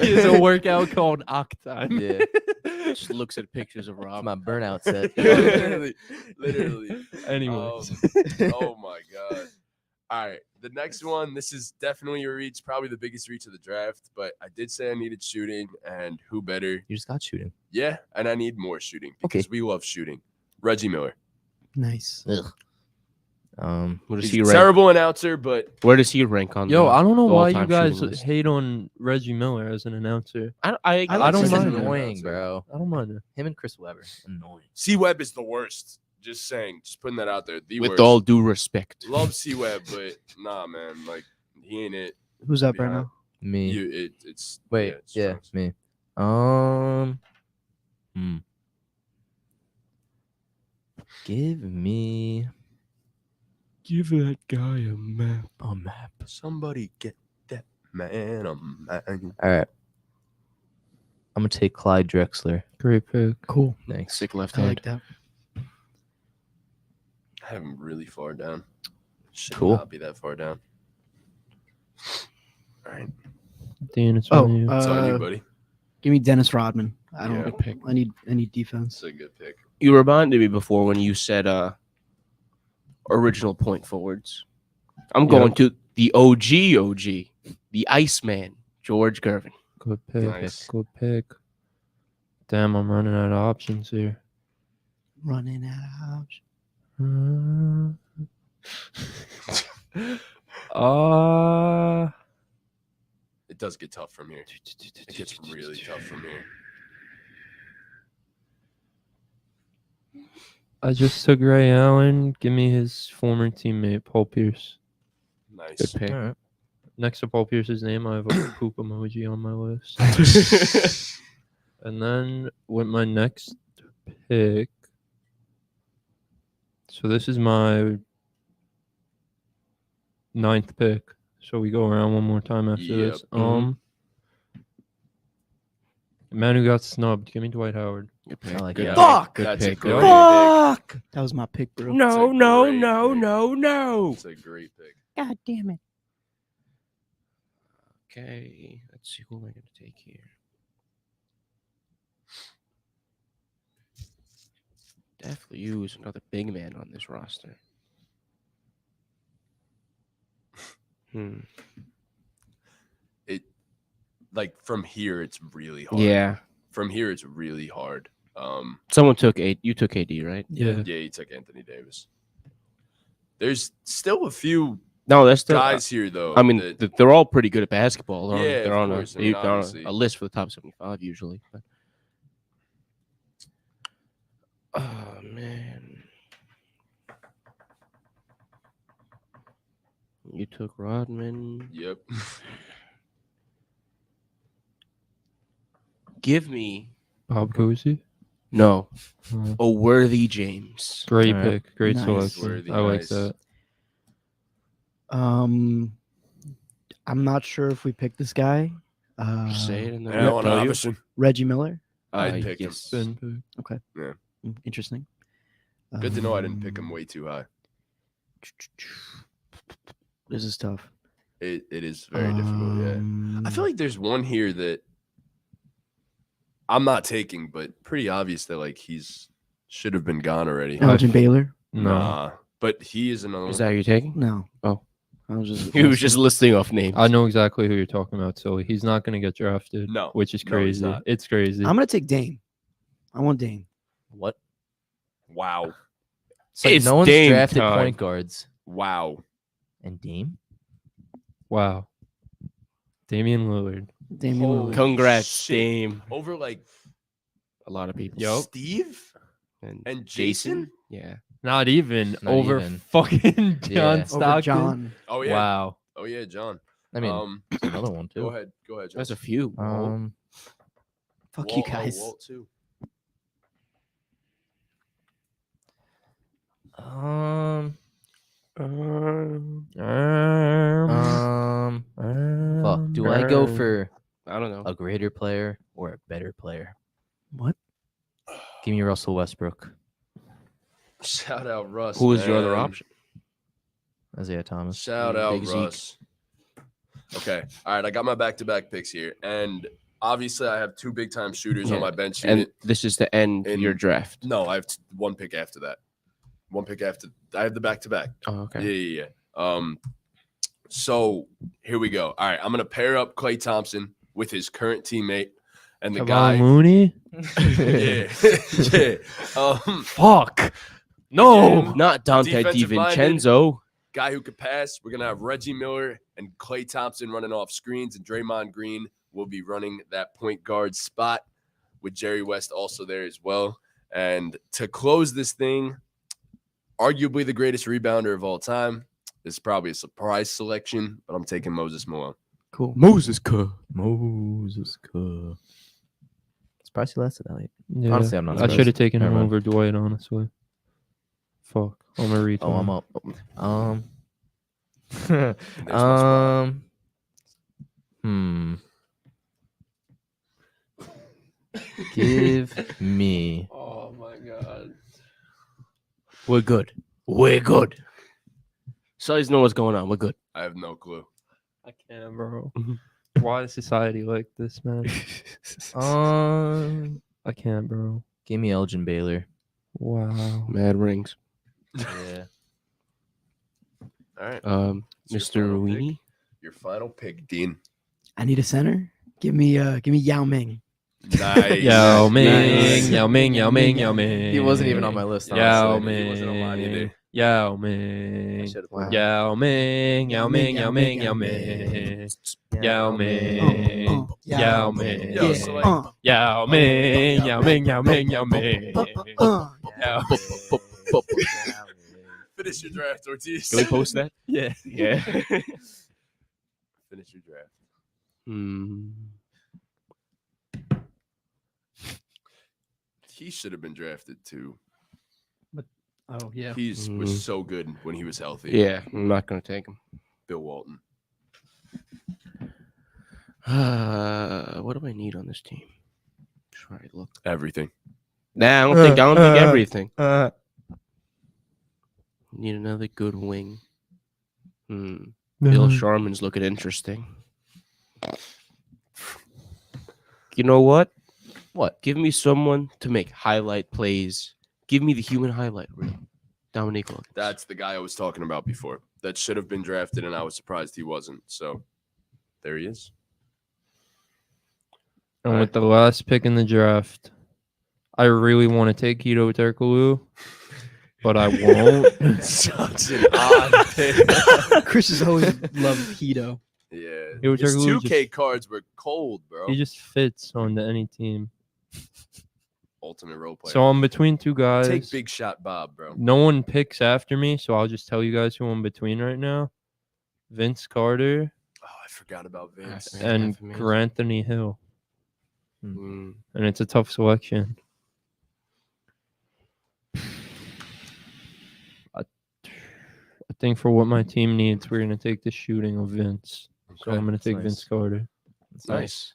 It's a workout called Octime. Yeah. Just looks at pictures of Rob. My burnout set. literally. Anyways. Oh my god. All right, the next one. This is definitely a reach, probably the biggest reach of the draft. But I did say I needed shooting, and who better? You just got shooting. Yeah, and I need more shooting Okay. because we love shooting. Reggie Miller. Nice. Ugh. Where does He's he a rank? terrible announcer, but Where does he rank on? Yo, the I don't know why you all-time guys shooting list? hate on Reggie Miller as an announcer. I I don't It's mind just him. annoying, bro. I don't mind it. Him and Chris Webber, annoying. C Webb is the worst. Just saying, just putting that out there. The With worst. all due respect. Love C Webb, but nah, man, like he ain't it. Who's up right Behind- now? Me. It's Wait, it's yeah, Trunks. me. Give me Give that guy a map. a map. Somebody get that man a man. All right. I'm gonna take Clyde Drexler. Great pick. Cool. Thanks. Sick left I hand. like that. I have him really far down. Should Cool. not be that far down. All right, Dean, it's Oh, on you. it's on you, buddy. give me Dennis Rodman. I don't. Yeah. Good pick. I need defense. It's a good pick. You reminded me before when you said original point forwards. I'm going to the OG, the Iceman, George Gervin. Good pick. Nice. Good pick. Damn, I'm running out of options here. Running out of options. It does get tough from here. It gets really tough from here. I just took Ray Allen. Give me his former teammate, Paul Pierce. Nice. Good pick. All right. Next to Paul Pierce's name, I have a poop emoji on my list. And then with my next pick, so this is my 9th pick. So we go around one more time after Yep. this. Man who got snubbed. Give me Dwight Howard. Good pick. I like Good that. pick. Fuck! Good That's a pick. great Good pick. Fuck! That was my pick, bro. It's a No, no, great no, pick. no, no. It's a great pick. God damn it. Okay, let's see who am I going to take here. Definitely use another big man on this roster. Like from here, it's really hard. Yeah. From here, it's really hard. Someone took AD. You took AD, right? Yeah. Yeah, he took Anthony Davis. There's still a few No, that's still. guys here though. I mean, that- they're all pretty good at basketball. They're Yeah, on, they're of on, course. I a, mean, they're on obviously. a list for the top 75 usually. But... Oh man, you took Rodman. Yep. Give me Bob Cousy. no Uh, a worthy James. Great All right. pick. Great Nice. selection. Worthy, I like nice. that. I'm not sure if we picked this guy. Say it and then Allen I'll tell you. Iverson. Reggie Miller. I'd pick him. yes. Ben pick. Interesting. Good to know I didn't pick him way too high. This is tough. It is very difficult. Yeah. I feel like there's one here that I'm not taking, but pretty obvious that like he's should have been gone already. Elgin Baylor. No. Nah, but he is another. Is that who you're taking? No. Oh. I was just. He was just listing off names. I know exactly who you're talking about. So he's not going to get drafted. No. Which is No, he's crazy. not. It's crazy. I'm gonna take Dame. I want Dame. What? Wow. It's like It's no one's Dame drafted time. point guards. Wow. And Dame? Wow. Damian Lillard. Damian Holy Lillard. Congrats, shit. Dame. Over like A lot of people. Steve and Jason? Yeah. Not even Not over even. fucking John Yeah. Over Stockton. John. Oh yeah. Wow. Oh yeah, John. I mean, there's another one too. Go ahead. Go ahead, John. That's a few. Fuck you Walt- oh, guys. Walt too. Fuck. Do I go for I don't know. a greater player or a better player? What? Give me Russell Westbrook. Shout out Russ. Who was your other man. option? Isaiah Thomas. Shout out Big Zeke. Russ. Okay. All right. I got my back-to-back picks here, and obviously I have two big-time shooters on Yeah. my bench And unit. this is to end In- your draft. No, I have one pick after that. One pick after. I have the back-to-back. Oh, okay. Yeah. So here we go. All right. I'm gonna pair up Klay Thompson with his current teammate and the Kevon guy. Looney. Yeah. Yeah. Fuck. No. Not Dante Defensive DiVincenzo. Guy who could pass. We're gonna have Reggie Miller and Klay Thompson running off screens, and Draymond Green will be running that point guard spot with Jerry West also there as well. And to close this thing, arguably the greatest rebounder of all time. This is probably a surprise selection, but I'm taking Moses Malone. Cool. Moses Kerr. Moses Cook. Surprised he lasted that late. Yeah. Honestly, I'm not I surprised. should have taken him Never mind. over Dwight, honestly. Fuck. I'm a retard. Oh, I'm up. There's my spot. Give me. Oh my god. We're good. We're good. So you know what's going on. We're good. I have no clue. I can't, bro. Why is society like this, man? I can't, bro. Give me Elgin Baylor. Wow. Mad rings. Yeah. All right. Mr. It's your final pick. Weenie. Your final pick, Dean. I need a center. Give me Yao Ming. Nice. Yao Ming, Nice. Yao Ming, Yao Ming, Yao Ming. He wasn't even on my list. Yao honestly. He wasn't on mine either. Ming, Yao I Ming, should've Wow. put Yao Ming, Yao Ming, Yao Ming, Yao Ming, Yao Ming, Yao Ming, Yo, so like, Yao Ming, Yao Ming, Yao Ming, Yao Ming. Yao- finish your draft, Ortiz. Can we post that? Yeah. Yeah. Finish your draft. He should have been drafted too. Oh yeah. He was Mm. so good when he was healthy. Yeah, I'm not gonna take him. Bill Walton. What do I need on this team? Try to look. Everything. Nah, I don't think everything. Need another good wing. Bill Sharman's looking interesting. You know what? What? Give me someone to make highlight plays. Give me the human highlight reel. Dominique Wilkins. That's the guy I was talking about before. That should have been drafted, and I was surprised he wasn't. So there he is. And with the last pick in the draft, I really want to take Hito Turkoglu, but I won't. Such an odd pick. Chris has always loved Hito. Yeah. It was His Turkoglu 2K cards were cold, bro. He just fits onto any team. Ultimate role player. So I'm between two guys. Take Big Shot Bob, bro. No one picks after me, so I'll just tell you guys who I'm between right now. Vince Carter Oh, I forgot about Vince. That's and amazing. Granthony Hill. Mm. And it's a tough selection. I think for what my team needs, we're going to take the shooting of Vince. So Okay, I'm going to that's take nice. Vince Carter. That's Nice.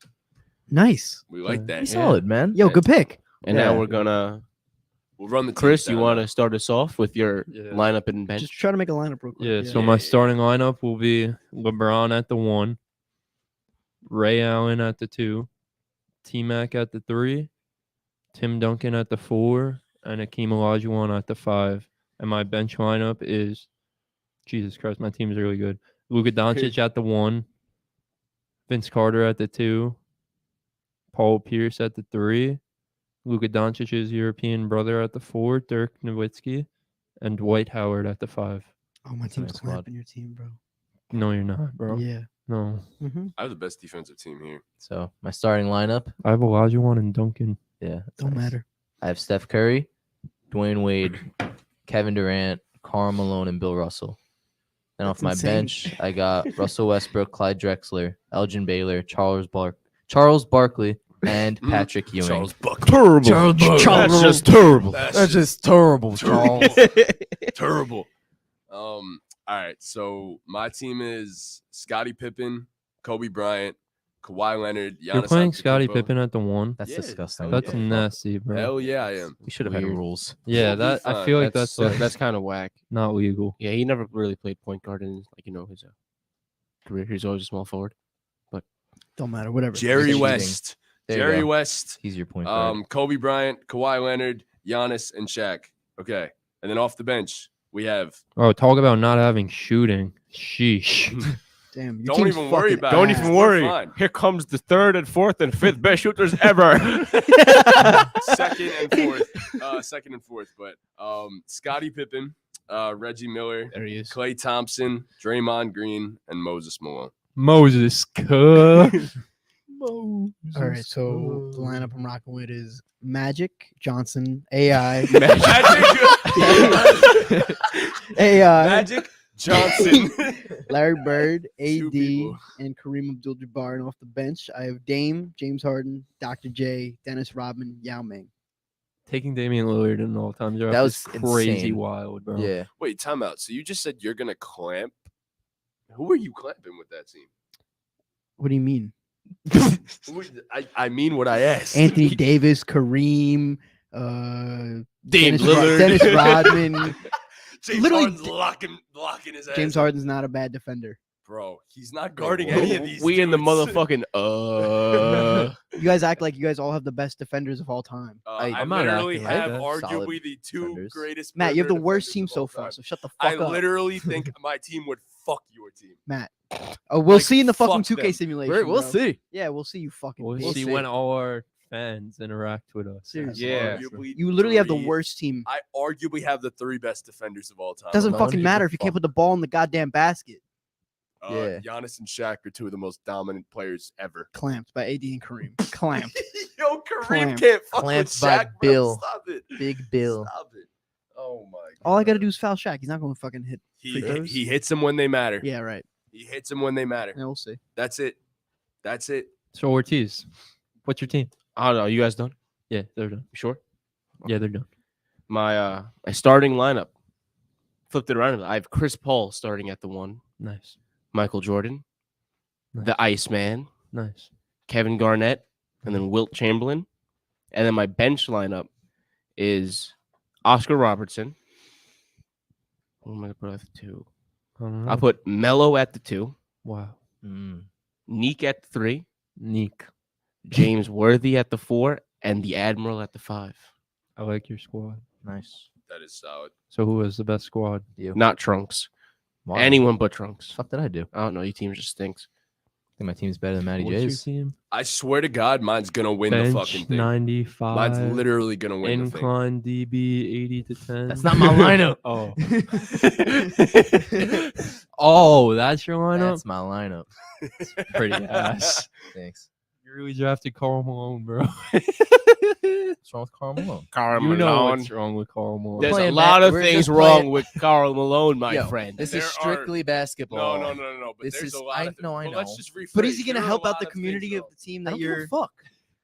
Nice. We like that. He's solid, man. Yo, good pick. And Yeah. now we're gonna. We'll run the Chris, teams you down want now. to start us off with your Yeah. lineup and bench? Just try to make a lineup real quick. Yeah, so Yeah, my yeah, starting lineup will be LeBron at the 1, Ray Allen at the 2, T-Mac at the 3, Tim Duncan at the 4, and Akeem Olajuwon at the 5. And my bench lineup is, Jesus Christ, my team is really good. Luka Doncic at the 1, Vince Carter at the 2, Paul Pierce at the 3, Luka Doncic's European brother at the 4, Dirk Nowitzki, and Dwight Howard at the 5. Oh, my team's nice squad. clapping your team, bro. No, you're not, bro. Yeah. No. Mm-hmm. I have the best defensive team here. So my starting lineup. I have Olajuwon and Duncan. Yeah. that's Don't nice. matter. I have Steph Curry, Dwayne Wade, Kevin Durant, Karl Malone, and Bill Russell. Then off That's my insane. bench, I got Russell Westbrook, Clyde Drexler, Elgin Baylor, Charles Barkley, and Patrick Ewing. Charles Buck. Terrible. That's just terrible. That's just terrible, terrible. Terrible. All right. So my team is Scottie Pippen, Kobe Bryant, Kawhi Leonard. You're Giannis playing Scottie Antetokounmpo. Pippen at the 1. That's Yeah, disgusting. That's yeah. nasty, bro. Hell yeah, I am. We should have had Weird. rules. Yeah, We'll be that I fine. feel like that's That's kind of whack. not legal. Yeah, he never really played point guard in his career. He's always a small forward. Don't matter. Whatever. Jerry cheating. West. There you Jerry go. West. He's your point guard. Kobe Bryant, Kawhi Leonard, Giannis, and Shaq. Okay. And then off the bench, we have. Oh, talk about not having shooting. Sheesh. Damn. Your Don't team's even worry fucking about Don't it. even We're worry. fine. Here comes the 3rd and 4th and 5th best shooters ever. Second and fourth. But Scottie Pippen, Reggie Miller, There he is. Klay Thompson, Draymond Green, and Moses Malone. Moses. All right. So the lineup I'm rocking with is Magic Johnson, AI, AI, Magic Johnson. Larry Bird, Two AD, people. and Kareem Abdul-Jabbar. And off the bench, I have Dame, James Harden, Dr. J, Dennis Rodman, Yao Ming. Taking Damian Lillard in all time draft That is was crazy insane. wild, bro. Yeah. Wait, time out. So you just said you're gonna clamp. Who are you clamping with that team? What do you mean? I mean what I asked. Anthony Davis, Kareem, Dame Dennis, Lillard. Dennis Rodman. James literally- Harden's locking his ass. James Harden's not a bad defender. Bro, he's not guarding any of these. We in the dudes. motherfucking You guys act like you guys all have the best defenders of all time. I I'm not literally acting like have that. arguably Solid the two defenders. greatest. Matt, you have the perimeter worst defenders team of so all far, time. so shut the I fuck up. literally think my team would fuck your team. Matt. Oh, we'll Like, see in the fucking fuck 2K them. simulation. We'll bro. see. Yeah, we'll see you fucking. We'll bitch. see when all our fans interact with us. Seriously. Yeah. Arguably You literally have the three- worst team. I arguably have the 3 best defenders of all time. Doesn't no one fucking gives matter a if you can't fuck. put the ball in the goddamn basket. Yeah. Giannis and Shaq are 2 of the most dominant players ever. Clamped by AD and Kareem. Clamped. Yo, Kareem Clamped. can't fuck Clamped with by Shaq, bro. Bill. Stop it. Big Bill. Stop it. Oh my god. All I gotta do is foul Shaq. He's not going to fucking hit. He, free throws? he hits them when they matter. Yeah, right. He hits them when they matter. Yeah, we'll see. That's it. That's it. So Ortiz, what's your team? I don't know. You guys done? Yeah, they're done. You sure? Yeah, they're done. My starting lineup. Flipped it around. I have Chris Paul starting at the 1, Nice, Michael Jordan, Nice. the Iceman, nice. Kevin Garnett, and then Wilt Chamberlain. And then my bench lineup is Oscar Robertson. Who am I gonna put at the 2? I don't know. I'll put Melo at the 2, Wow, Mm. Neek at the 3, Neek. James Worthy at the 4, and the Admiral at the 5. I like your squad. Nice. That is solid. So who is the best squad? You. Not Trunks. Why? Anyone but Trunks. The fuck did I do? I I don't know. Your team just stinks. think my team's better than Matty What's your J's. team? I swear to God, mine's gonna win the fucking Bench thing. 95. Mine's literally gonna win the thing. Incline DB 80 to 10. That's not my lineup. Oh. Oh, that's your lineup? That's my lineup. Pretty ass. Thanks. You really drafted Karl Malone, bro. What's wrong with Karl Malone? Carl You know Malone. what's wrong with Karl Malone. There's a playing lot Matt- of we're things just wrong playing- with Carl Malone, my Yo, friend. This There is are- strictly basketball. No. But This there's is- a lot I of know, I But let's know. just rephrase. But is he gonna There are a help out lot the of community things, of the team I that don't give a you're? fuck.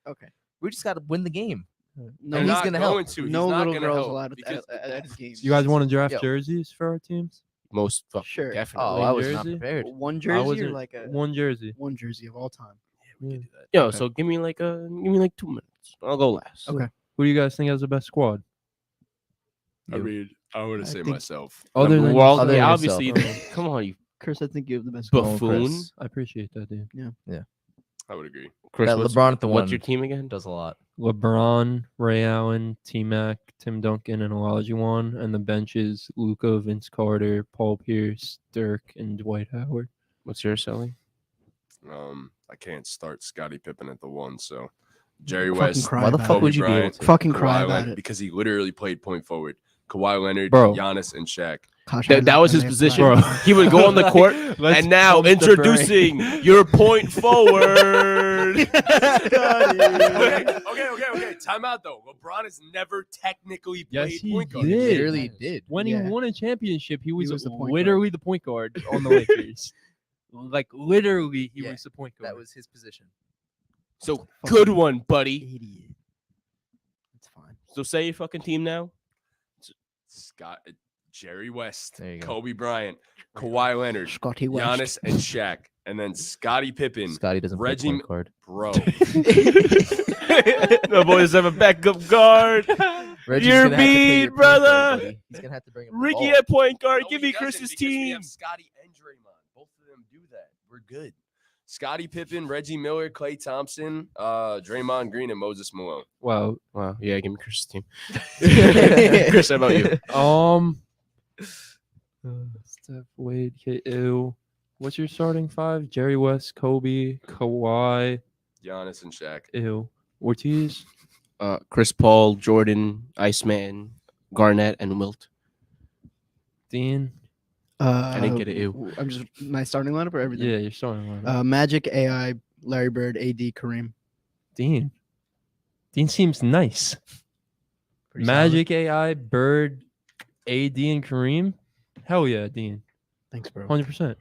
Okay. We just got to win the game. No, They're he's not gonna help. going to. He's no not little gonna girls help allowed because at his games. You guys want to draft Yo. jerseys for our teams? Most fucking Sure. definitely. Oh, I was not jersey? prepared. one I jersey or wasn't- like a one jersey. one jersey of all time? Yeah. Yo, Okay. so give me like 2 minutes. I'll go last. Okay. Who do you guys think has the best squad? I mean, I would I say think- myself. Other than Well, other than yeah, yourself. obviously. Come on, you Chris, I think you have the best. Malone, buffoon. Chris. I appreciate that, dude. I would agree. Chris, That what's, LeBron at the what's one your team again? does a lot. LeBron, Ray Allen, T-Mac, Tim Duncan, and Olajuwon, and the benches Luka, Vince Carter, Paul Pierce, Dirk, and Dwight Howard. What's yours, Sully? I can't start Scottie Pippen at the 1, so Jerry Fucking West. cry Why the about fuck it. would you be able Bryant, to? Fucking cry Kawhi about Leonard, it. because he literally played point forward. Kawhi Leonard, Bro. Giannis, and Shaq. Gosh, That, I'm that not was gonna his answer position. that. He would go on the court, Let's and now pump the introducing your point forward. Okay. Time out though. LeBron has never technically played Yes, he point guard. did. Literally did. When Yeah. he won a championship, he was, was the point literally the point guard on the Lakers. Like literally, he Yeah, was the point guard. That was his position. So good one, buddy. Idiot. It's fine. So say your fucking team now. Jerry West, There you go. Kobe Bryant, Kawhi Leonard, Scotty West. Giannis, and Shaq, and then Scottie Pippen. Scotty doesn't Reggie- play point guard. Bro, The boys have a backup guard. Reggie's You're gonna have to play beat, your point guard, brother. buddy. He's gonna have to bring up the Ricky ball. at point guard. No, Give he me doesn't, Chris's because we team. have Scotty and Draymond. Both of them do that. We're good. Scottie Pippen, Reggie Miller, Klay Thompson, Draymond Green, and Moses Malone. Wow. Wow. Yeah, give me Chris's team. Chris, how about you? Steph, Wade, Ew. What's your starting 5? Jerry West, Kobe, Kawhi, Giannis and Shaq. Ew. Ortiz. Chris Paul, Jordan, Iceman, Garnett, and Wilt. Dean. I didn't get it. Ew. I'm just my starting lineup or everything. Yeah, you're starting lineup. Magic, AI, Larry Bird, AD, Kareem. Dean. Dean seems nice. Pretty Magic, AI, Bird, AD, and Kareem. Hell yeah, Dean. solid. Thanks, bro. 100%.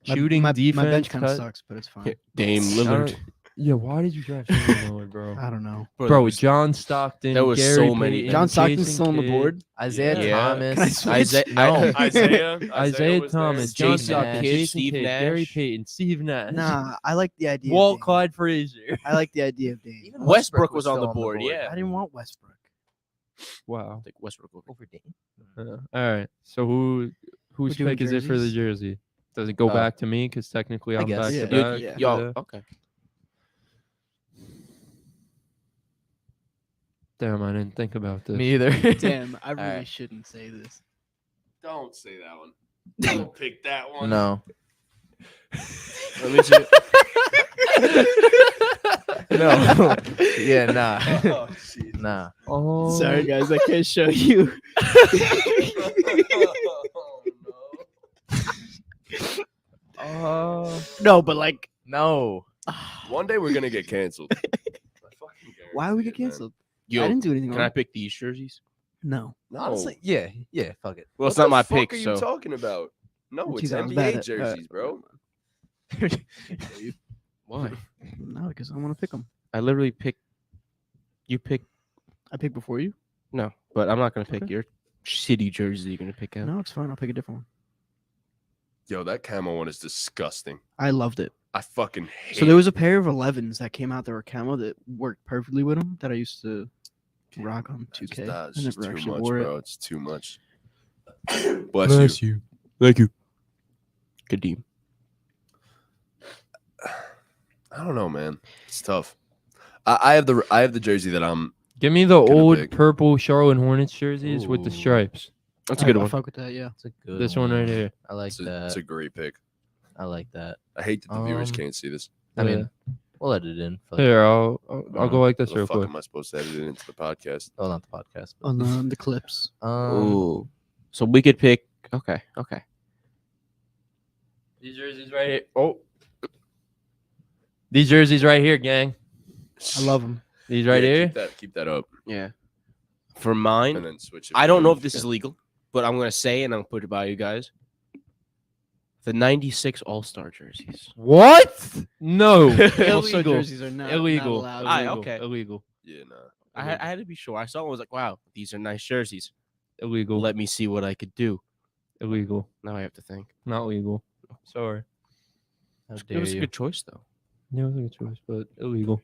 My- Shooting, my, defense. My bench kind of cut. sucks, but it's fine. Dame I Lillard. don't- Yeah, why did you draft Jimmy Lillard, bro? I don't know. Bro, John Stockton. there was Gary so many- Payton, John Stockton's Jason still on the Kidd, board. Isaiah Yeah. Thomas. Can I switch? Isaiah was Thomas, there. John Jason Stockton, Nash, Jason Steve Kidd, Nash. Gary Payton, Steve Nash, Nah, I like the idea. Walt of Dame. Clyde Frazier. I like the idea of Dame. Even Westbrook was on still the board. Yeah. I didn't want Westbrook. Wow. Take Westbrook over. over Dame. All right. So whose We're doing pick is it for the jerseys? jersey? Does it go Uh, back to me? Because technically I I'm guess. back Yeah. to You- back. yeah. Yo, okay. Damn, I didn't think about this. Me either. Damn, I really Alright. shouldn't say this. Don't say that one. Don't pick that one. No. Let me see. No. Yeah, nah. Oh, jeez. Nah. Oh, Sorry, guys, I can't show you. No, but like, No. One day we're gonna get canceled. I fucking why would we get guarantee it, man. canceled? Yo, I didn't do anything can I wrong. pick these jerseys? No. No. Honestly, yeah. Fuck it. Well, it's What not the my fuck pick, are you so talking about? No, Jeez, it's I was bad NBA at- jerseys, bro. why? No, because I want to pick them. I literally pick. You pick. I picked before you. No, but I'm not gonna pick Okay. your shitty jersey. You're gonna pick out. No, it's fine. I'll pick a different one. Yo, that camo one is disgusting. I loved it. I fucking hate. So there was a pair of 11s that came out that were camo that worked perfectly with them that I used to rock on 2K. That's I just never too actually much, wore bro. it. It's too much. Bless you. you. Thank you. Kadeem. I don't know, man. It's tough. I have the jersey that I'm. Give me the Gonna old pick. purple Charlotte Hornets jerseys with the Ooh. stripes. That's a good I one. fuck with that. Yeah. It's a good This one right here. I like It's that. a great pick. I like that. I hate that the viewers Um, can't see this. I mean, we'll edit it in. For Here, I'll go like this How the real fuck quick. am I supposed to edit it into the podcast? Oh, not the podcast. But, On the clips. Ooh. So we could pick. Okay. These jerseys right here. Oh. These jerseys right here, gang. I love them. These right Yeah, here. Keep that up, Yeah. For mine, and then switch it. I don't know if for- this is legal, but I'm gonna say and I'll put it by you guys. The '96 All-Star jerseys. What? No. All-Star Illegal. jerseys are not Illegal. Not allowed. Aye, Illegal. okay. Illegal. Yeah, nah. I had to be sure. I saw it, I was like, wow, these are nice jerseys. Illegal. Let me see what I could do. Illegal. Now I have to think. Not legal. Sorry. how It dare was a you? good choice though. Yeah, it was a good choice, but illegal.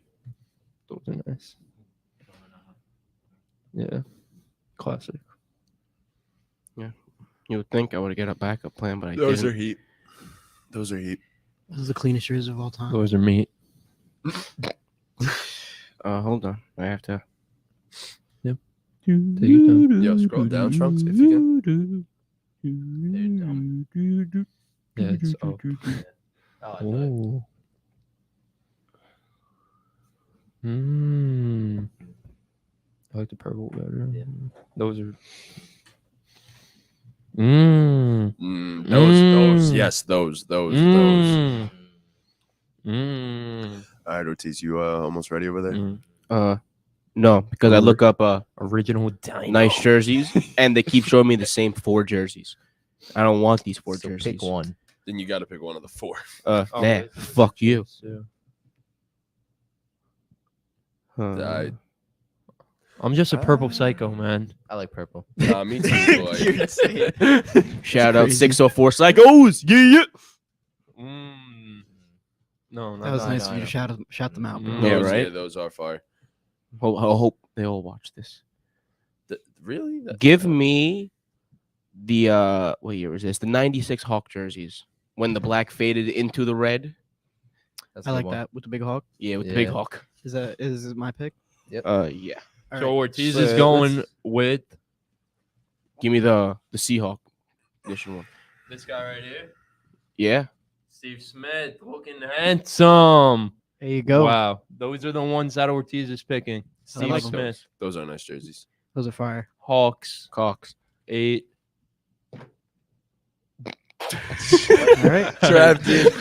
Those are nice. Yeah. Classic. You would think I would get a backup plan, but I Those are didn't. heat. Those are heat. This is the cleanest jerseys of all time. Those are meat. Hold on. I have to. Take it down. Yo, scroll down, Trunks, if you can. Yeah, it's up. Oh. I like the purple better. Yeah. Those are. Those, yes, those. Mm. All right, Ortiz, you almost ready over there? No, because I look up Original dino. nice jerseys and they keep showing me the same 4 jerseys. I don't want these 4 So jerseys. pick one. Then you got to pick one of the 4. Oh, Fuck you. I'm just a purple psycho, man. I like purple. Nah, me too. Boy. You're insane. Shout out 604 Psychos. Yeah. No, That was no, nice no, of you no. to shout them out, bro. Mm. Yeah, Those- right? those are fire. I hope they all watch this. Really? Give me the what year was this? The '96 Hawk jerseys when the black faded into the red. That's a I good like one. that with the big hawk. Yeah, with the big Yeah. hawk. Is it my pick? Yeah. All So right. Ortiz So is let's- going with Give me the Seahawk edition one. this guy right here, Yeah. Steve Smith, looking handsome. There you go. Wow, those are the ones that Ortiz is picking. Steve like 'em. Smith, Those are nice jerseys. Those are fire. Hawks, Cox. 8. All right. Drafted.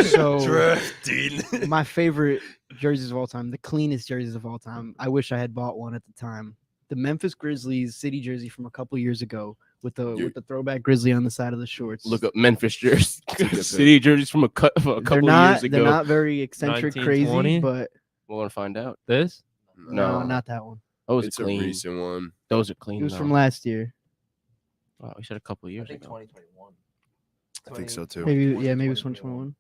So Drafted. my favorite jerseys of all time, the cleanest jerseys of all time. I wish I had bought one at the time. The Memphis Grizzlies city jersey from a couple years ago with the throwback grizzly on the side of the shorts. Look up Memphis jerseys. good pick. City jerseys from a couple they're years not ago. they're not very eccentric, crazy, 1920? but We're gonna find out. This? no, No. not that one. Those are It's a clean. recent one. Those are It clean. was though. from last year. Oh, we said a couple I years think ago. 2021. I think so too. Maybe maybe it was 2021.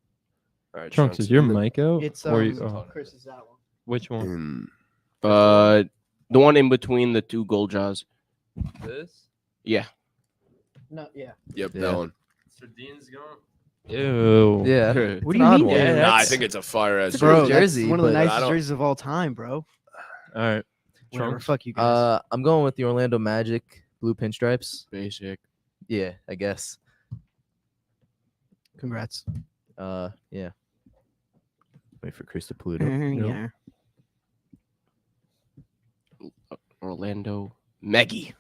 All right, Trunks, is your in the- mic out? It's Or you- oh, Chris is that one. which one? in- The one in between the 2 gold jaws. This? Yeah. No, yeah. Yep, Yeah. that one. So Dean's going. Ew. Yeah. What do an you odd mean? one. Yeah, Nah, I that's- think it's a fire ass Bro, jersey. that's jersey, one of the but I nicest don't- jerseys of all time, bro. All right. Whatever, Trunks. fuck you guys. I'm going with the Orlando Magic blue pinstripes. Basic. Yeah, I guess. Congrats. Yeah. Wait for Chris to pull it Yeah. up. Orlando Maggie.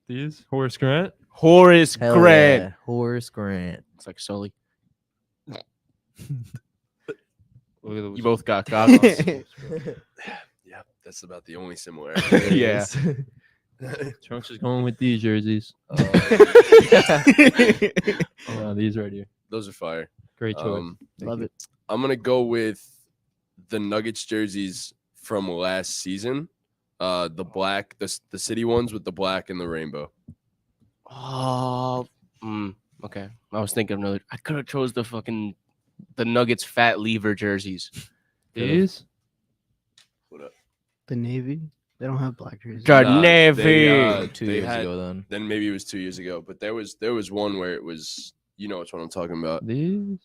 These Horace Grant. Horace Hell Grant. yeah, Horace Grant. It's like Sully. Look at those. You both got goggles. Yeah, that's about the only similarity. Yeah. Trunks is going with these jerseys. Um, These right here. those are fire. Great choice. Love it. I'm gonna go with the Nuggets jerseys from last season. The black, the city ones with the black and the rainbow. Oh, okay. I was thinking of another. I could have chose the Nuggets fat lever jerseys. These. What up? The Navy. They don't have black jerseys. The Nah, Navy. they, 2 they years had- ago, then. Then maybe it was 2 years ago, but there was one where it was, you know which one I'm talking about. These.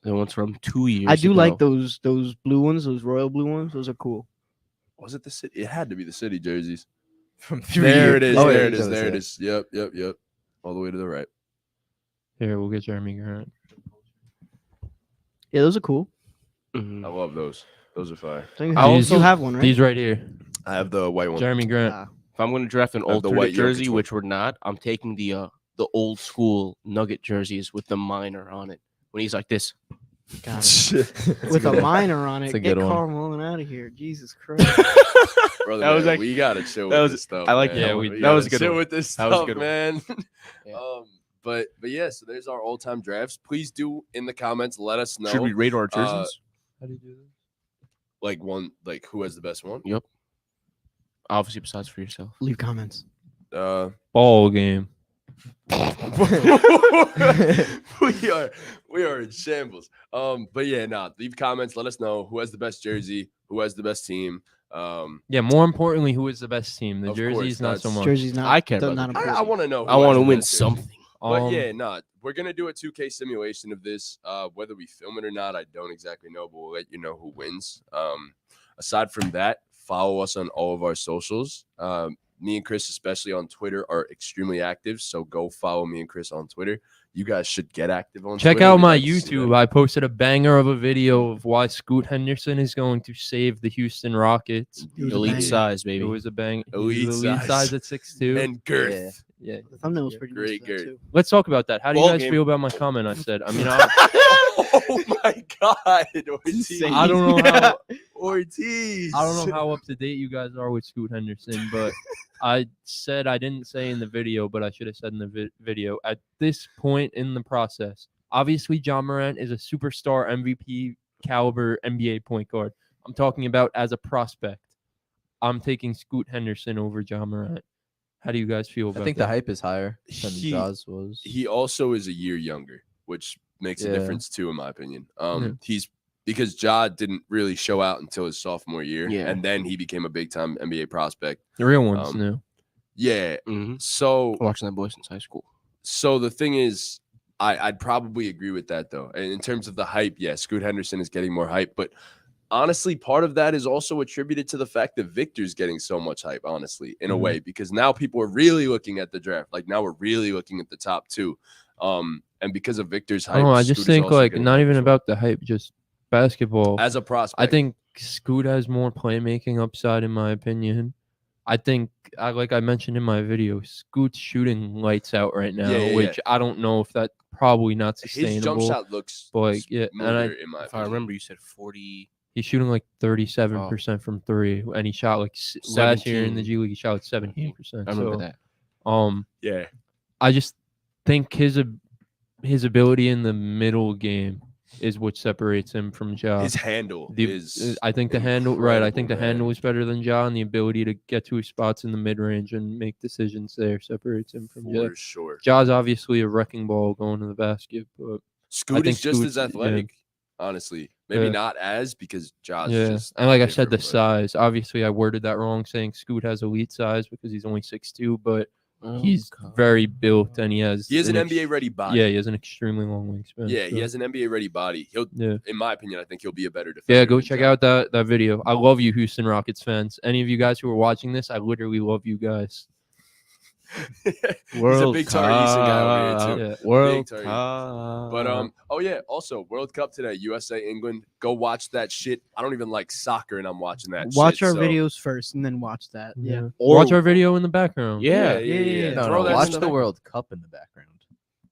The ones from 2 years. I do ago. like those blue ones, those royal blue ones. Those are cool. Was it the city? It had to be the city jerseys. From There it is. Oh, there yeah, it is. those, There it yeah. is. Yep. All the way to the right. Here, we'll get Jeremy Grant. Yeah, those are cool. Mhm. I love those. Those are fire. I These- also have one, right? These right here. I have the white one. Jeremy Grant. Ah, If I'm going to draft an Of the alternate white Jokic jersey, one. which we're not, I'm taking the old school Nugget jerseys with the minor on it. When he's like this. got it. With a minor on it. That's a Get good one. Karl Malone out of here. Jesus Christ. Brother, That was man, like- we gotta chill that with was- this stuff. I like man. that We one. That was gotta a good chill one. with this That was a stuff, good one. man. Yeah. But yeah, so there's our all-time drafts. Please do in the comments let us know Should we rate our jerseys? How do you do this? like who has the best one. Yep. Obviously, besides for yourself. Leave comments. Ball game. we are in shambles. But yeah, leave comments. Let us know who has the best jersey, who has the best team. Yeah, more importantly, who is the best team? The Of jerseys, course, not so that's- much. Jersey's not. I care not about the important. I want to know. I who want has to the win best jersey. something. But yeah, we're gonna do a 2K simulation of this. Whether we film it or not, I don't exactly know, but we'll let you know who wins. Aside from that, follow us on all of our socials. Me and Chris, especially on Twitter, are extremely active. So go follow me and Chris on Twitter. You guys should get active on Check Twitter. out We'd my like to see YouTube. that. I posted a banger of a video of why Scoot Henderson is going to save the Houston Rockets. It was a Elite banger. size, It baby. was a bang. Elite He's elite size. size at 6'2". And girth. Yeah. The thumbnail was pretty Great, nice for that, great. too. Let's talk about that. How do you Ball guys game. feel about my comment? I said. I mean, Oh my God, Ortiz. I don't know how. Ortiz. I don't know how up to date you guys are with Scoot Henderson, but I said I didn't say in the video, but I should have said in the video. At this point in the process, obviously John Morant is a superstar MVP caliber NBA point guard. I'm talking about as a prospect. I'm taking Scoot Henderson over John Morant. How do you guys feel about I think that? the hype is higher than He- Jaws was. He also is a year younger, which makes a Yeah. difference too, in my opinion. Yeah. He's because Ja didn't really show out until his sophomore year, Yeah. and then he became a big time NBA prospect. The real ones Um, now. Yeah. Mm-hmm. So Watching that boy since high school. the thing is, I'd probably agree with that though. And in terms of the hype, yeah, Scoot Henderson is getting more hype, but honestly, part of that is also attributed to the fact that Victor's getting so much hype, honestly, in a Mhm. way, because now people are really looking at the draft. Like now we're really looking at the top two. And because of Victor's hype, Oh, I just Scoot is think also like getting not hype even as well. about the hype, just basketball. As a prospect. I think Scoot has more playmaking upside, in my opinion. I think, like I mentioned in my video, Scoot's shooting lights out right now, Yeah, which I don't know if that's probably not his sustainable. jump shot looks but, like, yeah, and smoother, in my If I opinion. remember, you said 40. He's shooting like 37% from three, and he shot like last year in the 17. G League, he shot 17%. I remember so, that. Yeah. I just think his ability in the middle game is what separates him from Ja. His handle is I think the handle, right? I think the incredible, handle man. is better than Ja, and the ability to get to his spots in the mid range and make decisions there separates him from Ja. for sure. Ja's obviously a wrecking ball going to the basket, but Scoot think is just Scoot's- as athletic, honestly. Maybe Yeah. not as because Ja's yeah. just And like I said, the different, but- size. Obviously, I worded that wrong, saying Scoot has elite size because he's only 6'2", but Oh, he's God. very built and he has an ex- NBA ready body. Yeah, he has an extremely long wingspan. Yeah, he so, has an NBA ready body. He'll, Yeah. in my opinion, I think he'll be a better defender. Yeah, go than check Ja. out that video. I love you, Houston Rockets fans. Any of you guys who are watching this, I literally love you guys. He's a World big Tari Eason guy over here Cup. too. Yeah. World Tari. Cup. But oh yeah, also World Cup today, USA England. Go watch that shit. I don't even like soccer, and I'm watching that. Watch shit, our so- videos first and then watch that. Yeah. Watch our video in the background. Yeah. Yeah. No, Throw no. that Watch stuff the in. World Cup in the background.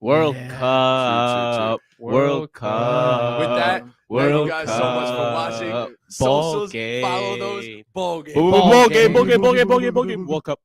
World Yeah. Cup. World Cup. With that, thank you World guys so much for watching. Cup. Socials, Ball follow those. game. Ball game. Ball game. Ball game. Ball game. Ball game. Ball game. World Cup.